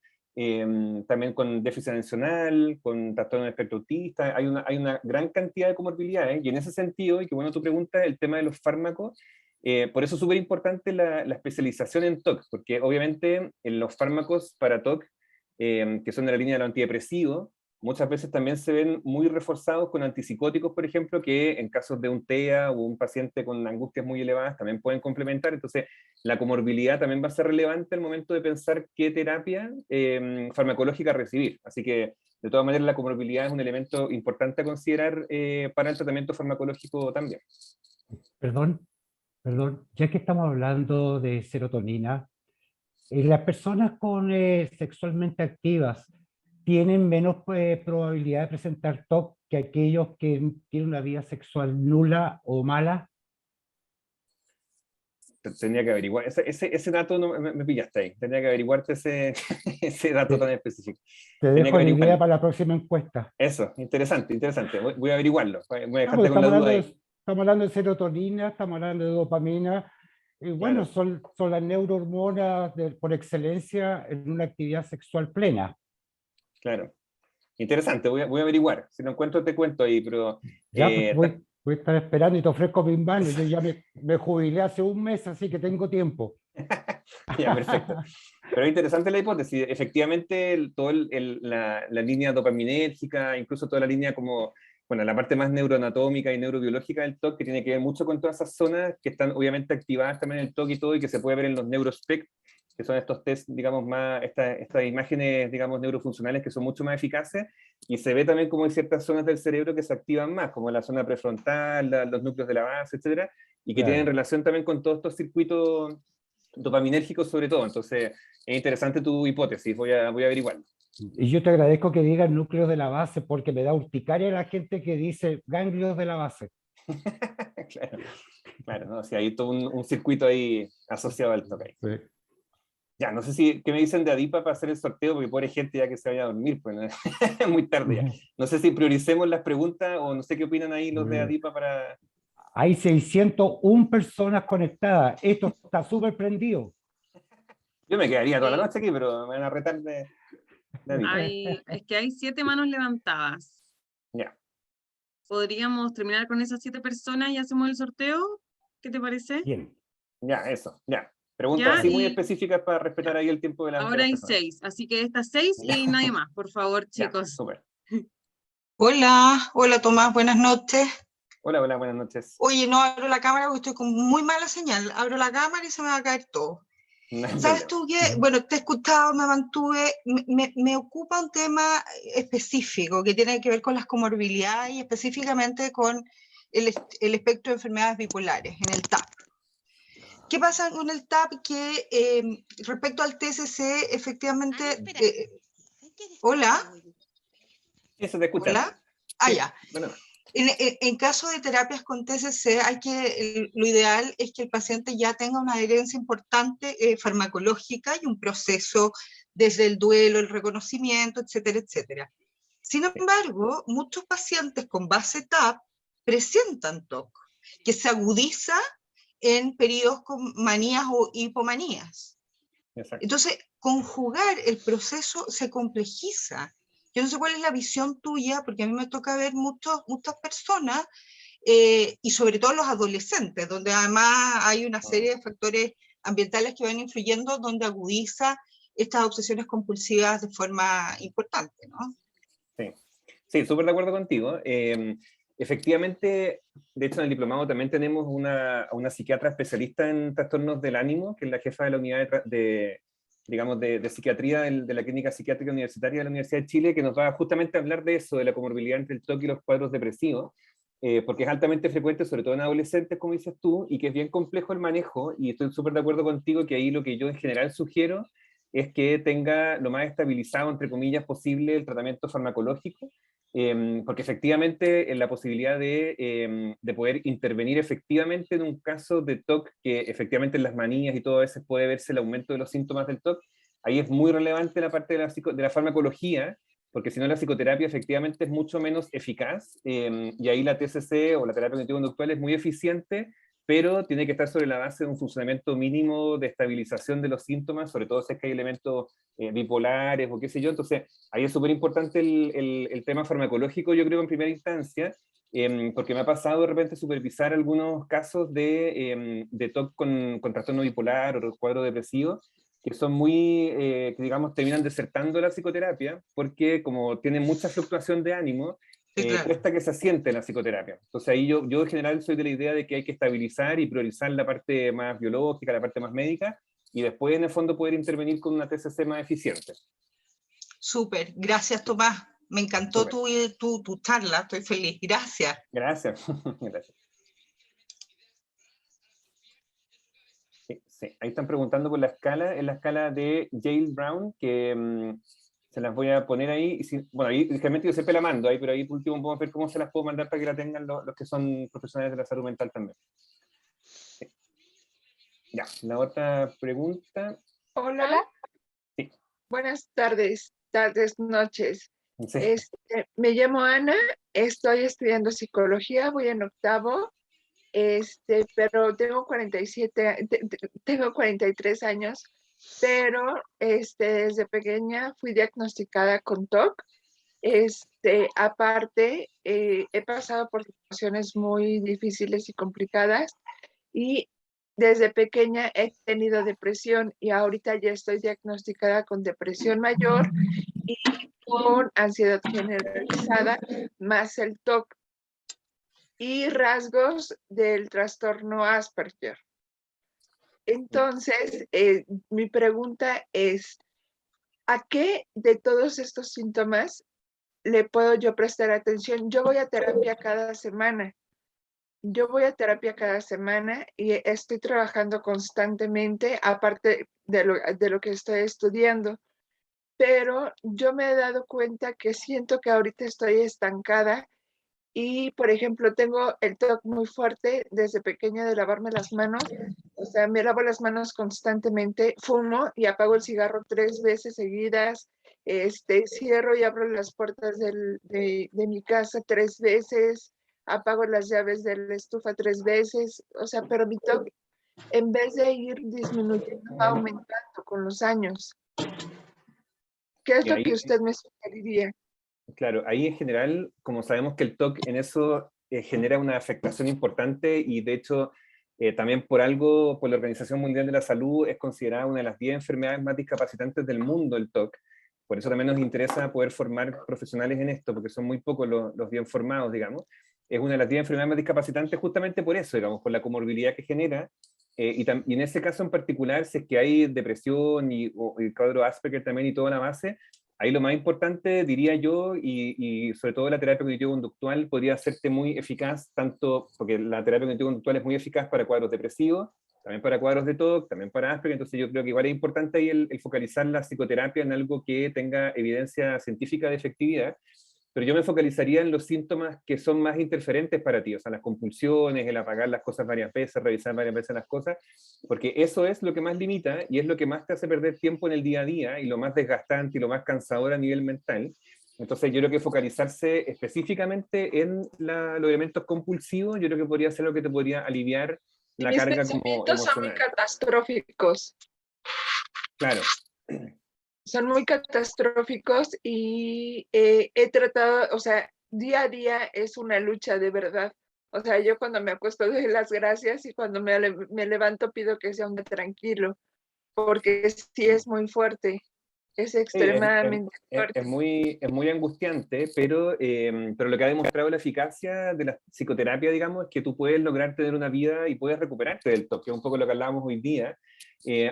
también con déficit atencional, con trastorno de espectro autista, hay una gran cantidad de comorbilidades, y en ese sentido, y que bueno tu pregunta, el tema de los fármacos, por eso es súper importante la especialización en TOC, porque obviamente en los fármacos para TOC, que son de la línea de los antidepresivos, muchas veces también se ven muy reforzados con antipsicóticos, por ejemplo, que en casos de un TEA o un paciente con angustias muy elevadas también pueden complementar. Entonces, la comorbilidad también va a ser relevante al momento de pensar qué terapia farmacológica recibir. Así que, de todas maneras, la comorbilidad es un elemento importante a considerar para el tratamiento farmacológico también. Perdón, ya que estamos hablando de serotonina, las personas sexualmente activas tienen menos probabilidad de presentar TOC que aquellos que tienen una vida sexual nula o mala. Tendría que averiguar, ese dato no, me pillaste ahí, tendría que averiguarte ese dato tan específico. Te dejo la idea para la próxima encuesta. Eso, interesante, voy a averiguarlo, voy a dejarte con la duda ahí. Estamos hablando de serotonina, estamos hablando de dopamina, y bueno, son las neurohormonas por excelencia en una actividad sexual plena. Claro, interesante, voy a averiguar, si lo encuentro te cuento ahí, pero... Ya, pues voy a estar esperando y te ofrezco mis manos, yo ya me jubilé hace un mes, así que tengo tiempo. Ya, perfecto. Pero es interesante la hipótesis, efectivamente toda la línea dopaminérgica, incluso toda la línea como, bueno, la parte más neuroanatómica y neurobiológica del TOC, que tiene que ver mucho con todas esas zonas que están obviamente activadas también en el TOC y todo, y que se puede ver en los neurospec, que son estos test, digamos, más, estas imágenes, digamos, neurofuncionales que son mucho más eficaces, y se ve también como hay ciertas zonas del cerebro que se activan más, como la zona prefrontal, los núcleos de la base, etcétera, y que tienen relación también con todos estos circuitos dopaminérgicos sobre todo. Entonces, es interesante tu hipótesis, voy a averiguarlo. Y yo te agradezco que digas núcleos de la base, porque me da urticaria la gente que dice ganglios de la base. Claro, ¿no? Si hay todo un circuito ahí asociado al TOC. Sí. Ya, no sé qué me dicen de Adipa para hacer el sorteo, porque pobre gente ya que se vaya a dormir, pues, ¿no? Es muy tarde ya. No sé si prioricemos las preguntas, o no sé qué opinan ahí los de Adipa para... Hay 601 personas conectadas, esto está súper prendido. Yo me quedaría toda la noche aquí, pero me van a retar de Adipa. Es que hay 7 manos levantadas. Ya. ¿Podríamos terminar con esas 7 personas y hacemos el sorteo? ¿Qué te parece? Bien. Ya, eso, ya. Preguntas así muy específicas para respetar ahí el tiempo de las Ahora hay personas. 6, así que estas 6 y nadie más, por favor, chicos. Ya, súper. Hola Tomás, buenas noches. Hola, buenas noches. Oye, no abro la cámara porque estoy con muy mala señal. Abro la cámara y se me va a caer todo. No hay Sabes problema. tú que, bueno, te he escuchado, me mantuve, me ocupa un tema específico que tiene que ver con las comorbilidades y específicamente con el espectro de enfermedades bipolares, en el TAP. ¿Qué pasa con el TAP? Que respecto al TCC, efectivamente... ¿Hola? Sí, se te escucha. ¿Hola? Sí, Ya. bueno. En caso de terapias con TCC, lo ideal es que el paciente ya tenga una adherencia importante farmacológica y un proceso desde el duelo, el reconocimiento, etcétera, etcétera. Sin embargo, muchos pacientes con base TAP presentan TOC, que se agudiza en periodos con manías o hipomanías. Exacto. Entonces, conjugar el proceso se complejiza. Yo no sé cuál es la visión tuya, porque a mí me toca ver muchas personas, y sobre todo los adolescentes, donde además hay una serie de factores ambientales que van influyendo, donde agudiza estas obsesiones compulsivas de forma importante, ¿no? Sí, sí, súper de acuerdo contigo. Efectivamente, de hecho en el diplomado también tenemos una psiquiatra especialista en trastornos del ánimo, que es la jefa de la unidad de psiquiatría de la Clínica Psiquiátrica Universitaria de la Universidad de Chile, que nos va justamente a hablar de eso, de la comorbilidad entre el TOC y los cuadros depresivos, porque es altamente frecuente, sobre todo en adolescentes, como dices tú, y que es bien complejo el manejo, y estoy súper de acuerdo contigo que ahí lo que yo en general sugiero es que tenga lo más estabilizado, entre comillas, posible el tratamiento farmacológico, porque efectivamente la posibilidad de poder intervenir efectivamente en un caso de TOC, que efectivamente en las manías y todo a veces puede verse el aumento de los síntomas del TOC, ahí es muy relevante la parte de la farmacología, porque si no la psicoterapia efectivamente es mucho menos eficaz, y ahí la TCC o la terapia cognitivo-conductual es muy eficiente, pero tiene que estar sobre la base de un funcionamiento mínimo de estabilización de los síntomas, sobre todo si es que hay elementos bipolares o qué sé yo. Entonces, ahí es súper importante el tema farmacológico, yo creo, en primera instancia, porque me ha pasado de repente supervisar algunos casos de TOC con trastorno bipolar o cuadro depresivo, que son que digamos terminan desertando la psicoterapia, porque como tienen mucha fluctuación de ánimo, cuesta que se asiente la psicoterapia. Entonces ahí yo en general soy de la idea de que hay que estabilizar y priorizar la parte más biológica, la parte más médica, y después en el fondo poder intervenir con una TCC más eficiente. Súper, gracias Tomás, me encantó tu charla, estoy feliz, gracias. Gracias, gracias. Sí, ahí están preguntando por la escala, es la escala de Yale Brown, que se las voy a poner ahí. Bueno, ahí realmente yo siempre la mando ahí, pero ahí por último vamos a ver cómo se las puedo mandar para que la tengan los que son profesionales de la salud mental también. Sí. Ya, la otra pregunta. Hola. Sí. Buenas tardes, noches. Sí. Me llamo Ana, estoy estudiando psicología, voy en octavo, pero tengo 43 años, pero desde pequeña fui diagnosticada con TOC. Aparte, he pasado por situaciones muy difíciles y complicadas, y desde pequeña he tenido depresión, y ahorita ya estoy diagnosticada con depresión mayor y con ansiedad generalizada, más el TOC y rasgos del trastorno Asperger. Entonces, mi pregunta es, ¿a qué de todos estos síntomas le puedo yo prestar atención? Yo voy a terapia cada semana. Y estoy trabajando constantemente, aparte de lo que estoy estudiando. Pero yo me he dado cuenta que siento que ahorita estoy estancada y, por ejemplo, tengo el TOC muy fuerte desde pequeña de lavarme las manos. O sea, me lavo las manos constantemente, fumo y apago el cigarro 3 veces seguidas, cierro y abro las puertas de mi casa 3 veces, apago las llaves de la estufa 3 veces. O sea, pero mi TOC, en vez de ir disminuyendo, va aumentando con los años. ¿Qué es lo que usted me sugeriría? Claro, ahí en general, como sabemos que el TOC en eso genera una afectación importante, y de hecho también por la Organización Mundial de la Salud es considerada una de las 10 enfermedades más discapacitantes del mundo el TOC. Por eso también nos interesa poder formar profesionales en esto, porque son muy pocos los bien formados, digamos. Es una de las 10 enfermedades más discapacitantes justamente por eso, digamos, por la comorbilidad que genera, y en ese caso en particular, si es que hay depresión o el cuadro Asperger también y toda la base, ahí lo más importante, diría yo, y sobre todo la terapia cognitivo-conductual podría hacerte muy eficaz, tanto porque la terapia cognitivo-conductual es muy eficaz para cuadros depresivos, también para cuadros de TOC, también para Asperger, entonces yo creo que igual es importante ahí el focalizar la psicoterapia en algo que tenga evidencia científica de efectividad, pero yo me focalizaría en los síntomas que son más interferentes para ti, o sea, las compulsiones, el apagar las cosas varias veces, revisar varias veces las cosas, porque eso es lo que más limita y es lo que más te hace perder tiempo en el día a día y lo más desgastante y lo más cansador a nivel mental. Entonces yo creo que focalizarse específicamente en los elementos compulsivos, yo creo que podría ser lo que te podría aliviar Y la mis carga como pensamientos son muy emocional. catastróficos. Claro. Son muy catastróficos y he tratado, o sea, día a día es una lucha de verdad. O sea, yo cuando me acuesto doy las gracias y cuando me levanto pido que sea un día tranquilo, porque sí es muy fuerte, es Sí, extremadamente fuerte. es muy angustiante, pero lo que ha demostrado la eficacia de la psicoterapia, digamos, es que tú puedes lograr tener una vida y puedes recuperarte del TOC, que es un poco lo que hablábamos hoy día,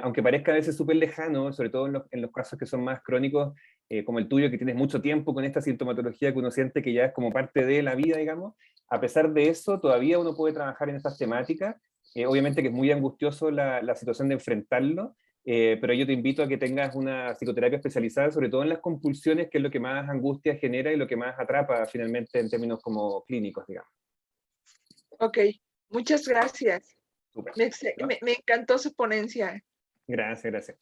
aunque parezca a veces súper lejano, sobre todo en los casos que son más crónicos, como el tuyo, que tienes mucho tiempo con esta sintomatología que uno siente que ya es como parte de la vida, digamos, a pesar de eso, todavía uno puede trabajar en estas temáticas, obviamente que es muy angustioso la situación de enfrentarlo, pero yo te invito a que tengas una psicoterapia especializada, sobre todo en las compulsiones, que es lo que más angustia genera y lo que más atrapa finalmente en términos como clínicos, digamos. Ok, muchas gracias. Súper. Me encantó su ponencia. Gracias, gracias.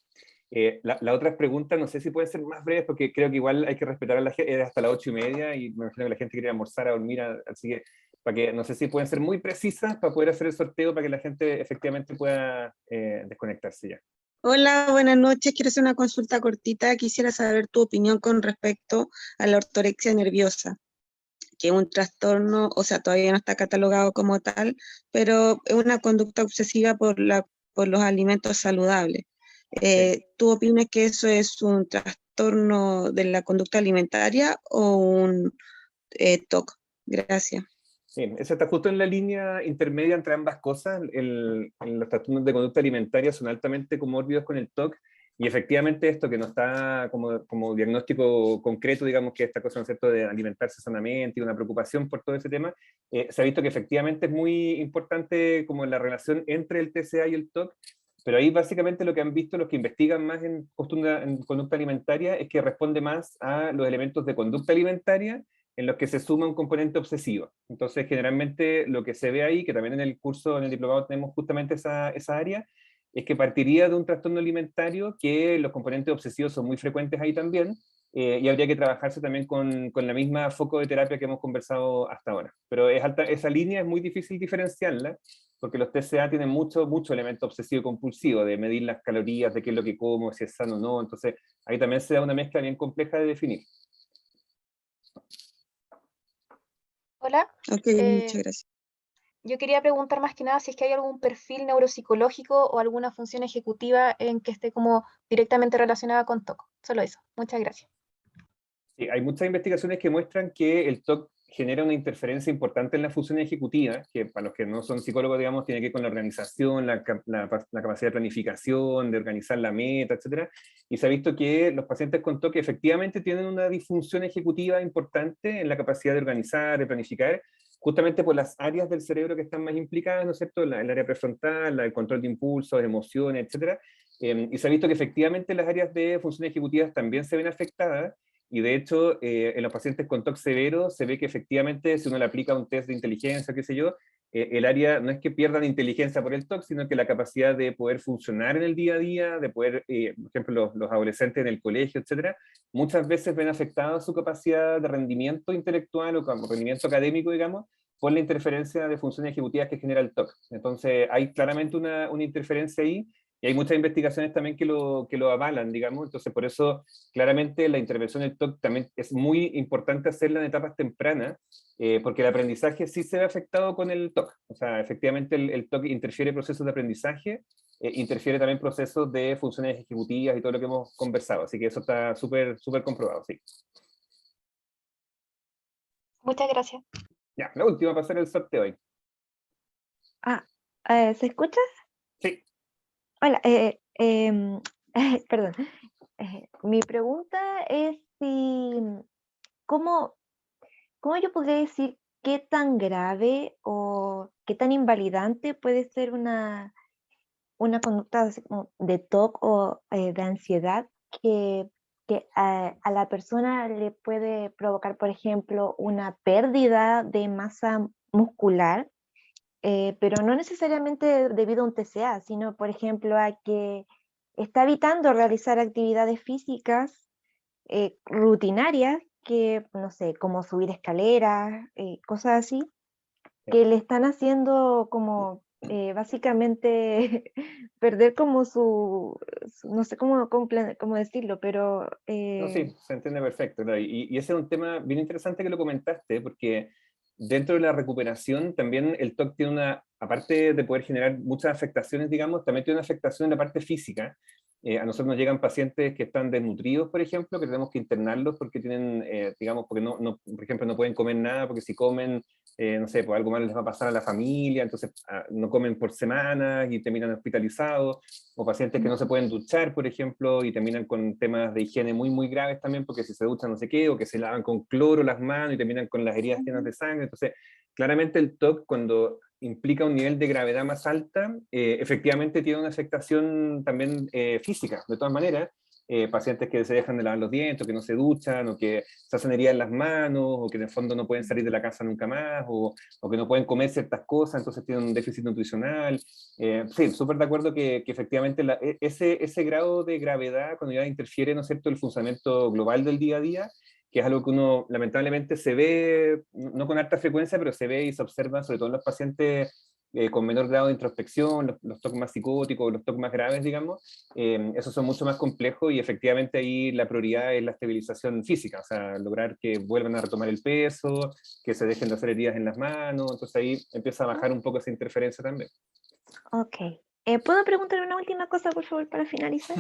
La otra pregunta, no sé si pueden ser más breves, porque creo que igual hay que respetar a la gente, era hasta las 8:30 y me imagino que la gente quería almorzar, a dormir, así que, para que, no sé si pueden ser muy precisas para poder hacer el sorteo, para que la gente efectivamente pueda desconectarse ya. Hola, buenas noches. Quiero hacer una consulta cortita. Quisiera saber tu opinión con respecto a la ortorexia nerviosa, que es un trastorno, o sea, todavía no está catalogado como tal, pero es una conducta obsesiva por los alimentos saludables. ¿Tú opinas que eso es un trastorno de la conducta alimentaria o un TOC? Gracias. Sí, eso está justo en la línea intermedia entre ambas cosas. Los trastornos de conducta alimentaria son altamente comórbidos con el TOC y efectivamente esto que no está como diagnóstico concreto, digamos que esta cosa, ¿no es cierto?, de alimentarse sanamente y una preocupación por todo ese tema, se ha visto que efectivamente es muy importante como la relación entre el TCA y el TOC, pero ahí básicamente lo que han visto los que investigan más en conducta alimentaria es que responde más a los elementos de conducta alimentaria en los que se suma un componente obsesivo. Entonces, generalmente lo que se ve ahí, que también en el curso, en el diplomado tenemos justamente esa área, es que partiría de un trastorno alimentario, que los componentes obsesivos son muy frecuentes ahí también, y habría que trabajarse también con la misma foco de terapia que hemos conversado hasta ahora. Pero esa línea es muy difícil diferenciarla, porque los TCA tienen mucho elemento obsesivo y compulsivo, de medir las calorías, de qué es lo que como, si es sano o no, entonces ahí también se da una mezcla bien compleja de definir. Hola. Ok, muchas gracias. Yo quería preguntar más que nada si es que hay algún perfil neuropsicológico o alguna función ejecutiva en que esté como directamente relacionada con TOC. Solo eso. Muchas gracias. Sí, hay muchas investigaciones que muestran que el TOC genera una interferencia importante en la función ejecutiva, que para los que no son psicólogos, digamos, tiene que ver con la organización, la capacidad de planificación, de organizar la meta, etc. Y se ha visto que los pacientes con TOC efectivamente tienen una disfunción ejecutiva importante en la capacidad de organizar, de planificar, justamente por las áreas del cerebro que están más implicadas, ¿no es cierto? El área prefrontal, el control de impulsos, emociones, etc. Y se ha visto que efectivamente las áreas de función ejecutivas también se ven afectadas, y de hecho, en los pacientes con TOC severo se ve que efectivamente si uno le aplica un test de inteligencia, qué sé yo, el área no es que pierdan inteligencia por el TOC, sino que la capacidad de poder funcionar en el día a día, de poder, por ejemplo, los adolescentes en el colegio, etcétera, muchas veces ven afectada su capacidad de rendimiento intelectual o como rendimiento académico, digamos, por la interferencia de funciones ejecutivas que genera el TOC. Entonces, hay claramente una interferencia ahí, y hay muchas investigaciones también que lo avalan, digamos. Entonces, por eso, claramente, la intervención del TOC también es muy importante hacerla en etapas tempranas, porque el aprendizaje sí se ve afectado con el TOC. O sea, efectivamente, el TOC interfiere en procesos de aprendizaje, interfiere también en procesos de funciones ejecutivas y todo lo que hemos conversado. Así que eso está súper comprobado, sí. Muchas gracias. Ya, la última para hacer el sorteo hoy. ¿Se escucha? Sí. Hola, perdón. Mi pregunta es ¿cómo yo podría decir qué tan grave o qué tan invalidante puede ser una conducta así como de TOC o de ansiedad que, a la persona le puede provocar, por ejemplo, una pérdida de masa muscular, pero no necesariamente debido a un TCA, sino, por ejemplo, a que está evitando realizar actividades físicas rutinarias que, no sé, como subir escaleras, cosas así, que le están haciendo como básicamente perder como no sé cómo decirlo, pero No, sí, se entiende perfecto, claro. Y ese es un tema bien interesante que lo comentaste, porque dentro de la recuperación también el TOC tiene aparte de poder generar muchas afectaciones, digamos, también tiene una afectación en la parte física. A nosotros nos llegan pacientes que están desnutridos, por ejemplo, que tenemos que internarlos porque tienen, digamos, porque por ejemplo, no pueden comer nada, porque si comen, no sé, pues algo malo les va a pasar a la familia, entonces no comen por semanas y terminan hospitalizados, o pacientes que no se pueden duchar, por ejemplo, y terminan con temas de higiene muy, muy graves también, porque si se duchan no sé qué, o que se lavan con cloro las manos y terminan con las heridas llenas de sangre. Entonces, claramente el TOC, cuando implica un nivel de gravedad más alta, efectivamente tiene una afectación también física, de todas maneras. Pacientes que se dejan de lavar los dientes, o que no se duchan, o que se hacen heridas en las manos, o que en el fondo no pueden salir de la casa nunca más, o que no pueden comer ciertas cosas, entonces tienen un déficit nutricional. Sí, súper de acuerdo que efectivamente ese grado de gravedad, cuando ya interfiere, ¿no es cierto?, el funcionamiento global del día a día, que es algo que uno lamentablemente se ve, no con alta frecuencia, pero se ve y se observa, sobre todo en los pacientes con menor grado de introspección, los TOC más psicóticos, los TOC más graves, digamos, esos son mucho más complejos y efectivamente ahí la prioridad es la estabilización física, o sea, lograr que vuelvan a retomar el peso, que se dejen de hacer heridas en las manos, entonces ahí empieza a bajar un poco esa interferencia también. Ok. ¿Puedo preguntar una última cosa, por favor, para finalizar?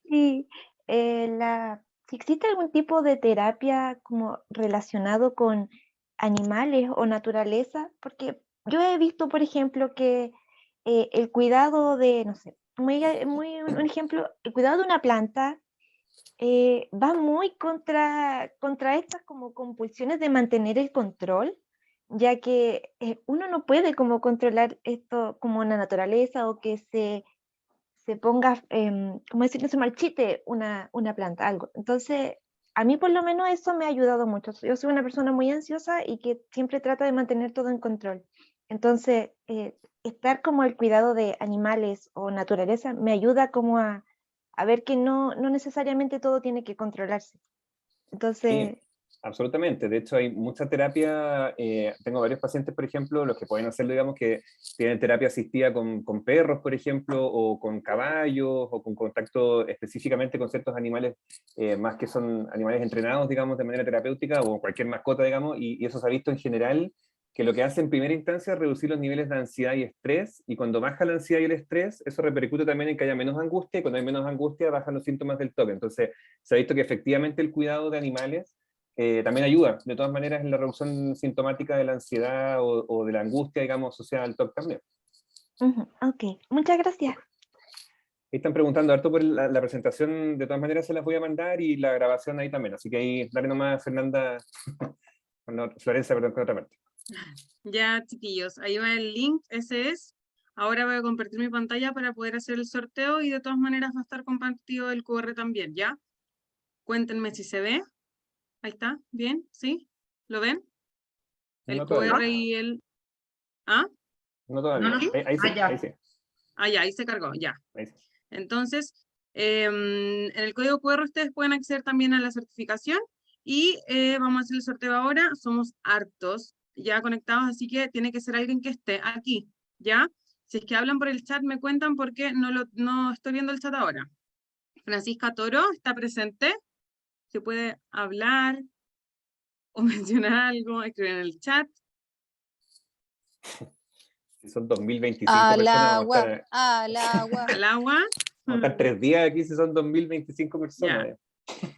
Si, si existe algún tipo de terapia como relacionado con animales o naturaleza, porque yo he visto, por ejemplo, que el cuidado de, no sé, un ejemplo, el cuidado de una planta va muy contra estas como compulsiones de mantener el control, ya que uno no puede como controlar esto como la naturaleza o que se ponga, como decir, no se marchite una planta, algo. Entonces, a mí por lo menos eso me ha ayudado mucho. Yo soy una persona muy ansiosa y que siempre trata de mantener todo en control. Entonces, estar como el cuidado de animales o naturaleza me ayuda como a ver que no necesariamente todo tiene que controlarse. Entonces, Sí, absolutamente. De hecho, hay mucha terapia. Tengo varios pacientes, por ejemplo, los que pueden hacerlo, digamos, que tienen terapia asistida con perros, por ejemplo, o con caballos, o con contacto específicamente con ciertos animales, más que son animales entrenados, digamos, de manera terapéutica, o cualquier mascota, digamos, y eso se ha visto en general, que lo que hace en primera instancia es reducir los niveles de ansiedad y estrés, y cuando baja la ansiedad y el estrés, eso repercute también en que haya menos angustia, y cuando hay menos angustia, bajan los síntomas del TOC. Entonces, se ha visto que efectivamente el cuidado de animales también ayuda, de todas maneras, en la reducción sintomática de la ansiedad o de la angustia, digamos, asociada al TOC también. ok, muchas gracias. Están preguntando harto por la presentación, de todas maneras se las voy a mandar, y la grabación ahí también, así que ahí, dale nomás, Fernanda, no, Florencia, perdón, con otra parte. Ya, chiquillos, ahí va el link, ese es. Ahora voy a compartir mi pantalla para poder hacer el sorteo y de todas maneras va a estar compartido el QR también, ¿ya? Cuéntenme si se ve. Ahí está, ¿bien? ¿Sí? ¿Lo ven? El No QR todavía. y el... ¿Ah? No todavía. ¿Sí? Ahí sí, ya. ahí sí. Ah, ya, ahí se cargó, ya. Ahí sí. Entonces, en el código QR ustedes pueden acceder también a la certificación y vamos a hacer el sorteo ahora. Somos hartos ya conectados, así que tiene que ser alguien que esté aquí, ¿ya? Si es que hablan por el chat, me cuentan porque no estoy viendo el chat ahora. Francisca Toro está presente. Se puede hablar o mencionar algo, escribir en el chat. Si son 2025 Al personas, agua, vamos al agua. Al agua. a estar 3 días aquí si son 2025 personas. Ya.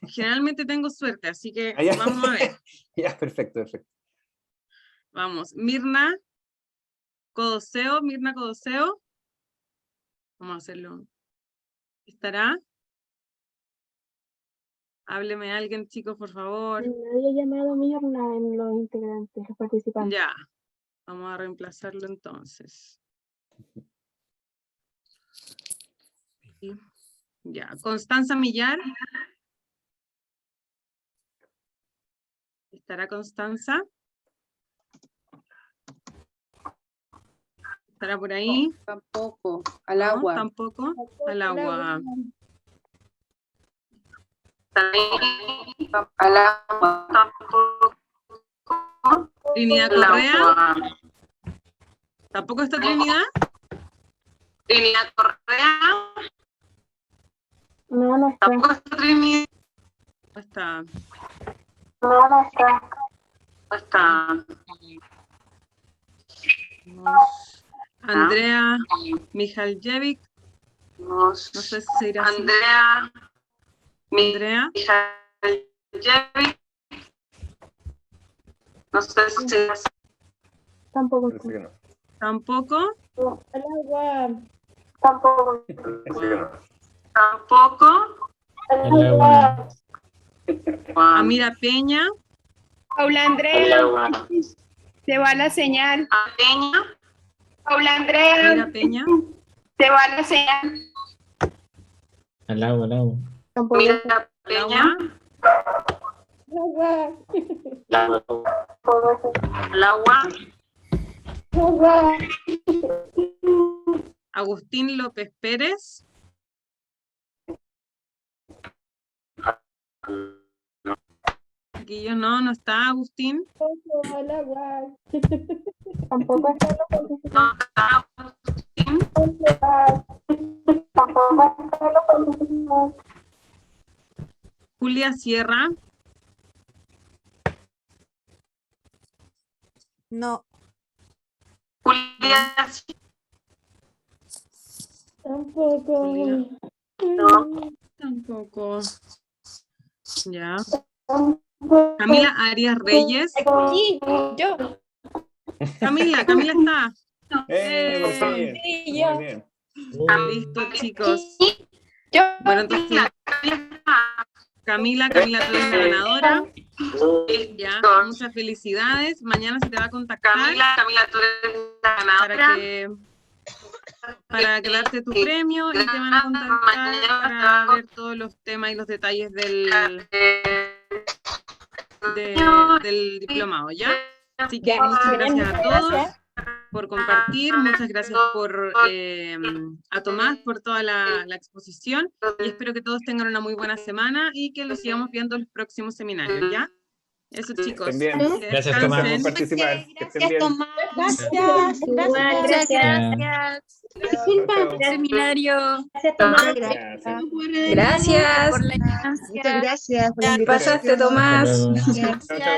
Generalmente tengo suerte, así que Ah, ya. vamos a ver. Ya, perfecto, perfecto. Vamos, Mirna Codoseo. Vamos a hacerlo. ¿Estará? Hábleme alguien, chicos, por favor. Había llamado Mirna en los integrantes, los participantes. Ya. Vamos a reemplazarlo entonces. Sí. Ya. Constanza Millar. ¿Estará Constanza? ¿Estará por ahí? Tampoco. Al No, agua. tampoco. Al agua. Al agua. Tampoco. Trinidad Correa. ¿Tampoco está Trinidad? Trinidad Correa. No, no está. ¿Tampoco está Trinidad? No está. No, no está. No está. Andrea Mijaljevic. No sé si se irá así. Andrea Mijaljevic. No sé si se irá así. Tampoco. Parece que no. ¿Tampoco? Al agua. Tampoco. ¿Tampoco? Al agua. Amira Peña. Paula Andrea. Se va la señal. Peña. Paula Andrea. Amira Peña. Se va la señal. Al agua, al agua. Amira Peña. Al agua. Agustín López Pérez. Aquí no está Agustín. Al agua. Tampoco está los participantes. Tampoco está los participantes. Julia Sierra. No. Julia. Tampoco. No. Tampoco. Ya. Camila Arias Reyes. Sí, yo. Camila está. Sí, yo. muy bien. Listo, chicos. Yo. Bueno, entonces Camila, tú eres la ganadora. Ya, muchas felicidades. Mañana se te va a contactar. Camila, tú eres la ganadora. Para darte tu premio y te van a contactar para ver todos los temas y los detalles del diplomado, ¿ya? Así que muchas gracias a todos por compartir, muchas gracias a Tomás por toda la exposición y espero que todos tengan una muy buena semana y que los sigamos viendo en los próximos seminarios, ¿ya? Eso, chicos. Estén bien. Que Gracias, Tomás. descansen. Por participar. Que estén bien. Gracias. Muchas gracias. Disculpa, seminario. Gracias, Tomás. Gracias. Muchas gracias. Pasaste, Tomás. Chao, chao.